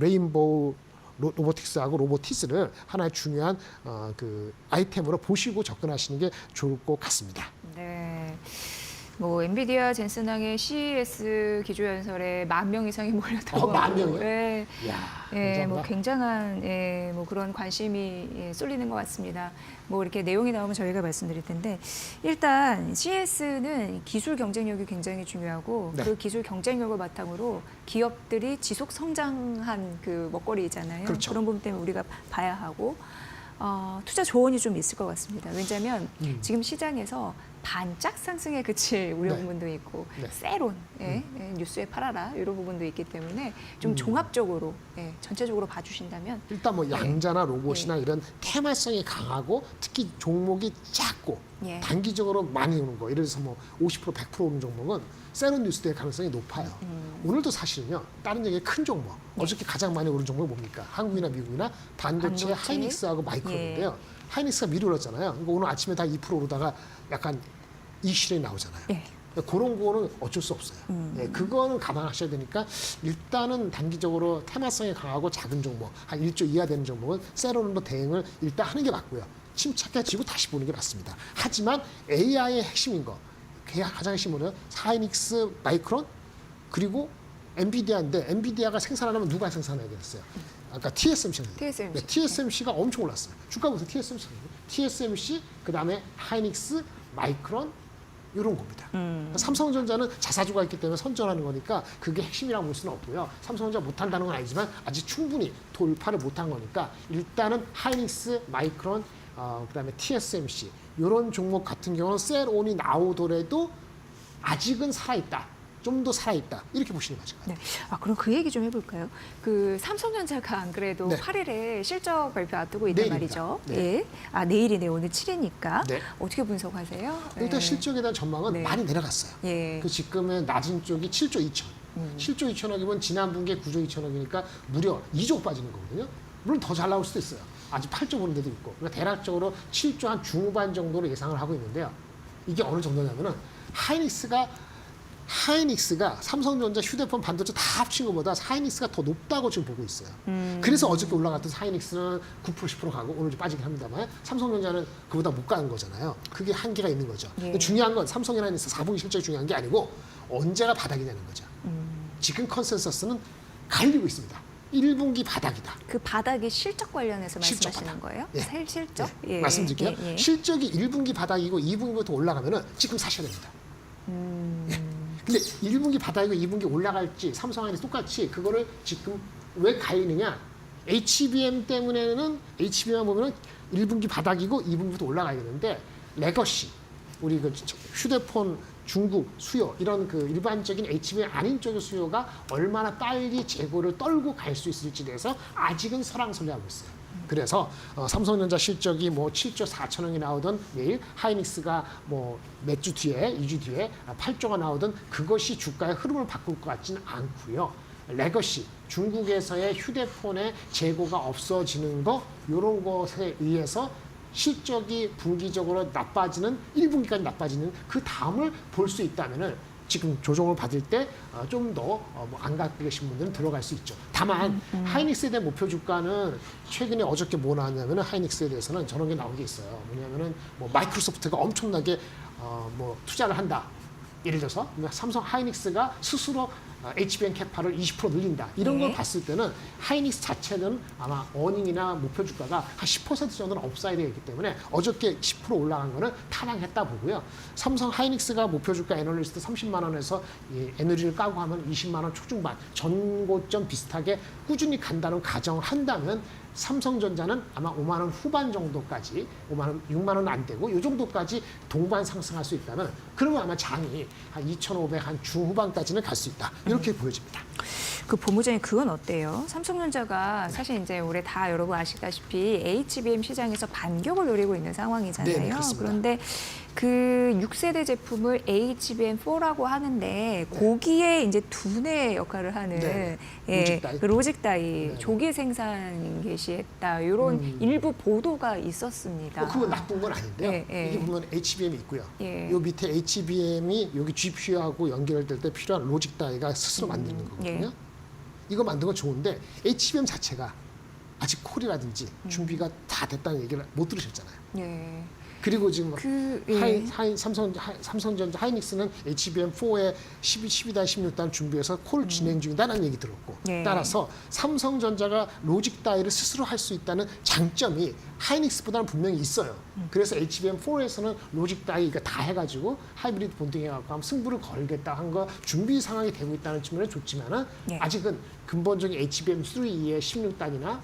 레인보우 로보틱스하고 로보티스를 하나의 중요한 그 아이템으로 보시고 접근하시는 게 좋을 것 같습니다. 네. 뭐 엔비디아 젠슨항의 CES 기조연설에 10,000명 이상이 몰렸다고. 10,000명이요? 네. 이야, 예, 뭐 감사합니다. 굉장한 뭐 그런 관심이 쏠리는 것 같습니다. 뭐 이렇게 내용이 나오면 저희가 말씀드릴 텐데 일단 CES는 기술 경쟁력이 굉장히 중요하고 네. 그 기술 경쟁력을 바탕으로 기업들이 지속 성장한 그 먹거리잖아요. 그렇죠. 그런 부분 때문에 우리가 봐야 하고 투자 조언이 좀 있을 것 같습니다. 왜냐하면 지금 시장에서 반짝 상승에 그칠 우려 네. 부분도 있고 네. 세론 뉴스에 팔아라 이런 부분도 있기 때문에 좀 종합적으로 전체적으로 봐주신다면 일단 뭐 양자나 로봇이나 이런 테마성이 강하고 특히 종목이 작고 예. 단기적으로 많이 오는 거, 예를 들어서 뭐 50%, 100% 오는 종목은 세론 뉴스 될 가능성이 높아요. 오늘도 사실은요, 다른 얘기의 큰 종목, 어저께 가장 많이 오른 종목이 뭡니까? 한국이나 미국이나 반도체, 반도체? 하이닉스하고 마이크론인데요. 하이닉스가 미리 올랐잖아요. 그러니까 오늘 아침에 다 2% 오르다가 약간 이 실현이 나오잖아요. 예. 그런 거는 어쩔 수 없어요. 예, 그거는 감안하셔야 되니까 일단은 단기적으로 테마성이 강하고 작은 종목, 한 1조 이하 되는 종목은 세론으로 대응을 일단 하는 게 맞고요. 침착해지고 다시 보는 게 맞습니다. 하지만 AI의 핵심인 거, 가장 핵심은 하이닉스, 마이크론, 그리고 엔비디아인데 엔비디아가 생산하려면 누가 생산해야 되겠어요? 아까 TSMC는 TSMC. TSMC가 엄청 올랐어요. 주가 보세요. TSMC, 그다음에 하이닉스, 마이크론 이런 겁니다. 삼성전자는 자사주가 있기 때문에 선전하는 거니까 그게 핵심이라고 볼 수는 없고요. 삼성전자 못한다는 건 아니지만 아직 충분히 돌파를 못한 거니까 일단은 하이닉스, 마이크론, 그다음에 TSMC 이런 종목 같은 경우는 셀온이 나오더라도 아직은 살아있다. 좀 더 살아있다 이렇게 보시는 거죠. 네. 아, 그럼 그 얘기 좀 해볼까요? 그 삼성전자가 안 그래도 네. 8일에 실적 발표 앞두고 있단 내일입니다. 말이죠. 네. 예. 아, 내일이네. 오늘 7일이니까. 네. 어떻게 분석하세요? 일단 네. 실적에 대한 전망은 네. 많이 내려갔어요. 예. 그 지금은 낮은 쪽이 7조 2천. 7조 2천억이면 지난 분기에 9조 2천억이니까 무려 2조 빠지는 거거든요. 물론 더 잘 나올 수도 있어요. 아직 8조 보는 데도 있고. 그러니까 대략적으로 7조 한 중후반 정도로 예상을 하고 있는데요. 이게 어느 정도냐면은 하이닉스가 삼성전자, 휴대폰, 반도체 다 합친 것보다 하이닉스가 더 높다고 지금 보고 있어요. 그래서 어저께 올라갔던 하이닉스는 9% 10% 가고 오늘 좀 빠지긴 합니다만 삼성전자는 그보다 못 가는 거잖아요. 그게 한계가 있는 거죠. 근데 중요한 건 삼성이나 하이닉스 4분기 실적이 중요한 게 아니고 언제가 바닥이 되는 거죠. 지금 컨센서스는 갈리고 있습니다. 1분기 바닥이다. 그 바닥이 실적 관련해서 실적 말씀하시는 바닥. 거예요? 예. 실적? 예. 말씀드릴게요. 예, 예. 실적이 1분기 바닥이고 2분기부터 올라가면은 지금 사셔야 됩니다. 근데 1분기 바닥이고 2분기 올라갈지 삼성하이닉스 똑같이 그거를 지금 왜 갈리느냐? HBM 때문에는 HBM만 보면은 1분기 바닥이고 2분기부터 올라가야 되는데 레거시 우리 그 휴대폰 중국 수요 이런 그 일반적인 HBM 아닌 쪽의 수요가 얼마나 빨리 재고를 떨고 갈 수 있을지에 대해서 아직은 설왕설래하고 있어요. 그래서 삼성전자 실적이 뭐 7조 4천억이 나오던 내일 하이닉스가 뭐 몇 주 뒤에 2주 뒤에 8조가 나오던 그것이 주가의 흐름을 바꿀 것 같지는 않고요. 레거시 중국에서의 휴대폰의 재고가 없어지는 거 이런 것에 의해서 실적이 분기적으로 나빠지는 1분기까지 나빠지는 그 다음을 볼 수 있다면은 지금 조정을 받을 때 좀 더 안 갖고 계신 분들은 들어갈 수 있죠. 다만 하이닉스에 대한 목표 주가는 최근에 어저께 뭐 나왔냐면은 하이닉스에 대해서는 저런 게 나온 게 있어요. 뭐냐면은 뭐 마이크로소프트가 엄청나게 뭐 투자를 한다. 예를 들어서 삼성 하이닉스가 스스로 HBM 캐파를 20% 늘린다. 이런 걸 봤을 때는 하이닉스 자체는 아마 어닝이나 목표 주가가 한 10% 정도는 업사이드가 있기 때문에 어저께 10% 올라간 거는 타당했다 보고요. 삼성 하이닉스가 목표 주가 애널리스트 30만 원에서 에너지를 까고 하면 20만 원 초중반 전고점 비슷하게 꾸준히 간다는 가정을 한다면 삼성전자는 아마 5만 원 후반 정도까지 5만 원, 6만 원은 안 되고 이 정도까지 동반 상승할 수 있다면 그러면 아마 장이 한 2,500 한 중후반까지는 갈 수 있다. 이렇게 보여집니다. 그 본부장님 그건 어때요? 삼성전자가 사실 이제 올해 다 여러분 아시다시피 HBM 시장에서 반격을 노리고 있는 상황이잖아요. 네, 그렇습니다. 그런데 그 6세대 제품을 HBM4라고 하는데 거기에 이제 두뇌 역할을 하는 네, 예, 로직다이. 그 로직다이 네. 조기 생산 개시했다 이런 일부 보도가 있었습니다. 그건 나쁜 건 아닌데요. 예, 예. 이게 보면 HBM이 있고요. 예. 요 밑에 HBM이 여기 GPU하고 연결될 때 필요한 로직 다이가 스스로 만드는 거거든요. 예. 이거 만든 건 좋은데 HBM 자체가 아직 콜이라든지 준비가 다 됐다는 얘기를 못 들으셨잖아요. 예. 그리고 지금 예. 삼성전자 하이닉스는 HBM4에 12단, 16단 준비해서 콜 진행 중이다라는 얘기 들었고 예. 따라서 삼성전자가 로직 다이를 스스로 할 수 있다는 장점이 하이닉스보다는 분명히 있어요. 그래서 HBM4에서는 로직 다이 다 해가지고 하이브리드 본딩 해갖고 한번 승부를 걸겠다 한 거 준비 상황이 되고 있다는 측면은 좋지만은 예. 아직은 근본적인 HBM3의 16단이나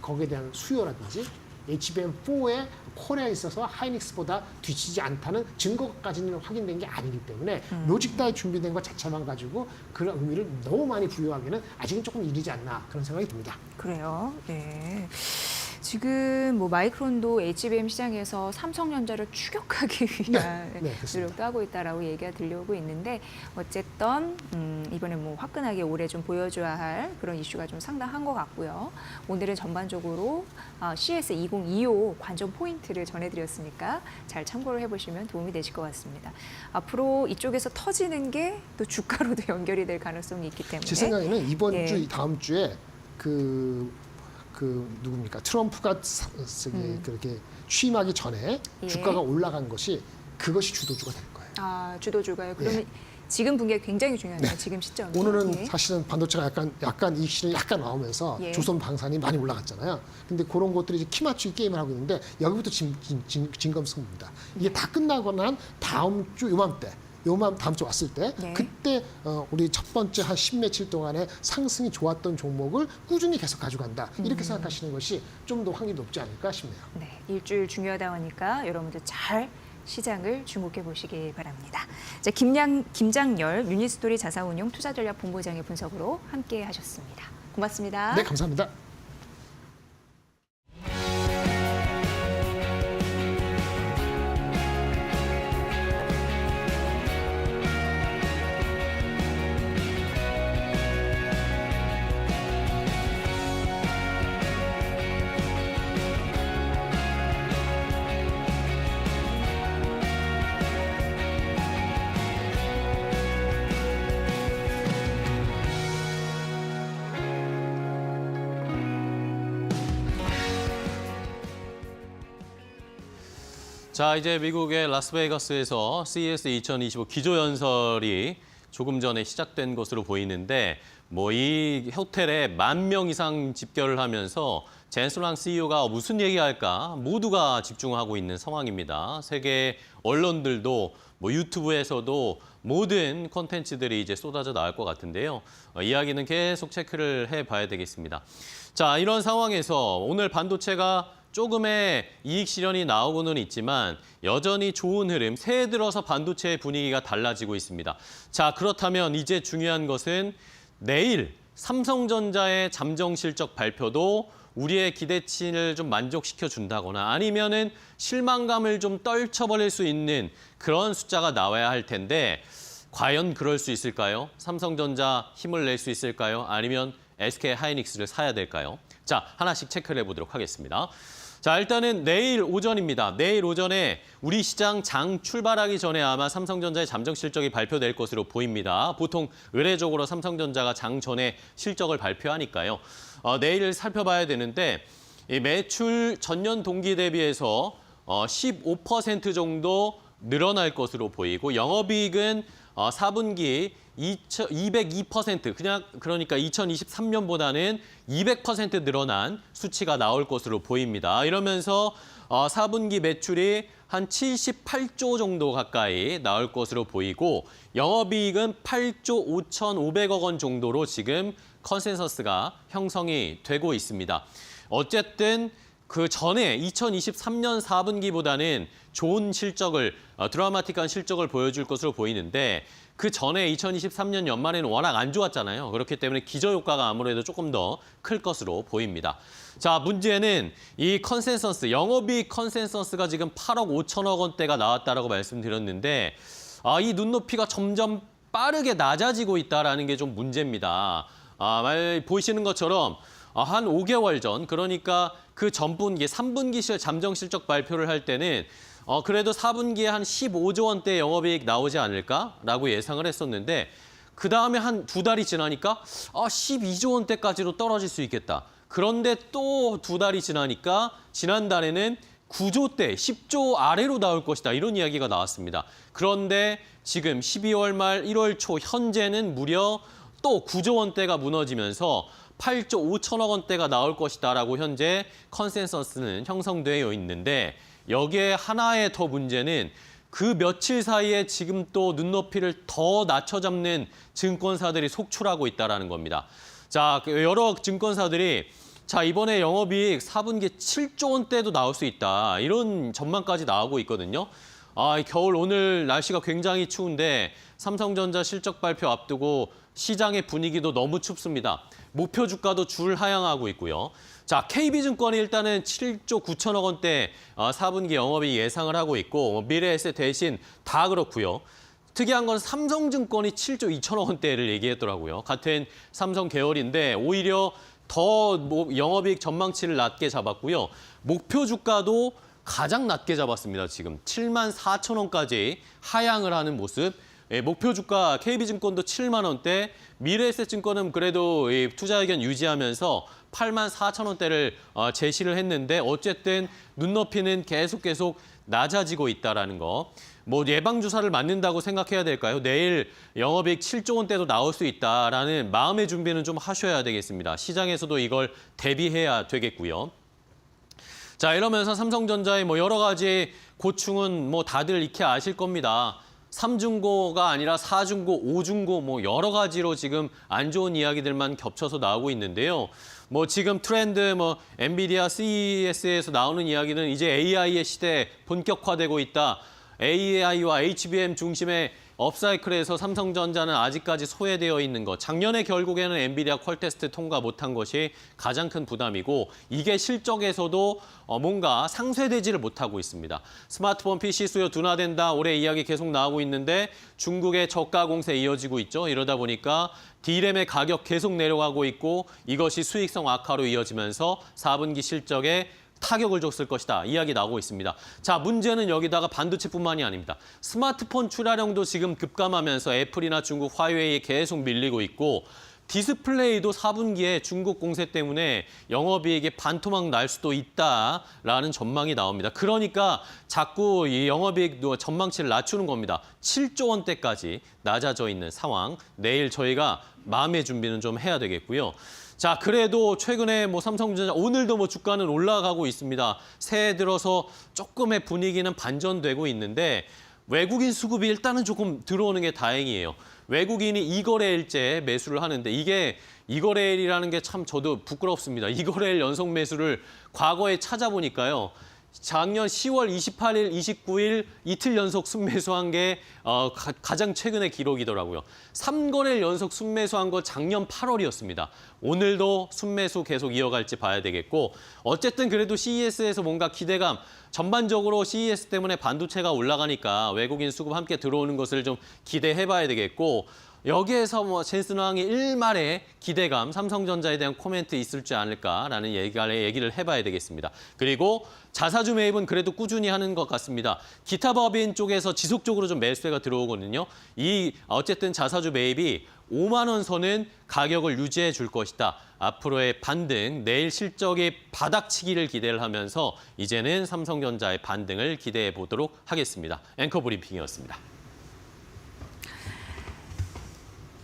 거기에 대한 수요라든지 HBM4의 콜에 있어서 하이닉스보다 뒤지지 않다는 증거까지는 확인된 게 아니기 때문에 로직 다이 준비된 것 자체만 가지고 그런 의미를 너무 많이 부여하기는 아직은 조금 이르지 않나 그런 생각이 듭니다. 그래요. 네. 지금 뭐 마이크론도 HBM 시장에서 삼성전자를 추격하기 위한 네, 그렇습니다. 노력도 하고 있다라고 얘기가 들려오고 있는데 어쨌든 이번에 뭐 화끈하게 올해 좀 보여줘야 할 그런 이슈가 좀 상당한 것 같고요. 오늘은 전반적으로 CS 2025 관전 포인트를 전해드렸으니까 잘 참고를 해보시면 도움이 되실 것 같습니다. 앞으로 이쪽에서 터지는 게 또 주가로도 연결이 될 가능성이 있기 때문에 제 생각에는 이번 예. 주 다음 주에 그 누굽니까 트럼프가 그렇게 취임하기 전에 예. 주가가 올라간 것이 그것이 주도주가 될 거예요. 아, 주도주가요. 그러면 지금 분기가 굉장히 중요하네요. 지금 시점이. 오늘은 예. 사실은 반도체가 약간 이 실이 약간 나오면서 예. 조선 방산이 많이 올라갔잖아요. 근데 그런 것들이 이제 키 맞추기 게임을 하고 있는데 여기부터 진검승부입니다. 이게 다 끝나고 난 다음 주 요맘때 다음 주 왔을 때 네. 그때 우리 첫 번째 한 10며칠 동안에 상승이 좋았던 종목을 꾸준히 계속 가져간다. 이렇게 생각하시는 것이 좀 더 확률이 높지 않을까 싶네요. 네, 일주일 중요하다 하니까 여러분들 잘 시장을 주목해 보시기 바랍니다. 이제 김장열 유니스토리 자사운용 투자전략본부장의 분석으로 함께 하셨습니다. 고맙습니다. 네, 감사합니다. 자, 이제 미국의 라스베이거스에서 CES 2025 기조연설이 조금 전에 시작된 것으로 보이는데 뭐 이 호텔에 10,000명 이상 집결을 하면서 젠슨 CEO가 무슨 얘기할까 모두가 집중하고 있는 상황입니다. 세계 언론들도 뭐 유튜브에서도 모든 콘텐츠들이 이제 쏟아져 나올 것 같은데요. 이야기는 계속 체크를 해봐야 되겠습니다. 자, 이런 상황에서 오늘 반도체가 조금의 이익 실현이 나오고는 있지만 여전히 좋은 흐름, 새해 들어서 반도체의 분위기가 달라지고 있습니다. 자, 그렇다면 이제 중요한 것은 내일 삼성전자의 잠정 실적 발표도 우리의 기대치를 좀 만족시켜 준다거나 아니면은 실망감을 좀 떨쳐버릴 수 있는 그런 숫자가 나와야 할 텐데 과연 그럴 수 있을까요? 삼성전자 힘을 낼 수 있을까요? 아니면 SK 하이닉스를 사야 될까요? 자, 하나씩 체크를 해보도록 하겠습니다. 자, 일단은 내일 오전입니다. 내일 오전에 우리 시장 장 출발하기 전에 아마 삼성전자의 잠정 실적이 발표될 것으로 보입니다. 보통 의례적으로 삼성전자가 장 전에 실적을 발표하니까요. 내일 살펴봐야 되는데 이 매출 전년 동기 대비해서 15% 정도 늘어날 것으로 보이고 영업이익은 4분기 202% 그러니까 2023년보다는 200% 늘어난 수치가 나올 것으로 보입니다. 이러면서 4분기 매출이 한 78조 정도 가까이 나올 것으로 보이고 영업이익은 8조 5,500억 원 정도로 지금 컨센서스가 형성이 되고 있습니다. 어쨌든 그 전에 2023년 4분기보다는 좋은 실적을, 드라마틱한 실적을 보여줄 것으로 보이는데 그 전에 2023년 연말에는 워낙 안 좋았잖아요. 그렇기 때문에 기저효과가 아무래도 조금 더 클 것으로 보입니다. 자, 문제는 이 컨센서스, 영업이익 컨센서스가 지금 8억 5천억 원대가 나왔다라고 말씀드렸는데 이 눈높이가 점점 빠르게 낮아지고 있다는 게 좀 문제입니다. 보시는 것처럼 한 5개월 전, 그러니까 그 전분기, 3분기 잠정 실적 발표를 할 때는 그래도 4분기에 한 15조 원대 영업이익 나오지 않을까라고 예상을 했었는데 그 다음에 한 2달이 지나니까 12조 원대까지로 떨어질 수 있겠다. 그런데 또 2달이 지나니까 지난달에는 9조대, 10조 아래로 나올 것이다. 이런 이야기가 나왔습니다. 그런데 지금 12월 말 1월 초 현재는 무려 또 9조 원대가 무너지면서 8조 5천억 원대가 나올 것이다라고 현재 컨센서스는 형성되어 있는데 여기에 하나의 더 문제는 그 며칠 사이에 지금 또 눈높이를 더 낮춰잡는 증권사들이 속출하고 있다는 겁니다. 자, 여러 증권사들이 자, 이번에 영업이익 4분기 7조 원대도 나올 수 있다. 이런 전망까지 나오고 있거든요. 겨울 오늘 날씨가 굉장히 추운데 삼성전자 실적 발표 앞두고 시장의 분위기도 너무 춥습니다. 목표 주가도 줄 하향하고 있고요. 자, KB증권이 일단은 7조 9천억 원대 4분기 영업이익 예상을 하고 있고 미래에셋 대신 다 그렇고요. 특이한 건 삼성증권이 7조 2천억 원대를 얘기했더라고요. 같은 삼성 계열인데 오히려 더 영업이익 전망치를 낮게 잡았고요. 목표 주가도 가장 낮게 잡았습니다. 지금 7만 4천 원까지 하향을 하는 모습. 목표 주가 KB증권도 7만 원대, 미래에셋증권은 그래도 투자 의견 유지하면서 8만 4천 원대를 제시를 했는데 어쨌든 눈높이는 계속 낮아지고 있다는 거. 뭐 예방주사를 맞는다고 생각해야 될까요? 내일 영업이익 7조 원대도 나올 수 있다라는 마음의 준비는 좀 하셔야 되겠습니다. 시장에서도 이걸 대비해야 되겠고요. 자, 이러면서 삼성전자의 뭐 여러 가지 고충은 뭐 다들 익히 아실 겁니다. 3중고가 아니라 4중고, 5중고 뭐 여러 가지로 지금 안 좋은 이야기들만 겹쳐서 나오고 있는데요. 뭐 지금 트렌드 엔비디아 CES에서 나오는 이야기는 이제 AI의 시대 본격화되고 있다. AI와 HBM 중심의 업사이클에서 삼성전자는 아직까지 소외되어 있는 것. 작년에 결국에는 엔비디아 퀄테스트 통과 못한 것이 가장 큰 부담이고 이게 실적에서도 뭔가 상쇄되지를 못하고 있습니다. 스마트폰 PC 수요 둔화된다. 올해 이야기 계속 나오고 있는데 중국의 저가 공세 이어지고 있죠. 이러다 보니까 D램의 가격 계속 내려가고 있고 이것이 수익성 악화로 이어지면서 4분기 실적에 타격을 줬을 것이다. 이야기 나오고 있습니다. 자, 문제는 여기다가 반도체뿐만이 아닙니다. 스마트폰 출하량도 지금 급감하면서 애플이나 중국 화웨이에 계속 밀리고 있고 디스플레이도 4분기에 중국 공세 때문에 영업이익이 반토막 날 수도 있다라는 전망이 나옵니다. 그러니까 자꾸 이 영업이익 전망치를 낮추는 겁니다. 7조 원대까지 낮아져 있는 상황. 내일 저희가 마음의 준비는 좀 해야 되겠고요. 자, 그래도 최근에 삼성전자 오늘도 주가는 올라가고 있습니다. 새해 들어서 조금의 분위기는 반전되고 있는데 외국인 수급이 일단은 조금 들어오는 게 다행이에요. 외국인이 2거래일째 매수를 하는데 이게 2거래일이라는 게 참 저도 부끄럽습니다. 2거래일 연속 매수를 과거에 찾아보니까요. 작년 10월 28일, 29일 이틀 연속 순매수한 게 가장 최근의 기록이더라고요. 3거래일 연속 순매수한 거 작년 8월이었습니다. 오늘도 순매수 계속 이어갈지 봐야 되겠고 어쨌든 그래도 CES에서 뭔가 기대감, 전반적으로 CES 때문에 반도체가 올라가니까 외국인 수급 함께 들어오는 것을 좀 기대해봐야 되겠고 여기에서 젠슨 왕이 일말의 기대감, 삼성전자에 대한 코멘트 있을지 않을까라는 얘기를 해봐야 되겠습니다. 그리고 자사주 매입은 그래도 꾸준히 하는 것 같습니다. 기타 법인 쪽에서 지속적으로 좀 매수세가 들어오거든요. 어쨌든 자사주 매입이 5만 원 선은 가격을 유지해 줄 것이다. 앞으로의 반등, 내일 실적이 바닥치기를 기대를 하면서 이제는 삼성전자의 반등을 기대해 보도록 하겠습니다. 앵커 브리핑이었습니다.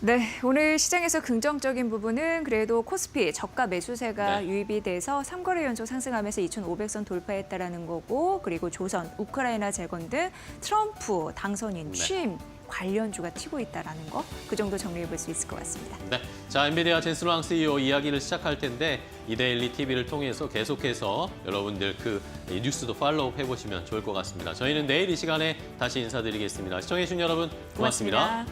네, 오늘 시장에서 긍정적인 부분은 그래도 코스피 저가 매수세가 네. 유입이 돼서 3거래 연속 상승하면서 2,500선 돌파했다라는 거고 그리고 조선, 우크라이나 재건 등 트럼프 당선인 취임 관련주가 튀고 있다라는 거, 그 정도 정리해 볼 수 있을 것 같습니다. 네, 자 엔비디아 젠슨 왕 CEO 이야기를 시작할 텐데 이데일리 TV를 통해서 계속해서 여러분들 그 뉴스도 팔로우 해보시면 좋을 것 같습니다. 저희는 내일 이 시간에 다시 인사드리겠습니다. 시청해주신 여러분 고맙습니다.